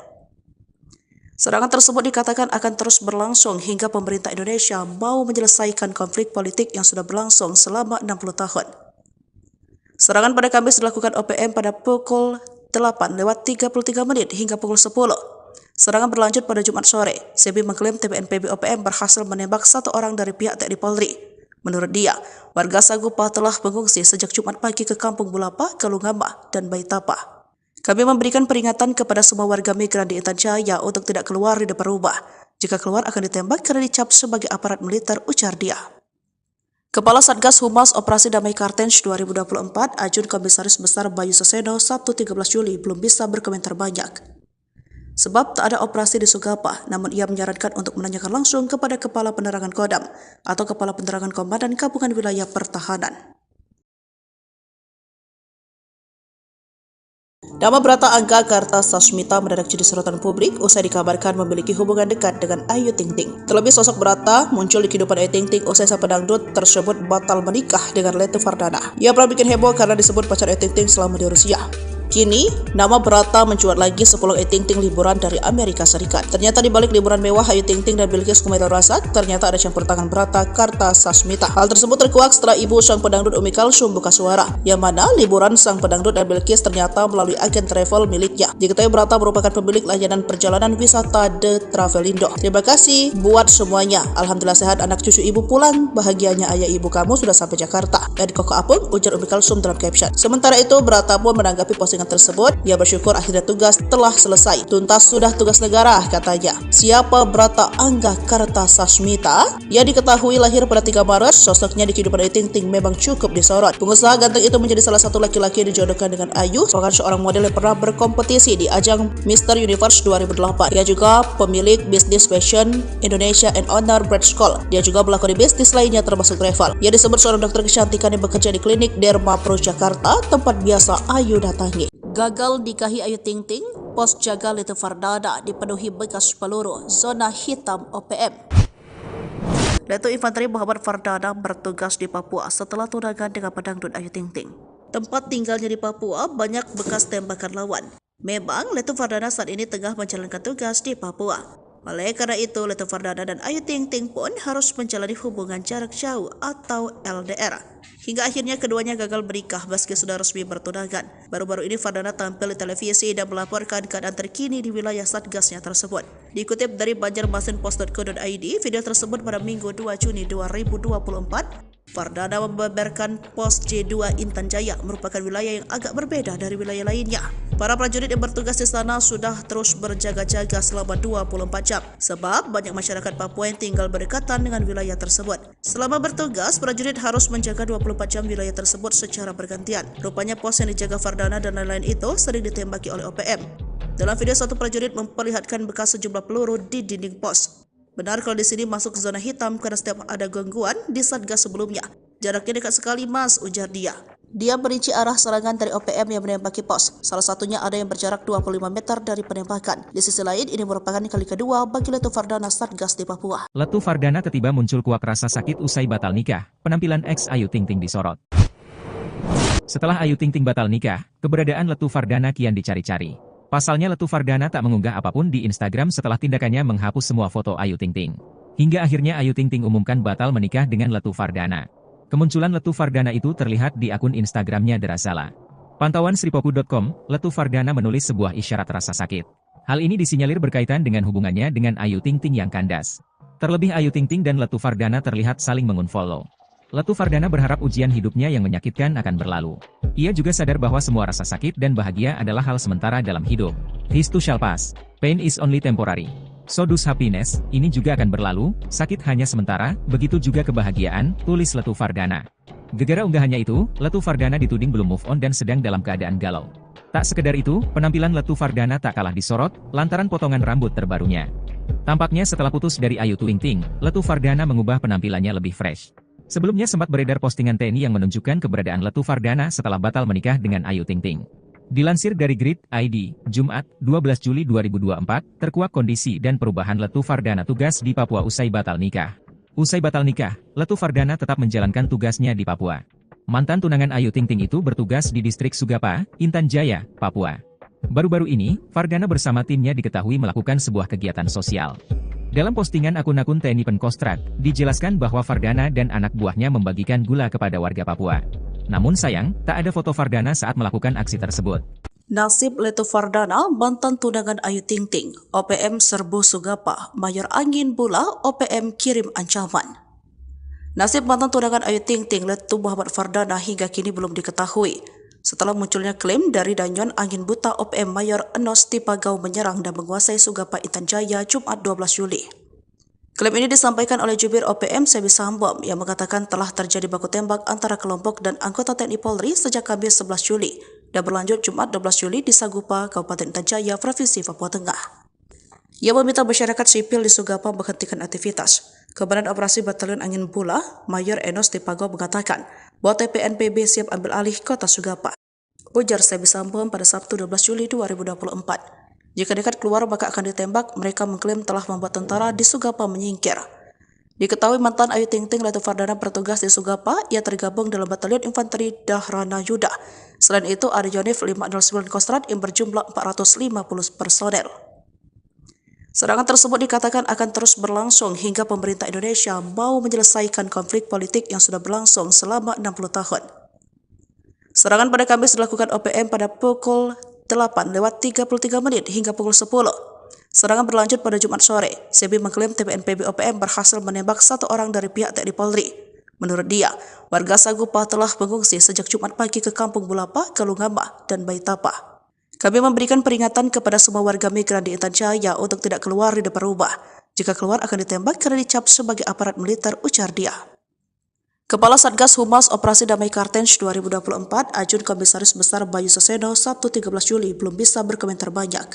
A: Serangan tersebut dikatakan akan terus berlangsung hingga pemerintah Indonesia mau menyelesaikan konflik politik yang sudah berlangsung selama 60 tahun. Serangan pada Kamis dilakukan OPM pada pukul 8:33 hingga pukul 10. Serangan berlanjut pada Jumat sore. Sebi mengklaim TPNPB OPM berhasil menembak satu orang dari pihak TNI Polri. Menurut dia, warga Sagupa telah mengungsi sejak Jumat pagi ke Kampung Bulapa, Kalungama, dan Baitapa. Kami memberikan peringatan kepada semua warga migran di Intan Jaya untuk tidak keluar di depan rumah. Jika keluar akan ditembak karena dicap sebagai aparat militer, ujar dia. Kepala Satgas Humas Operasi Damai Kartens 2024, Ajun Komisaris Besar Bayu Seseno, Sabtu 13 Juli belum bisa berkomentar banyak. Sebab tak ada operasi di Sugapa, namun ia menyarankan untuk menanyakan langsung kepada Kepala Penerangan Kodam atau Kepala Penerangan Komandan Gabungan Wilayah Pertahanan. Nama Brata Angga Kartasasmita mendadak jadi sorotan publik usai dikabarkan memiliki hubungan dekat dengan Ayu Ting Ting. Terlebih sosok Brata muncul di kehidupan Ayu Ting Ting usai sang pedangdut tersebut batal menikah dengan Letu Fardana. Ia pernah bikin heboh karena disebut pacar Ayu Ting Ting selama di Rusia. Kini, nama Brata mencuat lagi sepulang Ayu Ting Ting liburan dari Amerika Serikat. Ternyata di balik liburan mewah Ayu Ting Ting dan Bilkis Kumaitar Rasad, ternyata ada campur tangan Brata Kartasasmita. Hal tersebut terkuak setelah ibu sang pedangdut Umi Kalsum buka suara, yang mana liburan sang pedangdut dan Bilkis ternyata melalui agen travel miliknya. Diketahui Brata merupakan pemilik layanan perjalanan wisata The Travelindo. Terima kasih buat semuanya. Alhamdulillah sehat anak cucu ibu pulang. Bahagianya ayah ibu kamu sudah sampai Jakarta. Dan Koko Apung, ujar Umi Kalsum dalam caption. Sementara itu, Brata pun menanggapi postingan tersebut. Ia bersyukur akhirnya tugas telah selesai. Tuntas sudah tugas negara, katanya. Siapa Brata Angga Kartasasmita? Ia diketahui lahir pada 3 Maret. Sosoknya di kehidupan Ayu Ting Ting memang cukup disorot. Pengusaha ganteng itu menjadi salah satu laki-laki yang dijodohkan dengan Ayu, merupakan seorang model yang pernah berkompetisi di ajang Mr. Universe 2008. Ia juga pemilik bisnis fashion Indonesia and owner Brand School. Dia juga melakoni bisnis lainnya termasuk travel. Ia disebut seorang dokter kecantikan yang bekerja di klinik Derma Pro Jakarta, tempat biasa Ayu datangi. Gagal nikahi Ayu Ting Ting, pos jaga Letu Fardana dipenuhi bekas peluru, zona hitam OPM. Letu Infanteri Muhammad Fardana bertugas di Papua setelah tunangan dengan pedangdut Ayu Ting Ting. Tempat tinggalnya di Papua banyak bekas tembakan lawan. Memang Letu Fardana saat ini tengah menjalankan tugas di Papua. Oleh karena itu, Letu Fardana dan Ayu Ting Ting pun harus menjalani hubungan jarak jauh atau LDR. Hingga akhirnya keduanya gagal menikah meski sudah resmi bertunangan. Baru-baru ini Fardana tampil di televisi dan melaporkan keadaan terkini di wilayah satgasnya tersebut. Dikutip dari banjarmasinpost.co.id, video tersebut pada Minggu 2 Juni 2024, Fardana membeberkan pos J2 Intan Jaya merupakan wilayah yang agak berbeda dari wilayah lainnya. Para prajurit yang bertugas di sana sudah terus berjaga-jaga selama 24 jam sebab banyak masyarakat Papua yang tinggal berdekatan dengan wilayah tersebut. Selama bertugas, prajurit harus menjaga 24 jam wilayah tersebut secara bergantian. Rupanya pos yang dijaga Fardana dan lain-lain itu sering ditembaki oleh OPM. Dalam video, satu prajurit memperlihatkan bekas sejumlah peluru di dinding pos. Benar kalau di sini masuk ke zona hitam karena setiap ada gangguan di satgas sebelumnya. Jaraknya dekat sekali mas, ujar dia. Dia merinci arah serangan dari OPM yang menembaki pos. Salah satunya ada yang berjarak 25 meter dari penembakan. Di sisi lain, ini merupakan kali kedua bagi Letu Fardana Satgas di Papua.
B: Letu Fardana tiba muncul kuak rasa sakit usai batal nikah. Penampilan ex Ayu Ting Ting disorot. Setelah Ayu Ting Ting batal nikah, keberadaan Letu Fardana kian dicari-cari. Pasalnya Letu Fardana tak mengunggah apapun di Instagram setelah tindakannya menghapus semua foto Ayu Ting Ting. Hingga akhirnya Ayu Ting Ting umumkan batal menikah dengan Letu Fardana. Kemunculan Letu Fardana itu terlihat di akun Instagramnya Derasala. Pantauan sripoku.com, Letu Fardana menulis sebuah isyarat rasa sakit. Hal ini disinyalir berkaitan dengan hubungannya dengan Ayu Ting Ting yang kandas. Terlebih Ayu Ting Ting dan Letu Fardana terlihat saling mengunfollow. Letu Fardana berharap ujian hidupnya yang menyakitkan akan berlalu. Ia juga sadar bahwa semua rasa sakit dan bahagia adalah hal sementara dalam hidup. This too shall pass. Pain is only temporary. So does happiness, ini juga akan berlalu, sakit hanya sementara, begitu juga kebahagiaan, tulis Letu Fardana. Gegara unggahannya itu, Letu Fardana dituding belum move on dan sedang dalam keadaan galau. Tak sekedar itu, penampilan Letu Fardana tak kalah disorot, lantaran potongan rambut terbarunya. Tampaknya setelah putus dari Ayu Ting Ting, Letu Fardana mengubah penampilannya lebih fresh. Sebelumnya sempat beredar postingan TNI yang menunjukkan keberadaan Letu Fardana setelah batal menikah dengan Ayu Ting Ting. Dilansir dari Grid ID, Jumat, 12 Juli 2024, terkuak kondisi dan perubahan Letu Fardana tugas di Papua usai batal nikah. Usai batal nikah, Letu Fardana tetap menjalankan tugasnya di Papua. Mantan tunangan Ayu Ting Ting itu bertugas di distrik Sugapa, Intan Jaya, Papua. Baru-baru ini, Fardana bersama timnya diketahui melakukan sebuah kegiatan sosial. Dalam postingan akun-akun TNI Penkostrat, dijelaskan bahwa Fardana dan anak buahnya membagikan gula kepada warga Papua. Namun sayang, tak ada foto Fardana saat melakukan aksi tersebut.
A: Nasib Letu Fardana, mantan tunangan Ayu Ting Ting, OPM serbu Sugapa, Mayor Angin Bula, OPM kirim ancaman. Nasib mantan tunangan Ayu Ting Ting, Letu Muhammad Fardana hingga kini belum diketahui. Setelah munculnya klaim dari Danyon Angin Buta OPM Mayor Enos Tipagau menyerang dan menguasai Sugapa Intan Jaya Jumat 12 Juli. Klaim ini disampaikan oleh jubir OPM Sebi Sambom yang mengatakan telah terjadi baku tembak antara kelompok dan anggota TNI Polri sejak Kamis 11 Juli dan berlanjut Jumat 12 Juli di Sagupa, Kabupaten Intan Jaya, Provinsi Papua Tengah. Ia meminta masyarakat sipil di Sugapa menghentikan aktivitas. Komandan Operasi Batalion Angin Bula, Mayor Enos Tipagau mengatakan bahwa TPNPB siap ambil alih kota Sugapa. Ujar Sebi Sambom pada Sabtu 12 Juli 2024. Jika dekat keluar maka akan ditembak, mereka mengklaim telah membuat tentara di Sugapa menyingkir. Diketahui mantan Ayu Ting Ting Letu Fardana bertugas di Sugapa, ia tergabung dalam Batalion Infanteri Dahrana Yuda. Selain itu ada Yonif 509 Kostrat yang berjumlah 450 personel. Serangan tersebut dikatakan akan terus berlangsung hingga pemerintah Indonesia mau menyelesaikan konflik politik yang sudah berlangsung selama 60 tahun. Serangan pada Kamis dilakukan OPM pada pukul 8:33 hingga pukul 10. Serangan berlanjut pada Jumat sore. Sebi mengklaim TPNPB OPM berhasil menembak satu orang dari pihak TNI Polri. Menurut dia, warga Sagupa telah mengungsi sejak Jumat pagi ke Kampung Bulapa, Kalungama, dan Baitapa. Kami memberikan peringatan kepada semua warga migran di Intan Jaya untuk tidak keluar di depan rumah. Jika keluar akan ditembak karena dicap sebagai aparat militer, ujar dia. Kepala Satgas Humas Operasi Damai Kartens 2024, Ajun Komisaris Besar Bayu Seseno, Sabtu 13 Juli belum bisa berkomentar banyak.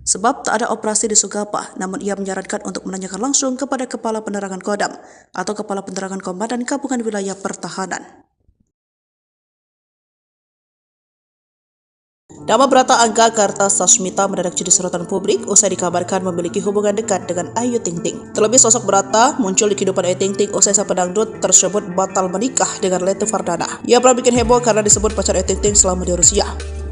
A: Sebab tak ada operasi di Sugapa, namun ia menyarankan untuk menanyakan langsung kepada Kepala Penerangan Kodam atau Kepala Penerangan Komandan Gabungan Wilayah Pertahanan. Nama Brata Angga Kartasasmita mendadak jadi sorotan publik usai dikabarkan memiliki hubungan dekat dengan Ayu Ting Ting. Terlebih sosok Brata muncul di kehidupan Ayu Ting Ting usai sang pedangdut tersebut batal menikah dengan Letu Fardana. Ia pernah bikin heboh karena disebut pacar Ayu Ting Ting selama di Rusia.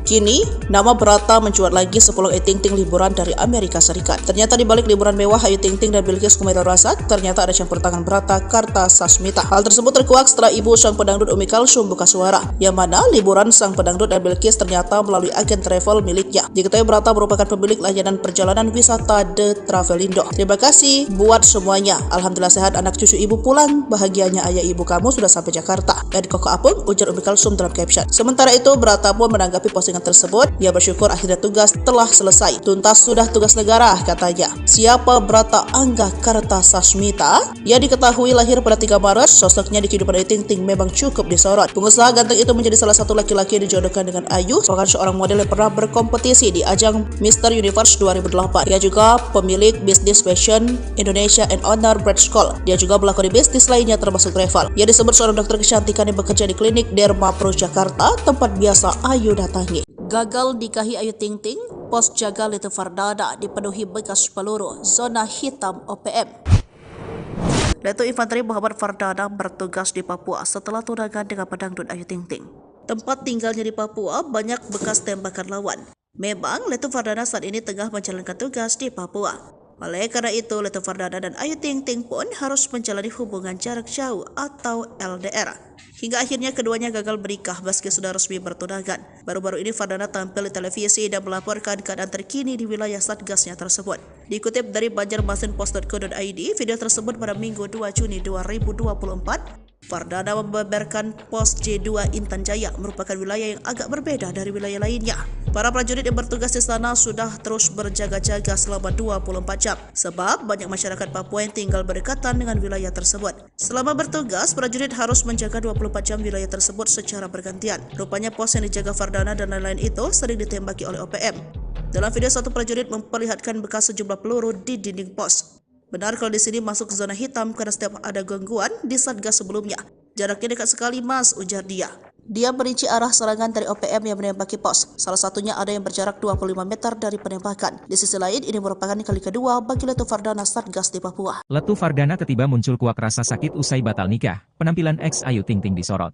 A: Kini, nama Brata mencuat lagi sepulang Ayu Ting Ting liburan dari Amerika Serikat. Ternyata di balik liburan mewah Ayu Ting Ting dan Bilqis Kumail Razak, ternyata ada campur tangan Brata Kartasasmita. Hal tersebut terkuak setelah ibu sang pedangdut Umi Kalsum buka suara, yang mana liburan sang pedangdut dan Bilqis ternyata melalui agen travel miliknya. Diketahui Brata merupakan pemilik layanan perjalanan wisata The Travelindo. Terima kasih buat semuanya. Alhamdulillah sehat anak cucu ibu pulang. Bahagianya ayah ibu kamu sudah sampai Jakarta. Dan Koko Apung, ujar Umi Kalsum dalam caption. Sementara itu, Brata pun menanggapi postingan postingan tersebut. Ia bersyukur akhirnya tugas telah selesai. Tuntas sudah tugas negara, katanya. Siapa Brata Angga Kartasasmita? Ia diketahui lahir pada 3 Maret. Sosoknya di kehidupan Ayu Ting Ting memang cukup disorot. Pengusaha ganteng itu menjadi salah satu laki-laki yang dijodohkan dengan Ayu, merupakan seorang model yang pernah berkompetisi di ajang Mr. Universe 2008. Ia juga pemilik bisnis fashion Indonesia and owner Brand School. Dia juga melakoni bisnis lainnya termasuk travel. Ia disebut seorang dokter kecantikan yang bekerja di klinik Derma Pro Jakarta, tempat biasa Ayu datangi. Gagal nikahi Ayu Ting Ting, pos jaga Leti Fardana dipenuhi bekas peluru, zona hitam OPM. Letu Infanteri Muhammad Fardana bertugas di Papua setelah tunangan dengan pedangdut Ayu Ting Ting. Tempat tinggalnya di Papua banyak bekas tembakan lawan. Memang Letu Fardana saat ini tengah menjalankan tugas di Papua. Oleh karena itu, Letu Fardana dan Ayu Ting Ting pun harus menjalani hubungan jarak jauh atau LDR. Hingga akhirnya keduanya gagal menikah meski sudah resmi bertunangan. Baru-baru ini Fardana tampil di televisi dan melaporkan keadaan terkini di wilayah satgasnya tersebut. Dikutip dari banjarmasinpost.co.id, video tersebut pada Minggu 2 Juni 2024, Fardana membeberkan pos J2 Intan Jaya merupakan wilayah yang agak berbeda dari wilayah lainnya. Para prajurit yang bertugas di sana sudah terus berjaga-jaga selama 24 jam sebab banyak masyarakat Papua yang tinggal berdekatan dengan wilayah tersebut. Selama bertugas, prajurit harus menjaga 24 jam wilayah tersebut secara bergantian. Rupanya pos yang dijaga Fardana dan lain-lain itu sering ditembaki oleh OPM. Dalam video, satu prajurit memperlihatkan bekas sejumlah peluru di dinding pos. Benar kalau di sini masuk zona hitam karena setiap ada gangguan di satgas sebelumnya. Jaraknya dekat sekali mas, ujar dia. Dia merinci arah serangan dari OPM yang menembaki pos. Salah satunya ada yang berjarak 25 meter dari penembakan. Di sisi lain, ini merupakan kali kedua bagi Letu Fardana satgas di Papua.
B: Letu Fardana tiba muncul kuak rasa sakit usai batal nikah. Penampilan ex Ayu Ting Ting disorot.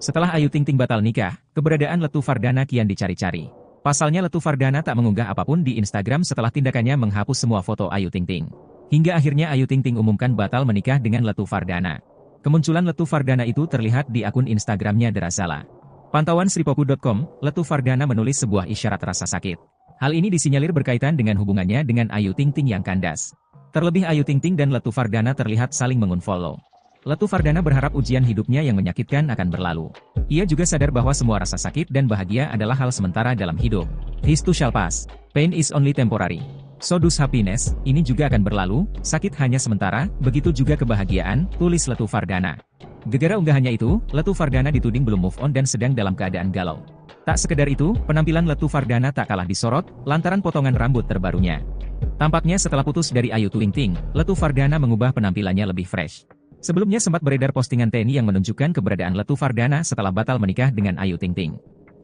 B: Setelah Ayu Ting Ting batal nikah, keberadaan Letu Fardana kian dicari-cari. Pasalnya Letu Fardana tak mengunggah apapun di Instagram setelah tindakannya menghapus semua foto Ayu Ting Ting. Hingga akhirnya Ayu Ting Ting umumkan batal menikah dengan Letu Fardana. Kemunculan Letu Fardana itu terlihat di akun Instagramnya Derasala. Pantauan sripoku.com, Letu Fardana menulis sebuah isyarat rasa sakit. Hal ini disinyalir berkaitan dengan hubungannya dengan Ayu Ting Ting yang kandas. Terlebih Ayu Ting Ting dan Letu Fardana terlihat saling mengunfollow. Letu Fardana berharap ujian hidupnya yang menyakitkan akan berlalu. Ia juga sadar bahwa semua rasa sakit dan bahagia adalah hal sementara dalam hidup. This too shall pass. Pain is only temporary. So does happiness, ini juga akan berlalu, sakit hanya sementara, begitu juga kebahagiaan, tulis Letu Fardana. Gegara unggahannya itu, Letu Fardana dituding belum move on dan sedang dalam keadaan galau. Tak sekedar itu, penampilan Letu Fardana tak kalah disorot, lantaran potongan rambut terbarunya. Tampaknya setelah putus dari Ayu Ting Ting, Letu Fardana mengubah penampilannya lebih fresh. Sebelumnya sempat beredar postingan TNI yang menunjukkan keberadaan Letu Fardana setelah batal menikah dengan Ayu Ting Ting.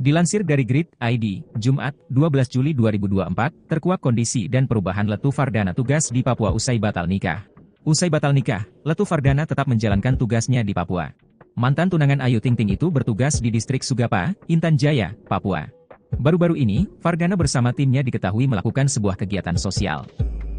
B: Dilansir dari Grid.id, Jumat, 12 Juli 2024, terkuak kondisi dan perubahan Letu Fardana tugas di Papua usai batal nikah. Usai batal nikah, Letu Fardana tetap menjalankan tugasnya di Papua. Mantan tunangan Ayu Ting Ting itu bertugas di distrik Sugapa, Intan Jaya, Papua. Baru-baru ini, Fardana bersama timnya diketahui melakukan sebuah kegiatan sosial.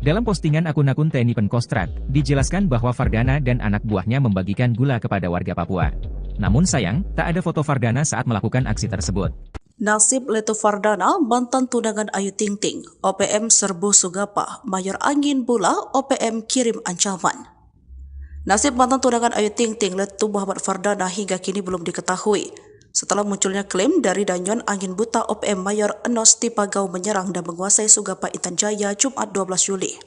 B: Dalam postingan akun-akun TNI Penkostrat, dijelaskan bahwa Fardana dan anak buahnya membagikan gula kepada warga Papua. Namun sayang, tak ada foto Fardana saat melakukan aksi tersebut.
A: Nasib Letu Fardana, mantan tunangan Ayu Ting Ting, OPM serbu Sugapa, Mayor Angin Bula, OPM kirim ancaman. Nasib mantan tunangan Ayu Ting Ting, Letu Muhammad Fardana hingga kini belum diketahui. Setelah munculnya klaim dari Danyon Angin Buta OPM Mayor Enos Tipagau menyerang dan menguasai Sugapa Intan Jaya Jumat 12 Juli.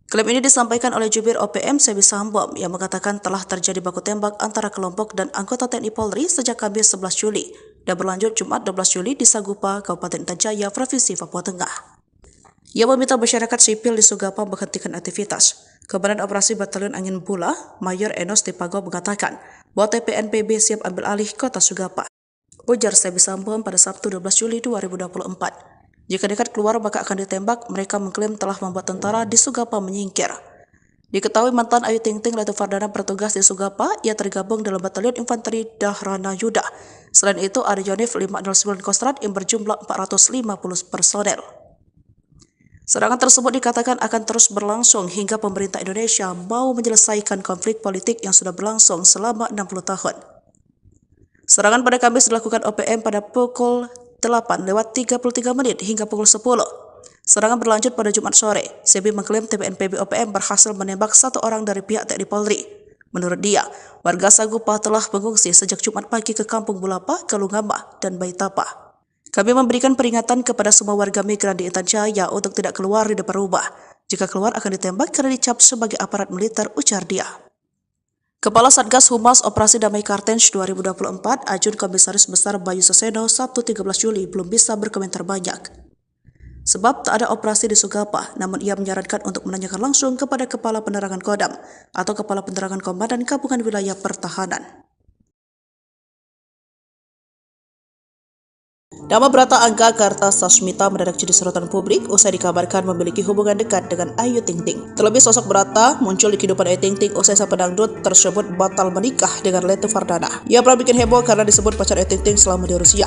A: Klaim ini disampaikan oleh Jubir OPM Sebi Sambom yang mengatakan telah terjadi baku tembak antara kelompok dan anggota TNI Polri sejak Kamis 11 Juli dan berlanjut Jumat 12 Juli di Sagupa, Kabupaten Intan Jaya, Provinsi Papua Tengah. Ia meminta masyarakat sipil di Sugapa menghentikan aktivitas. Komandan Operasi Batalion Angin Bula, Mayor Enos Tipagau mengatakan bahwa TPNPB siap ambil alih kota Sugapa. Ujar Sebi Sambom pada Sabtu 12 Juli 2024. Jika nekat keluar maka akan ditembak, mereka mengklaim telah membuat tentara di Sugapa menyingkir. Diketahui mantan Ayu Ting Ting Letu Fardana bertugas di Sugapa, ia tergabung dalam Batalion Infanteri Dahrana Yuda. Selain itu ada Yonif 509 Kostrat yang berjumlah 450 personel. Serangan tersebut dikatakan akan terus berlangsung hingga pemerintah Indonesia mau menyelesaikan konflik politik yang sudah berlangsung selama 60 tahun. Serangan pada Kamis dilakukan OPM pada pukul 8:33 hingga pukul 10. Serangan berlanjut pada Jumat sore. Sebi mengklaim TPNPB OPM berhasil menembak satu orang dari pihak TNI Polri. Menurut dia, warga Sagupa telah mengungsi sejak Jumat pagi ke Kampung Bulapa, Kalungama, dan Baitapa. Kami memberikan peringatan kepada semua warga migran di Intan Jaya untuk tidak keluar di depan rumah. Jika keluar akan ditembak karena dicap sebagai aparat militer, ujar dia. Kepala Satgas Humas Operasi Damai Kartens 2024, Ajun Komisaris Besar Bayu Seseno, Sabtu 13 Juli belum bisa berkomentar banyak. Sebab tak ada operasi di Sugapa, namun ia menyarankan untuk menanyakan langsung kepada Kepala Penerangan Kodam atau Kepala Penerangan Komandan Gabungan Wilayah Pertahanan. Nama Brata Angga Kartasasmita mendadak jadi sorotan publik usai dikabarkan memiliki hubungan dekat dengan Ayu Ting Ting. Terlebih sosok Brata muncul di kehidupan Ayu Ting Ting usai sang pedangdut tersebut batal menikah dengan Letu Fardana. Ia pernah bikin heboh karena disebut pacar Ayu Ting Ting selama di Rusia.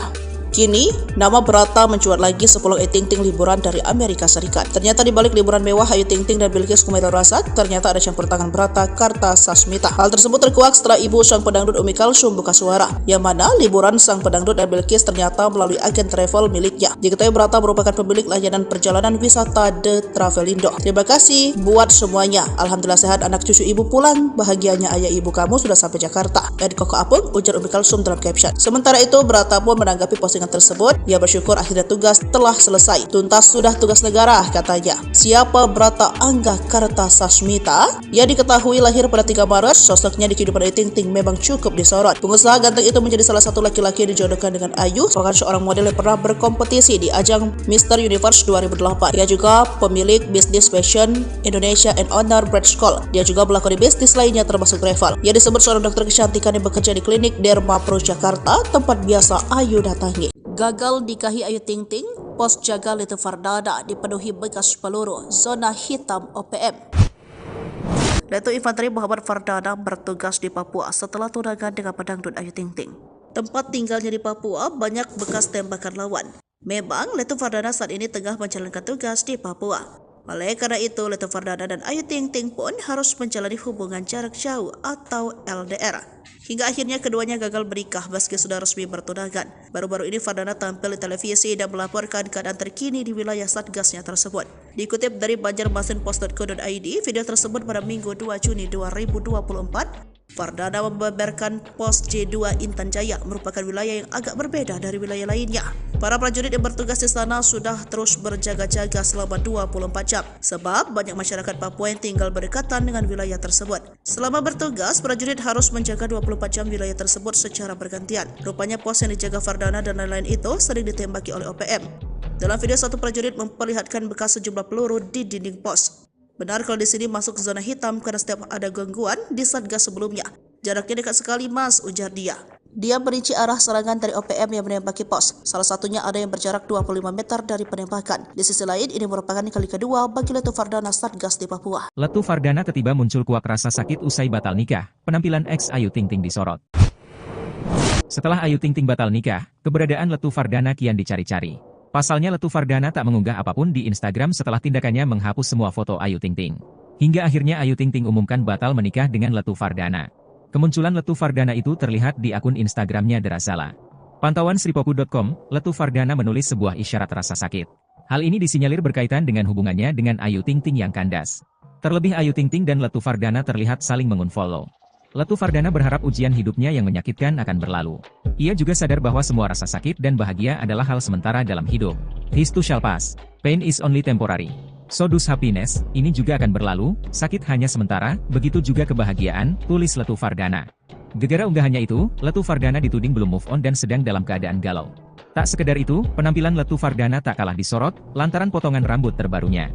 A: Kini, nama Brata mencuat lagi sepulang Ayu Ting Ting liburan dari Amerika Serikat. Ternyata di balik liburan mewah Ayu Ting Ting dan Bilqis Kumaitul Rasad, ternyata ada campur tangan Brata Kartasasmita. Hal tersebut terkuak setelah ibu sang pedangdut Umi Kalsum buka suara, yang mana liburan sang pedangdut dan Bilqis ternyata melalui agen travel miliknya. Diketahui Brata merupakan pemilik layanan perjalanan wisata The Travelindo. Terima kasih buat semuanya. Alhamdulillah sehat anak cucu ibu pulang. Bahagianya ayah ibu kamu sudah sampai Jakarta. Dan Koko Apung, ujar Umi Kalsum dalam caption. Sementara itu, Brata pun menanggapi postingan tersebut. Ia bersyukur akhirnya tugas telah selesai. Tuntas sudah tugas negara, katanya. Siapa Brata Angga Kartasasmita? Ia diketahui lahir pada 3 Maret. Sosoknya di kehidupan Ayu Ting Ting memang cukup disorot. Pengusaha ganteng itu menjadi salah satu laki-laki yang dijodohkan dengan Ayu, merupakan seorang model yang pernah berkompetisi di ajang Mr. Universe 2008. Ia juga pemilik bisnis fashion Indonesia and owner Brand School. Dia juga melakoni bisnis lainnya termasuk travel. Ia disebut seorang dokter kecantikan yang bekerja di klinik Derma Pro Jakarta, tempat biasa Ayu datangi. Gagal nikahi Ayu Ting Ting, pos jaga Letu Fardana dipenuhi bekas peluru, zona hitam OPM. Letu Infanteri Muhammad Fardana bertugas di Papua setelah tunangan dengan pedangdut Ayu Ting Ting. Tempat tinggalnya di Papua banyak bekas tembakan lawan. Memang Letu Fardana saat ini tengah menjalankan tugas di Papua. Oleh karena itu, Letu Fardana dan Ayu Ting Ting pun harus menjalani hubungan jarak jauh atau LDR. Hingga akhirnya keduanya gagal menikah meski sudah resmi bertunangan. Baru-baru ini Fardana tampil di televisi dan melaporkan keadaan terkini di wilayah satgasnya tersebut. Dikutip dari banjarmasinpost.co.id, video tersebut pada Minggu 2 Juni 2024, Fardana membeberkan pos J2 Intan Jaya merupakan wilayah yang agak berbeda dari wilayah lainnya. Para prajurit yang bertugas di sana sudah terus berjaga-jaga selama 24 jam sebab banyak masyarakat Papua yang tinggal berdekatan dengan wilayah tersebut. Selama bertugas, prajurit harus menjaga 24 jam wilayah tersebut secara bergantian. Rupanya pos yang dijaga Fardana dan lain-lain itu sering ditembaki oleh OPM. Dalam video, satu prajurit memperlihatkan bekas sejumlah peluru di dinding pos. Benar kalau di sini masuk ke zona hitam karena setiap ada gangguan di satgas sebelumnya. Jaraknya dekat sekali mas, ujar dia. Dia merinci arah serangan dari OPM yang menembaki pos. Salah satunya ada yang berjarak 25 meter dari penembakan. Di sisi lain, ini merupakan kali kedua bagi Letu Fardana satgas di Papua.
B: Letu Fardana tiba muncul kuak rasa sakit usai batal nikah. Penampilan ex Ayu Ting Ting disorot. Setelah Ayu Ting Ting batal nikah, keberadaan Letu Fardana kian dicari-cari. Pasalnya Letu Fardana tak mengunggah apapun di Instagram setelah tindakannya menghapus semua foto Ayu Ting Ting. Hingga akhirnya Ayu Ting Ting umumkan batal menikah dengan Letu Fardana. Kemunculan Letu Fardana itu terlihat di akun Instagramnya Derasala. Pantauan sripoku.com, Letu Fardana menulis sebuah isyarat rasa sakit. Hal ini disinyalir berkaitan dengan hubungannya dengan Ayu Ting Ting yang kandas. Terlebih Ayu Ting Ting dan Letu Fardana terlihat saling mengunfollow. Letu Fardana berharap ujian hidupnya yang menyakitkan akan berlalu. Ia juga sadar bahwa semua rasa sakit dan bahagia adalah hal sementara dalam hidup. This too shall pass. Pain is only temporary. So does happiness, ini juga akan berlalu, sakit hanya sementara, begitu juga kebahagiaan, tulis Letu Fardana. Gegara unggahannya itu, Letu Fardana dituding belum move on dan sedang dalam keadaan galau. Tak sekedar itu, penampilan Letu Fardana tak kalah disorot, lantaran potongan rambut terbarunya.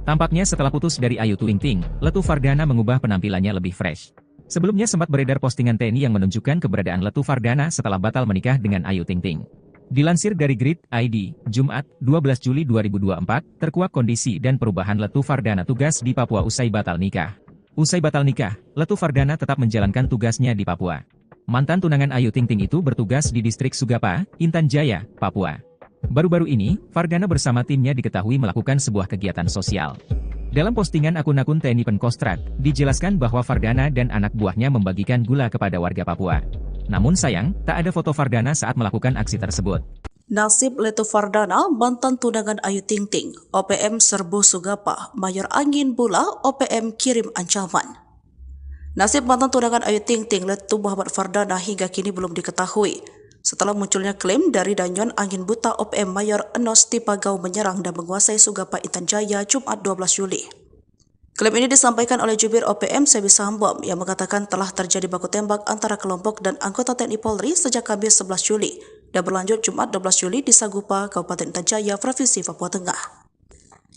B: Tampaknya setelah putus dari Ayu Ting Ting, Letu Fardana mengubah penampilannya lebih fresh. Sebelumnya sempat beredar postingan TNI yang menunjukkan keberadaan Letu Fardana setelah batal menikah dengan Ayu Ting Ting. Dilansir dari Grid ID, Jumat, 12 Juli 2024, terkuak kondisi dan perubahan Letu Fardana tugas di Papua usai batal nikah. Usai batal nikah, Letu Fardana tetap menjalankan tugasnya di Papua. Mantan tunangan Ayu Ting Ting itu bertugas di distrik Sugapa, Intan Jaya, Papua. Baru-baru ini, Fardana bersama timnya diketahui melakukan sebuah kegiatan sosial. Dalam postingan akun-akun TNI Penkostrat, dijelaskan bahwa Fardana dan anak buahnya membagikan gula kepada warga Papua. Namun sayang, tak ada foto Fardana saat melakukan aksi tersebut.
A: Nasib Letu Fardana, mantan tunangan Ayu Ting Ting, OPM serbu Sugapa, Mayor Angin Bula, OPM kirim ancaman. Nasib mantan tunangan Ayu Ting Ting, Letu Muhammad Fardana hingga kini belum diketahui. Setelah munculnya klaim dari Danyon angin buta OPM Mayor Enos Tipagau menyerang dan menguasai Sugapa Intan Jaya Jumat 12 Juli. Klaim ini disampaikan oleh jubir OPM Sebi Sambom yang mengatakan telah terjadi baku tembak antara kelompok dan anggota TNI Polri sejak Kamis 11 Juli dan berlanjut Jumat 12 Juli di Sagupa, Kabupaten Intan Jaya, Provinsi Papua Tengah.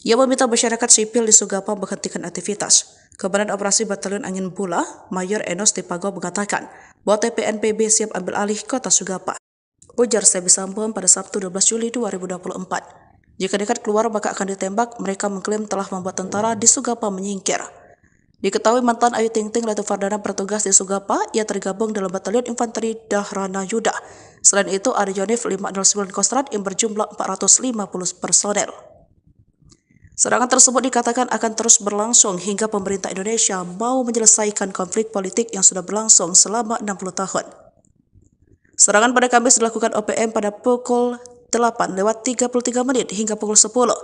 A: Ia meminta masyarakat sipil di Sugapa menghentikan aktivitas. Komandan Operasi Batalion Angin Bula, Mayor Enos Tipagau mengatakan bahwa TPNPB siap ambil alih kota Sugapa. Ujar Sebi Sambom pada Sabtu 12 Juli 2024. Jika nekat keluar maka akan ditembak, mereka mengklaim telah membuat tentara di Sugapa menyingkir. Diketahui mantan Ayu Ting Ting Letu Fardana bertugas di Sugapa, ia tergabung dalam Batalion Infanteri Dahrana Yuda. Selain itu ada Yonif 509 Kostrat yang berjumlah 450 personel. Serangan tersebut dikatakan akan terus berlangsung hingga pemerintah Indonesia mau menyelesaikan konflik politik yang sudah berlangsung selama 60 tahun. Serangan pada Kamis dilakukan OPM pada pukul 8:33 hingga pukul 10.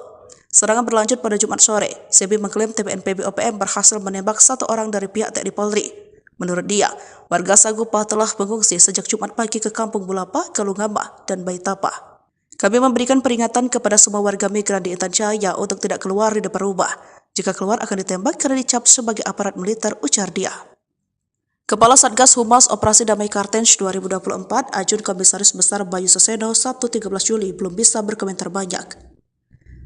A: Serangan berlanjut pada Jumat sore. Sebi mengklaim TPNPB OPM berhasil menembak satu orang dari pihak TNI Polri. Menurut dia, warga Sagupa telah mengungsi sejak Jumat pagi ke Kampung Bulapa, Kalungama, dan Baitapa. Kami memberikan peringatan kepada semua warga migran di Intan Jaya untuk tidak keluar di depan rumah. Jika keluar akan ditembak karena dicap sebagai aparat militer, ujar dia. Kepala Satgas Humas Operasi Damai Kartens 2024, Ajun Komisaris Besar Bayu Seseno, Sabtu 13 Juli belum bisa berkomentar banyak.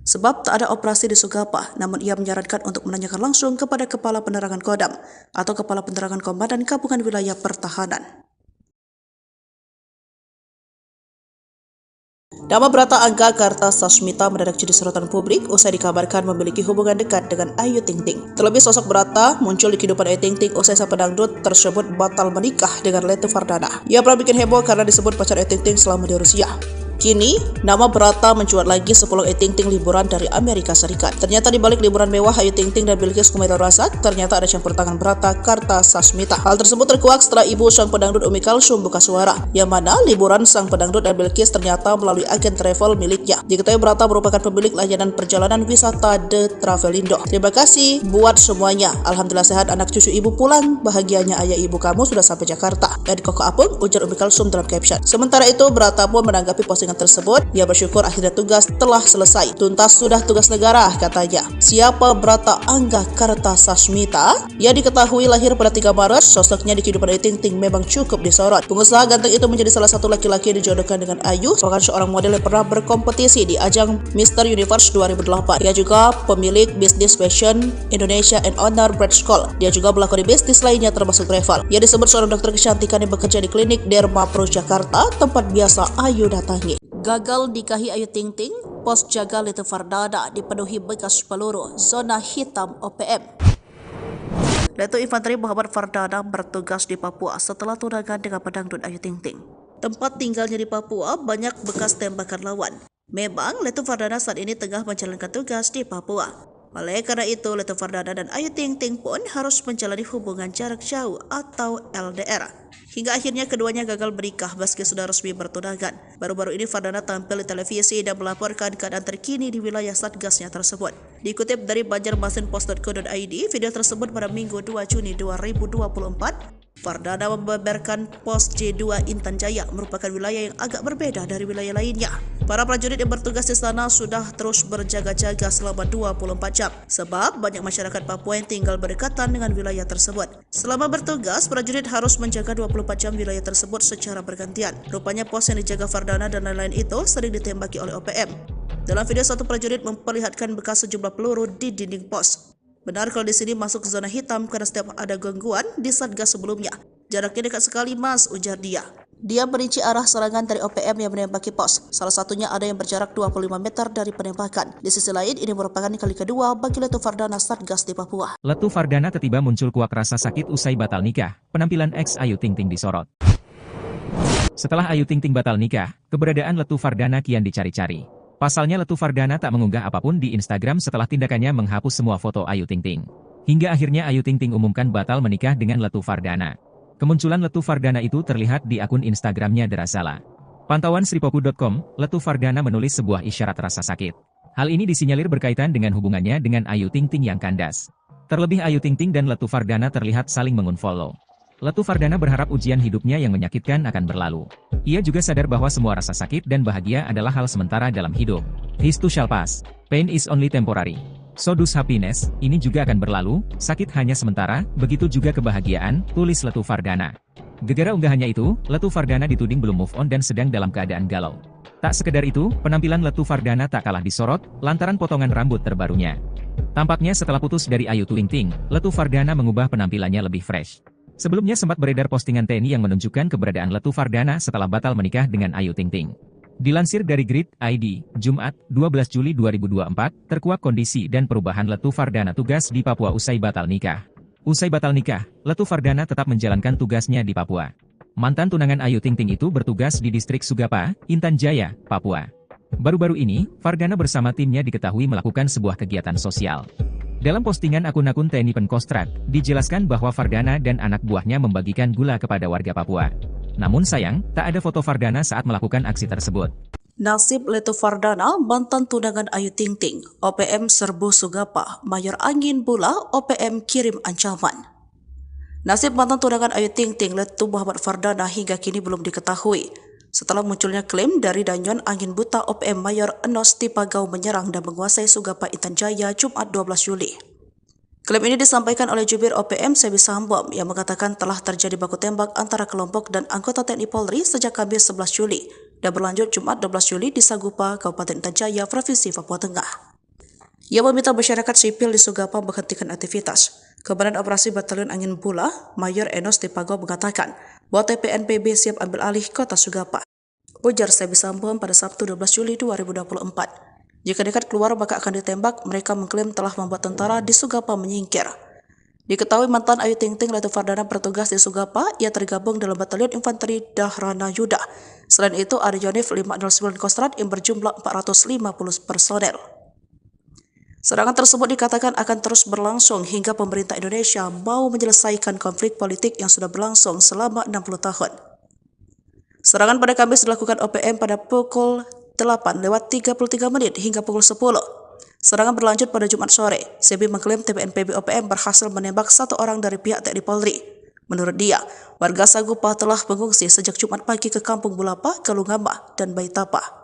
A: Sebab tak ada operasi di Sugapa, namun ia menyarankan untuk menanyakan langsung kepada Kepala Penerangan Kodam atau Kepala Penerangan Komandan Gabungan Wilayah Pertahanan. Nama Brata Angga Kartasasmita mendadak jadi sorotan publik usai dikabarkan memiliki hubungan dekat dengan Ayu Ting Ting. Terlebih sosok Brata muncul di kehidupan Ayu Ting Ting usai sang pedangdut tersebut batal menikah dengan Letu Fardana. Ia pernah bikin heboh karena disebut pacar Ayu Ting Ting selama di Rusia. Kini, nama Brata mencuat lagi sepuluh Ayu Ting Ting liburan dari Amerika Serikat. Ternyata di balik liburan mewah Ayu Ting Ting dan Bilqis Kumail Razak, ternyata ada campur tangan Brata Kartasasmita. Hal tersebut terkuak setelah ibu sang pedangdut Umi Kalsum buka suara, yang mana liburan sang pedangdut dan Bilqis ternyata melalui agen travel miliknya. Diketahui Brata merupakan pemilik layanan perjalanan wisata The Travelindo. Terima kasih buat semuanya. Alhamdulillah sehat anak cucu ibu pulang. Bahagianya ayah ibu kamu sudah sampai Jakarta. Dan Koko Apung, ujar Umi Kalsum dalam caption. Sementara itu, Brata pun menanggapi postingan tersebut. Ia bersyukur akhirnya tugas telah selesai. Tuntas sudah tugas negara, katanya. Siapa Brata Angga Kartasasmita? Ia diketahui lahir pada 3 Maret. Sosoknya di kehidupan Ayu Ting Ting memang cukup disorot. Pengusaha ganteng itu menjadi salah satu laki-laki yang dijodohkan dengan Ayu, merupakan seorang model yang pernah berkompetisi di ajang Mr. Universe 2008. Ia juga pemilik bisnis fashion Indonesia and owner Brand School. Dia juga melakoni bisnis lainnya termasuk travel. Ia disebut seorang dokter kecantikan yang bekerja di klinik Derma Pro Jakarta, tempat biasa Ayu datangi. Gagal nikahi Ayu Ting Ting, pos jaga Letu Fardana dipenuhi bekas peluru, zona hitam OPM. Letu Infanteri Muhammad Fardana bertugas di Papua setelah tunangan dengan pedangdut Ayu Ting Ting. Tempat tinggalnya di Papua banyak bekas tembakan lawan. Memang Letu Fardana saat ini tengah menjalankan tugas di Papua. Oleh karena itu, Letu Fardana dan Ayu Ting Ting pun harus menjalani hubungan jarak jauh atau LDR. Hingga akhirnya keduanya gagal menikah meski sudah resmi bertunangan. Baru-baru ini Fardana tampil di televisi dan melaporkan keadaan terkini di wilayah satgasnya tersebut. Dikutip dari banjarmasinpost.co.id, video tersebut pada Minggu 2 Juni 2024, Fardana membeberkan pos J2 Intan Jaya merupakan wilayah yang agak berbeda dari wilayah lainnya. Para prajurit yang bertugas di sana sudah terus berjaga-jaga selama 24 jam sebab banyak masyarakat Papua yang tinggal berdekatan dengan wilayah tersebut. Selama bertugas, prajurit harus menjaga 24 jam wilayah tersebut secara bergantian. Rupanya pos yang dijaga Fardana dan lain-lain itu sering ditembaki oleh OPM. Dalam video, satu prajurit memperlihatkan bekas sejumlah peluru di dinding pos. Benar kalau di sini masuk zona hitam karena setiap ada gangguan di satgas sebelumnya. Jaraknya dekat sekali mas, ujar dia. Dia merinci arah serangan dari OPM yang menembaki pos. Salah satunya ada yang berjarak 25 meter dari penembakan. Di sisi lain, ini merupakan kali kedua bagi Letu Fardana satgas di Papua.
B: Letu Fardana tiba muncul kuak rasa sakit usai batal nikah. Penampilan ex Ayu Ting Ting disorot. Setelah Ayu Ting Ting batal nikah, keberadaan Letu Fardana kian dicari-cari. Pasalnya Letu Fardana tak mengunggah apapun di Instagram setelah tindakannya menghapus semua foto Ayu Ting Ting. Hingga akhirnya Ayu Ting Ting umumkan batal menikah dengan Letu Fardana. Kemunculan Letu Fardana itu terlihat di akun Instagramnya Derasala. Pantauan sripoku.com, Letu Fardana menulis sebuah isyarat rasa sakit. Hal ini disinyalir berkaitan dengan hubungannya dengan Ayu Ting Ting yang kandas. Terlebih Ayu Ting Ting dan Letu Fardana terlihat saling mengunfollow. Letu Fardana berharap ujian hidupnya yang menyakitkan akan berlalu. Ia juga sadar bahwa semua rasa sakit dan bahagia adalah hal sementara dalam hidup. This too shall pass. Pain is only temporary. So does happiness, ini juga akan berlalu, sakit hanya sementara, begitu juga kebahagiaan, tulis Letu Fardana. Gegara unggahannya itu, Letu Fardana dituding belum move on dan sedang dalam keadaan galau. Tak sekedar itu, penampilan Letu Fardana tak kalah disorot, lantaran potongan rambut terbarunya. Tampaknya setelah putus dari Ayu Ting Ting, Letu Fardana mengubah penampilannya lebih fresh. Sebelumnya sempat beredar postingan TNI yang menunjukkan keberadaan Letu Fardana setelah batal menikah dengan Ayu Ting Ting. Dilansir dari Grid ID, Jumat, 12 Juli 2024, terkuak kondisi dan perubahan Letu Fardana tugas di Papua usai batal nikah. Usai batal nikah, Letu Fardana tetap menjalankan tugasnya di Papua. Mantan tunangan Ayu Ting Ting itu bertugas di distrik Sugapa, Intan Jaya, Papua. Baru-baru ini, Fardana bersama timnya diketahui melakukan sebuah kegiatan sosial. Dalam postingan akun-akun TNI Penkostrat, dijelaskan bahwa Fardana dan anak buahnya membagikan gula kepada warga Papua. Namun sayang, tak ada foto Fardana saat melakukan aksi tersebut.
A: Nasib Letu Fardana, mantan tunangan Ayu Ting Ting, OPM serbu Sugapa, Mayor Angin Bula, OPM kirim ancaman. Nasib mantan tunangan Ayu Ting Ting, Letu Muhammad Fardana hingga kini belum diketahui. Setelah munculnya klaim dari Danyon Angin Buta OPM Mayor Enos Tipagau menyerang dan menguasai Sugapa Intan Jaya Jumat 12 Juli. Klaim ini disampaikan oleh Jubir OPM Sebi Sambom yang mengatakan telah terjadi baku tembak antara kelompok dan anggota TNI Polri sejak Kamis 11 Juli dan berlanjut Jumat 12 Juli di Sagupa, Kabupaten Intan Jaya, Provinsi Papua Tengah. Ia meminta masyarakat sipil di Sugapa menghentikan aktivitas. Komandan Operasi Batalion Angin Bula, Mayor Enos Tipagau mengatakan bahwa TPNPB siap ambil alih kota Sugapa. Ujar Sebi Sambom pada Sabtu 12 Juli 2024. Jika nekat keluar maka akan ditembak, mereka mengklaim telah membuat tentara di Sugapa menyingkir. Diketahui mantan Ayu Ting Ting Letu Fardana bertugas di Sugapa, ia tergabung dalam Batalion Infanteri Dahrana Yuda. Selain itu ada Yonif 509 Kostrat yang berjumlah 450 personel. Serangan tersebut dikatakan akan terus berlangsung hingga pemerintah Indonesia mau menyelesaikan konflik politik yang sudah berlangsung selama 60 tahun. Serangan pada Kamis dilakukan OPM pada pukul 8:33 hingga pukul 10. Serangan berlanjut pada Jumat sore. Sebi mengklaim TPNPB OPM berhasil menembak satu orang dari pihak TNI Polri. Menurut dia, warga Sagupa telah mengungsi sejak Jumat pagi ke Kampung Bulapa, Kalungama, dan Baitapa.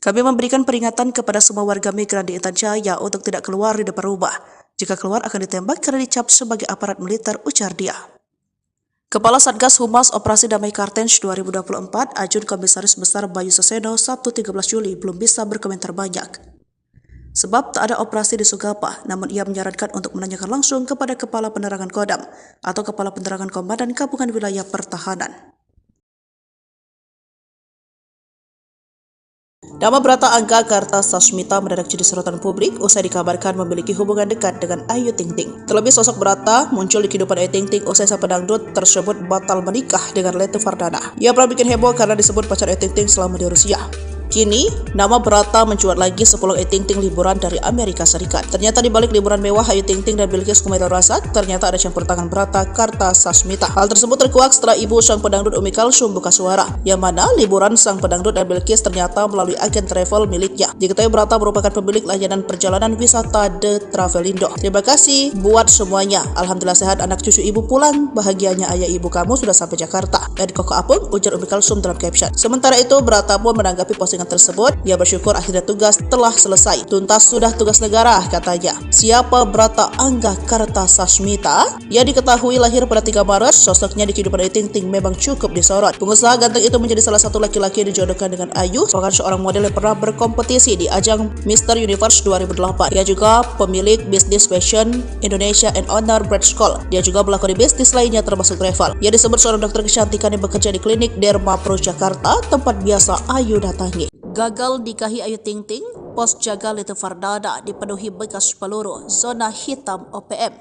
A: Kami memberikan peringatan kepada semua warga migran di Intan Jaya untuk tidak keluar di depan rumah. Jika keluar akan ditembak karena dicap sebagai aparat militer, ujar dia. Kepala Satgas Humas Operasi Damai Kartens 2024, Ajun Komisaris Besar Bayu Seseno, Sabtu 13 Juli belum bisa berkomentar banyak. Sebab tak ada operasi di Sugapa, namun ia menyarankan untuk menanyakan langsung kepada Kepala Penerangan Kodam atau Kepala Penerangan Komandan Gabungan Wilayah Pertahanan. Nama Brata Angga Kartasasmita mendadak jadi sorotan publik usai dikabarkan memiliki hubungan dekat dengan Ayu Ting Ting. Terlebih sosok Brata muncul di kehidupan Ayu Ting Ting usai sang pedangdut tersebut batal menikah dengan Letu Fardana. Ia pernah bikin heboh karena disebut pacar Ayu Ting Ting selama di Rusia. Kini, nama Brata mencuat lagi sepulang Ayu Ting Ting liburan dari Amerika Serikat. Ternyata di balik liburan mewah Ayu Ting Ting dan Bilqis Kumail Razak, ternyata ada campur tangan Brata Kartasasmita. Hal tersebut terkuak setelah ibu sang pedangdut Umi Kalsum buka suara, yang mana liburan sang pedangdut dan Bilqis ternyata melalui agen travel miliknya. Diketahui Brata merupakan pemilik layanan perjalanan wisata The Travelindo. Terima kasih buat semuanya. Alhamdulillah sehat anak cucu ibu pulang. Bahagianya ayah ibu kamu sudah sampai Jakarta. Koko Apung, ujar Umi Kalsum dalam caption. Sementara itu, Brata pun menanggapi postingan tersebut. Ia bersyukur akhirnya tugas telah selesai. Tuntas sudah tugas negara, katanya. Siapa Brata Angga Kartasasmita? Ia diketahui lahir pada 3 Maret. Sosoknya di kehidupan Ayu Ting Ting memang cukup disorot. Pengusaha ganteng itu menjadi salah satu laki-laki yang dijodohkan dengan Ayu, merupakan seorang model yang pernah berkompetisi di ajang Mr. Universe 2008. Ia juga pemilik bisnis fashion Indonesia and owner Bread School. Dia juga melakoni bisnis lainnya termasuk travel. Ia disebut seorang dokter kecantikan yang bekerja di klinik Derma Pro Jakarta, tempat biasa Ayu datangi. Gagal nikahi Ayu Ting Ting, pos jaga Letu Fardana dipenuhi bekas peluru, zona hitam OPM.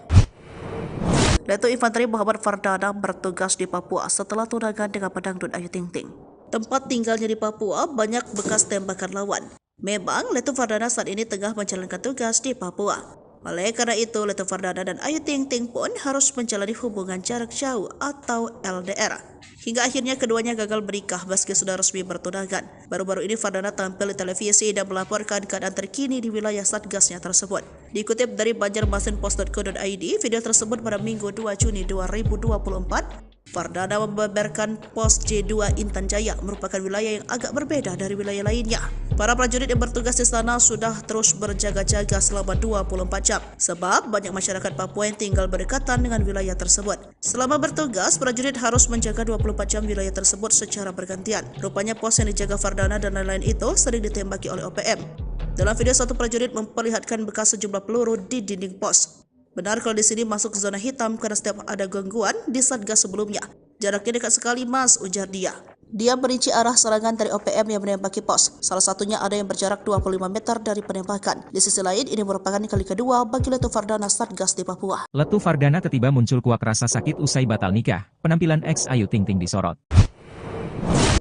A: Letu Infanteri Muhammad Fardana bertugas di Papua setelah tunangan dengan pedangdut Ayu Ting Ting. Tempat tinggalnya di Papua banyak bekas tembakan lawan. Memang Letu Fardana saat ini tengah menjalankan tugas di Papua. Oleh karena itu, Letu Fardana dan Ayu Ting Ting pun harus menjalani hubungan jarak jauh atau LDR. Hingga akhirnya keduanya gagal menikah meski sudah resmi bertunangan. Baru-baru ini Fardana tampil di televisi dan melaporkan keadaan terkini di wilayah satgasnya tersebut. Dikutip dari banjarmasinpost.co.id, video tersebut pada Minggu 2 Juni 2024 Fardana membeberkan pos J2 Intan Jaya merupakan wilayah yang agak berbeda dari wilayah lainnya. Para prajurit yang bertugas di sana sudah terus berjaga-jaga selama 24 jam sebab banyak masyarakat Papua yang tinggal berdekatan dengan wilayah tersebut. Selama bertugas, prajurit harus menjaga 24 jam wilayah tersebut secara bergantian. Rupanya pos yang dijaga Fardana dan lain-lain itu sering ditembaki oleh OPM. Dalam video, satu prajurit memperlihatkan bekas sejumlah peluru di dinding pos. Benar kalau di sini masuk zona hitam karena setiap ada gangguan di Satgas sebelumnya. Jaraknya dekat sekali mas, ujar dia. Dia merinci arah serangan dari OPM yang menembaki pos. Salah satunya ada yang berjarak 25 meter dari penembakan. Di sisi lain, ini merupakan kali kedua bagi Letu Fardana Satgas di Papua.
B: Letu Fardana tiba muncul kuak rasa sakit usai batal nikah. Penampilan ex Ayu Ting Ting disorot.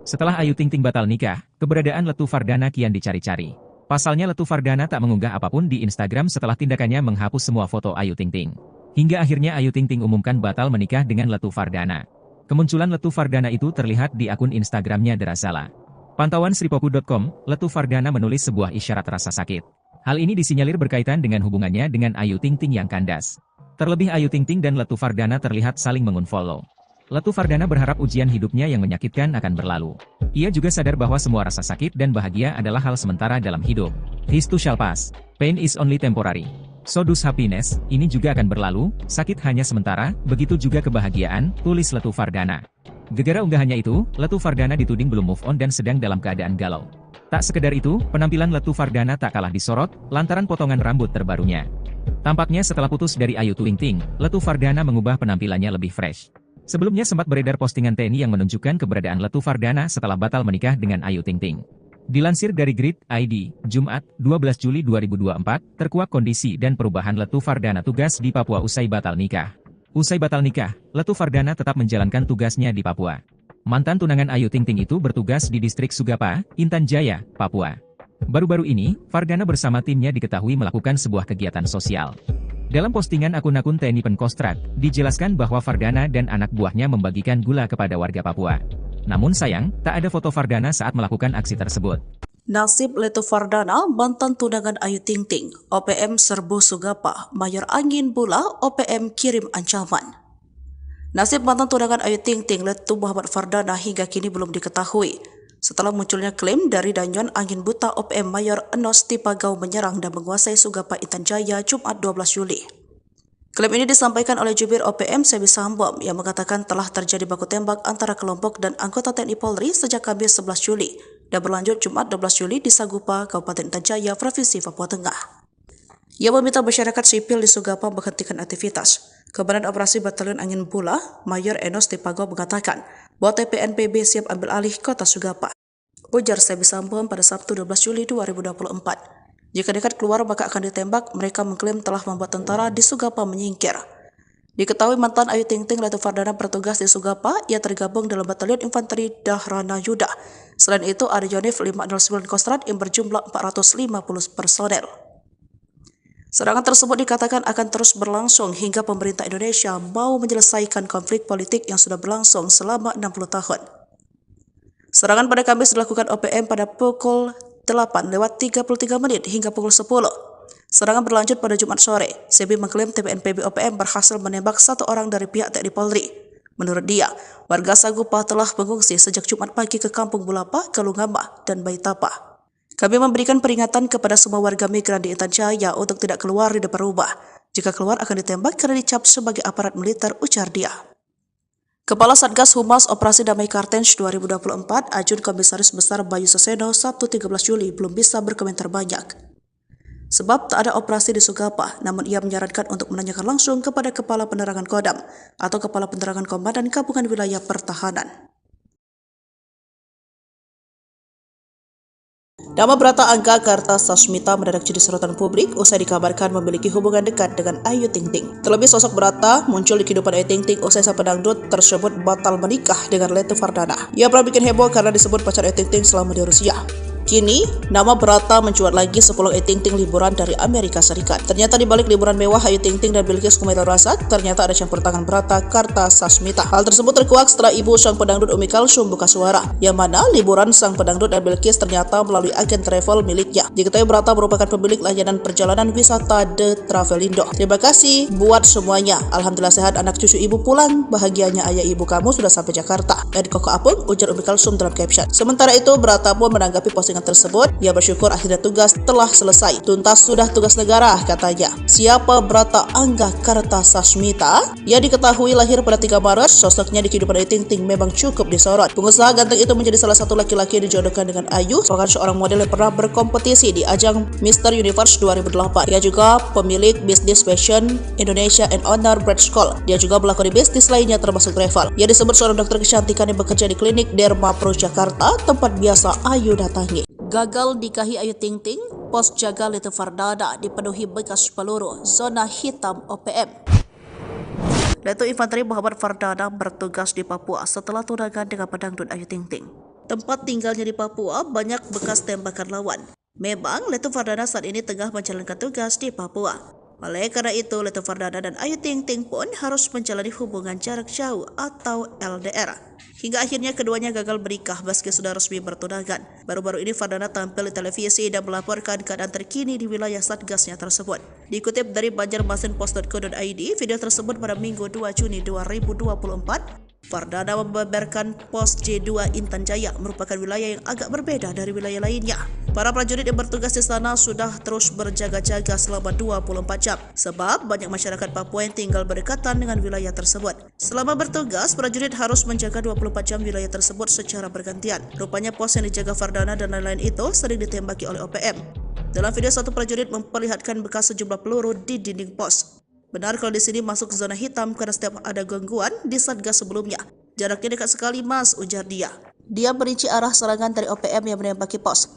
B: Setelah Ayu Ting Ting batal nikah, keberadaan Letu Fardana kian dicari-cari. Pasalnya Letu Fardana tak mengunggah apapun di Instagram setelah tindakannya menghapus semua foto Ayu Ting Ting. Hingga akhirnya Ayu Ting Ting umumkan batal menikah dengan Letu Fardana. Kemunculan Letu Fardana itu terlihat di akun Instagramnya Derasala. Pantauan sripoku.com, Letu Fardana menulis sebuah isyarat rasa sakit. Hal ini disinyalir berkaitan dengan hubungannya dengan Ayu Ting Ting yang kandas. Terlebih Ayu Ting Ting dan Letu Fardana terlihat saling mengunfollow. Letu Fardana berharap ujian hidupnya yang menyakitkan akan berlalu. Ia juga sadar bahwa semua rasa sakit dan bahagia adalah hal sementara dalam hidup. This too shall pass. Pain is only temporary. So does happiness, ini juga akan berlalu, sakit hanya sementara, begitu juga kebahagiaan, tulis Letu Fardana. Gegara unggahannya itu, Letu Fardana dituding belum move on dan sedang dalam keadaan galau. Tak sekedar itu, penampilan Letu Fardana tak kalah disorot, lantaran potongan rambut terbarunya. Tampaknya setelah putus dari Ayu Ting Ting, Letu Fardana mengubah penampilannya lebih fresh. Sebelumnya sempat beredar postingan TNI yang menunjukkan keberadaan Letu Fardana setelah batal menikah dengan Ayu Ting Ting. Dilansir dari Grid ID, Jumat, 12 Juli 2024, terkuak kondisi dan perubahan Letu Fardana tugas di Papua usai batal nikah. Usai batal nikah, Letu Fardana tetap menjalankan tugasnya di Papua. Mantan tunangan Ayu Ting Ting itu bertugas di distrik Sugapa, Intan Jaya, Papua. Baru-baru ini, Fardana bersama timnya diketahui melakukan sebuah kegiatan sosial. Dalam postingan akun-akun TNI Penkostrat, dijelaskan bahwa Fardana dan anak buahnya membagikan gula kepada warga Papua. Namun sayang, tak ada foto Fardana saat melakukan aksi tersebut.
A: Nasib Letu Fardana, mantan tunangan Ayu Ting Ting, OPM serbu Sugapa, Mayor Angin Bula, OPM kirim ancaman. Nasib mantan tunangan Ayu Ting Ting, Letu Muhammad Fardana hingga kini belum diketahui. Setelah munculnya klaim dari Danyon Angin Buta OPM Mayor Enos Tipagau menyerang dan menguasai Sugapa Intan Jaya Jumat 12 Juli. Klaim ini disampaikan oleh jubir OPM Sebi Sambom yang mengatakan telah terjadi baku tembak antara kelompok dan anggota TNI Polri sejak Kamis 11 Juli dan berlanjut Jumat 12 Juli di Sagupa, Kabupaten Intan Jaya, Provinsi Papua Tengah. Ia meminta masyarakat sipil di Sugapa menghentikan aktivitas. Komandan Operasi Batalion Angin Bula, Mayor Enos Tipagau mengatakan bahwa TPNPB siap ambil alih kota Sugapa. Ujar Sebi Sambom pada Sabtu 12 Juli 2024. Jika dekat keluar maka akan ditembak, mereka mengklaim telah membuat tentara di Sugapa menyingkir. Diketahui mantan Ayu Ting Ting Letu Fardana bertugas di Sugapa, ia tergabung dalam Batalion Infanteri Dahrana Yuda. Selain itu ada Yonif 509 Kostrat yang berjumlah 450 personel. Serangan tersebut dikatakan akan terus berlangsung hingga pemerintah Indonesia mau menyelesaikan konflik politik yang sudah berlangsung selama 60 tahun. Serangan pada Kamis dilakukan OPM pada pukul 8:33 hingga pukul 10. Serangan berlanjut pada Jumat sore. Sebi mengklaim TPNPB OPM berhasil menembak satu orang dari pihak TNI Polri. Menurut dia, warga Sagupa telah mengungsi sejak Jumat pagi ke Kampung Bulapa, Kalungama, dan Baitapa. Kami memberikan peringatan kepada semua warga migran di Intan Jaya untuk tidak keluar di depan rumah. Jika keluar akan ditembak karena dicap sebagai aparat militer, ujar dia. Kepala Satgas Humas Operasi Damai Kartens 2024, Ajun Komisaris Besar Bayu Seseno, Sabtu 13 Juli belum bisa berkomentar banyak. Sebab tak ada operasi di Sugapa, namun ia menyarankan untuk menanyakan langsung kepada Kepala Penerangan Kodam atau Kepala Penerangan Komandan Gabungan Wilayah Pertahanan. Nama Brata Angga Kartasasmita mendadak jadi sorotan publik usai dikabarkan memiliki hubungan dekat dengan Ayu Ting Ting. Terlebih sosok Brata muncul di kehidupan Ayu Ting Ting usai sang pedangdut tersebut batal menikah dengan Letu Fardana. Ia pernah bikin heboh karena disebut pacar Ayu Ting Ting selama di Rusia. Kini, nama Brata mencuat lagi sepulang Ayu Ting Ting liburan dari Amerika Serikat. Ternyata di balik liburan mewah Ayu Ting Ting dan Bilqis Kumaitul Rasad, ternyata ada campur tangan Brata Kartasasmita. Hal tersebut terkuak setelah ibu sang pedangdut Umi Kalsum buka suara, yang mana liburan sang pedangdut dan Bilqis ternyata melalui agen travel miliknya. Diketahui Brata merupakan pemilik layanan perjalanan wisata The Travelindo. Terima kasih buat semuanya. Alhamdulillah sehat anak cucu ibu pulang. Bahagianya ayah ibu kamu sudah sampai Jakarta. Dan Koko Apung, ujar Umi Kalsum dalam caption. Sementara itu, Brata pun menanggapi postingan tersebut. Ia bersyukur akhirnya tugas telah selesai. Tuntas sudah tugas negara, katanya. Siapa Brata Angga Kartasasmita? Ia diketahui lahir pada 3 Maret. Sosoknya di kehidupan Ayu Ting Ting memang cukup disorot. Pengusaha ganteng itu menjadi salah satu laki-laki yang dijodohkan dengan Ayu, merupakan seorang model yang pernah berkompetisi di ajang Mr. Universe 2008. Ia juga pemilik bisnis fashion Indonesia and owner Brand School. Dia juga melakoni bisnis lainnya termasuk travel. Ia disebut seorang dokter kecantikan yang bekerja di klinik Derma Pro Jakarta, tempat biasa Ayu datangi. Gagal nikahi Ayu Ting Ting, pos jaga Leti Fardana dipenuhi bekas peluru, zona hitam OPM. Letu Infanteri Muhammad Fardana bertugas di Papua setelah tunangan dengan pedangdut Ayu Ting Ting. Tempat tinggalnya di Papua banyak bekas tembakan lawan. Memang Letu Fardana saat ini tengah menjalankan tugas di Papua. Oleh karena itu, Letu Fardana dan Ayu Ting Ting pun harus menjalani hubungan jarak jauh atau LDR. Hingga akhirnya keduanya gagal menikah meski sudah resmi bertunangan. Baru-baru ini Fardana tampil di televisi dan melaporkan keadaan terkini di wilayah satgasnya tersebut. Dikutip dari banjarmasinpost.co.id, video tersebut pada Minggu 2 Juni 2024, Fardana membeberkan pos J2 Intan Jaya merupakan wilayah yang agak berbeda dari wilayah lainnya. Para prajurit yang bertugas di sana sudah terus berjaga-jaga selama 24 jam sebab banyak masyarakat Papua yang tinggal berdekatan dengan wilayah tersebut. Selama bertugas, prajurit harus menjaga 24 jam wilayah tersebut secara bergantian. Rupanya pos yang dijaga Fardana dan lain-lain itu sering ditembaki oleh OPM. Dalam video, satu prajurit memperlihatkan bekas sejumlah peluru di dinding pos. Benar kalau di sini masuk zona hitam karena setiap ada gangguan di satgas sebelumnya. Jaraknya dekat sekali mas, ujar dia. Dia merinci arah serangan dari OPM yang menembaki pos.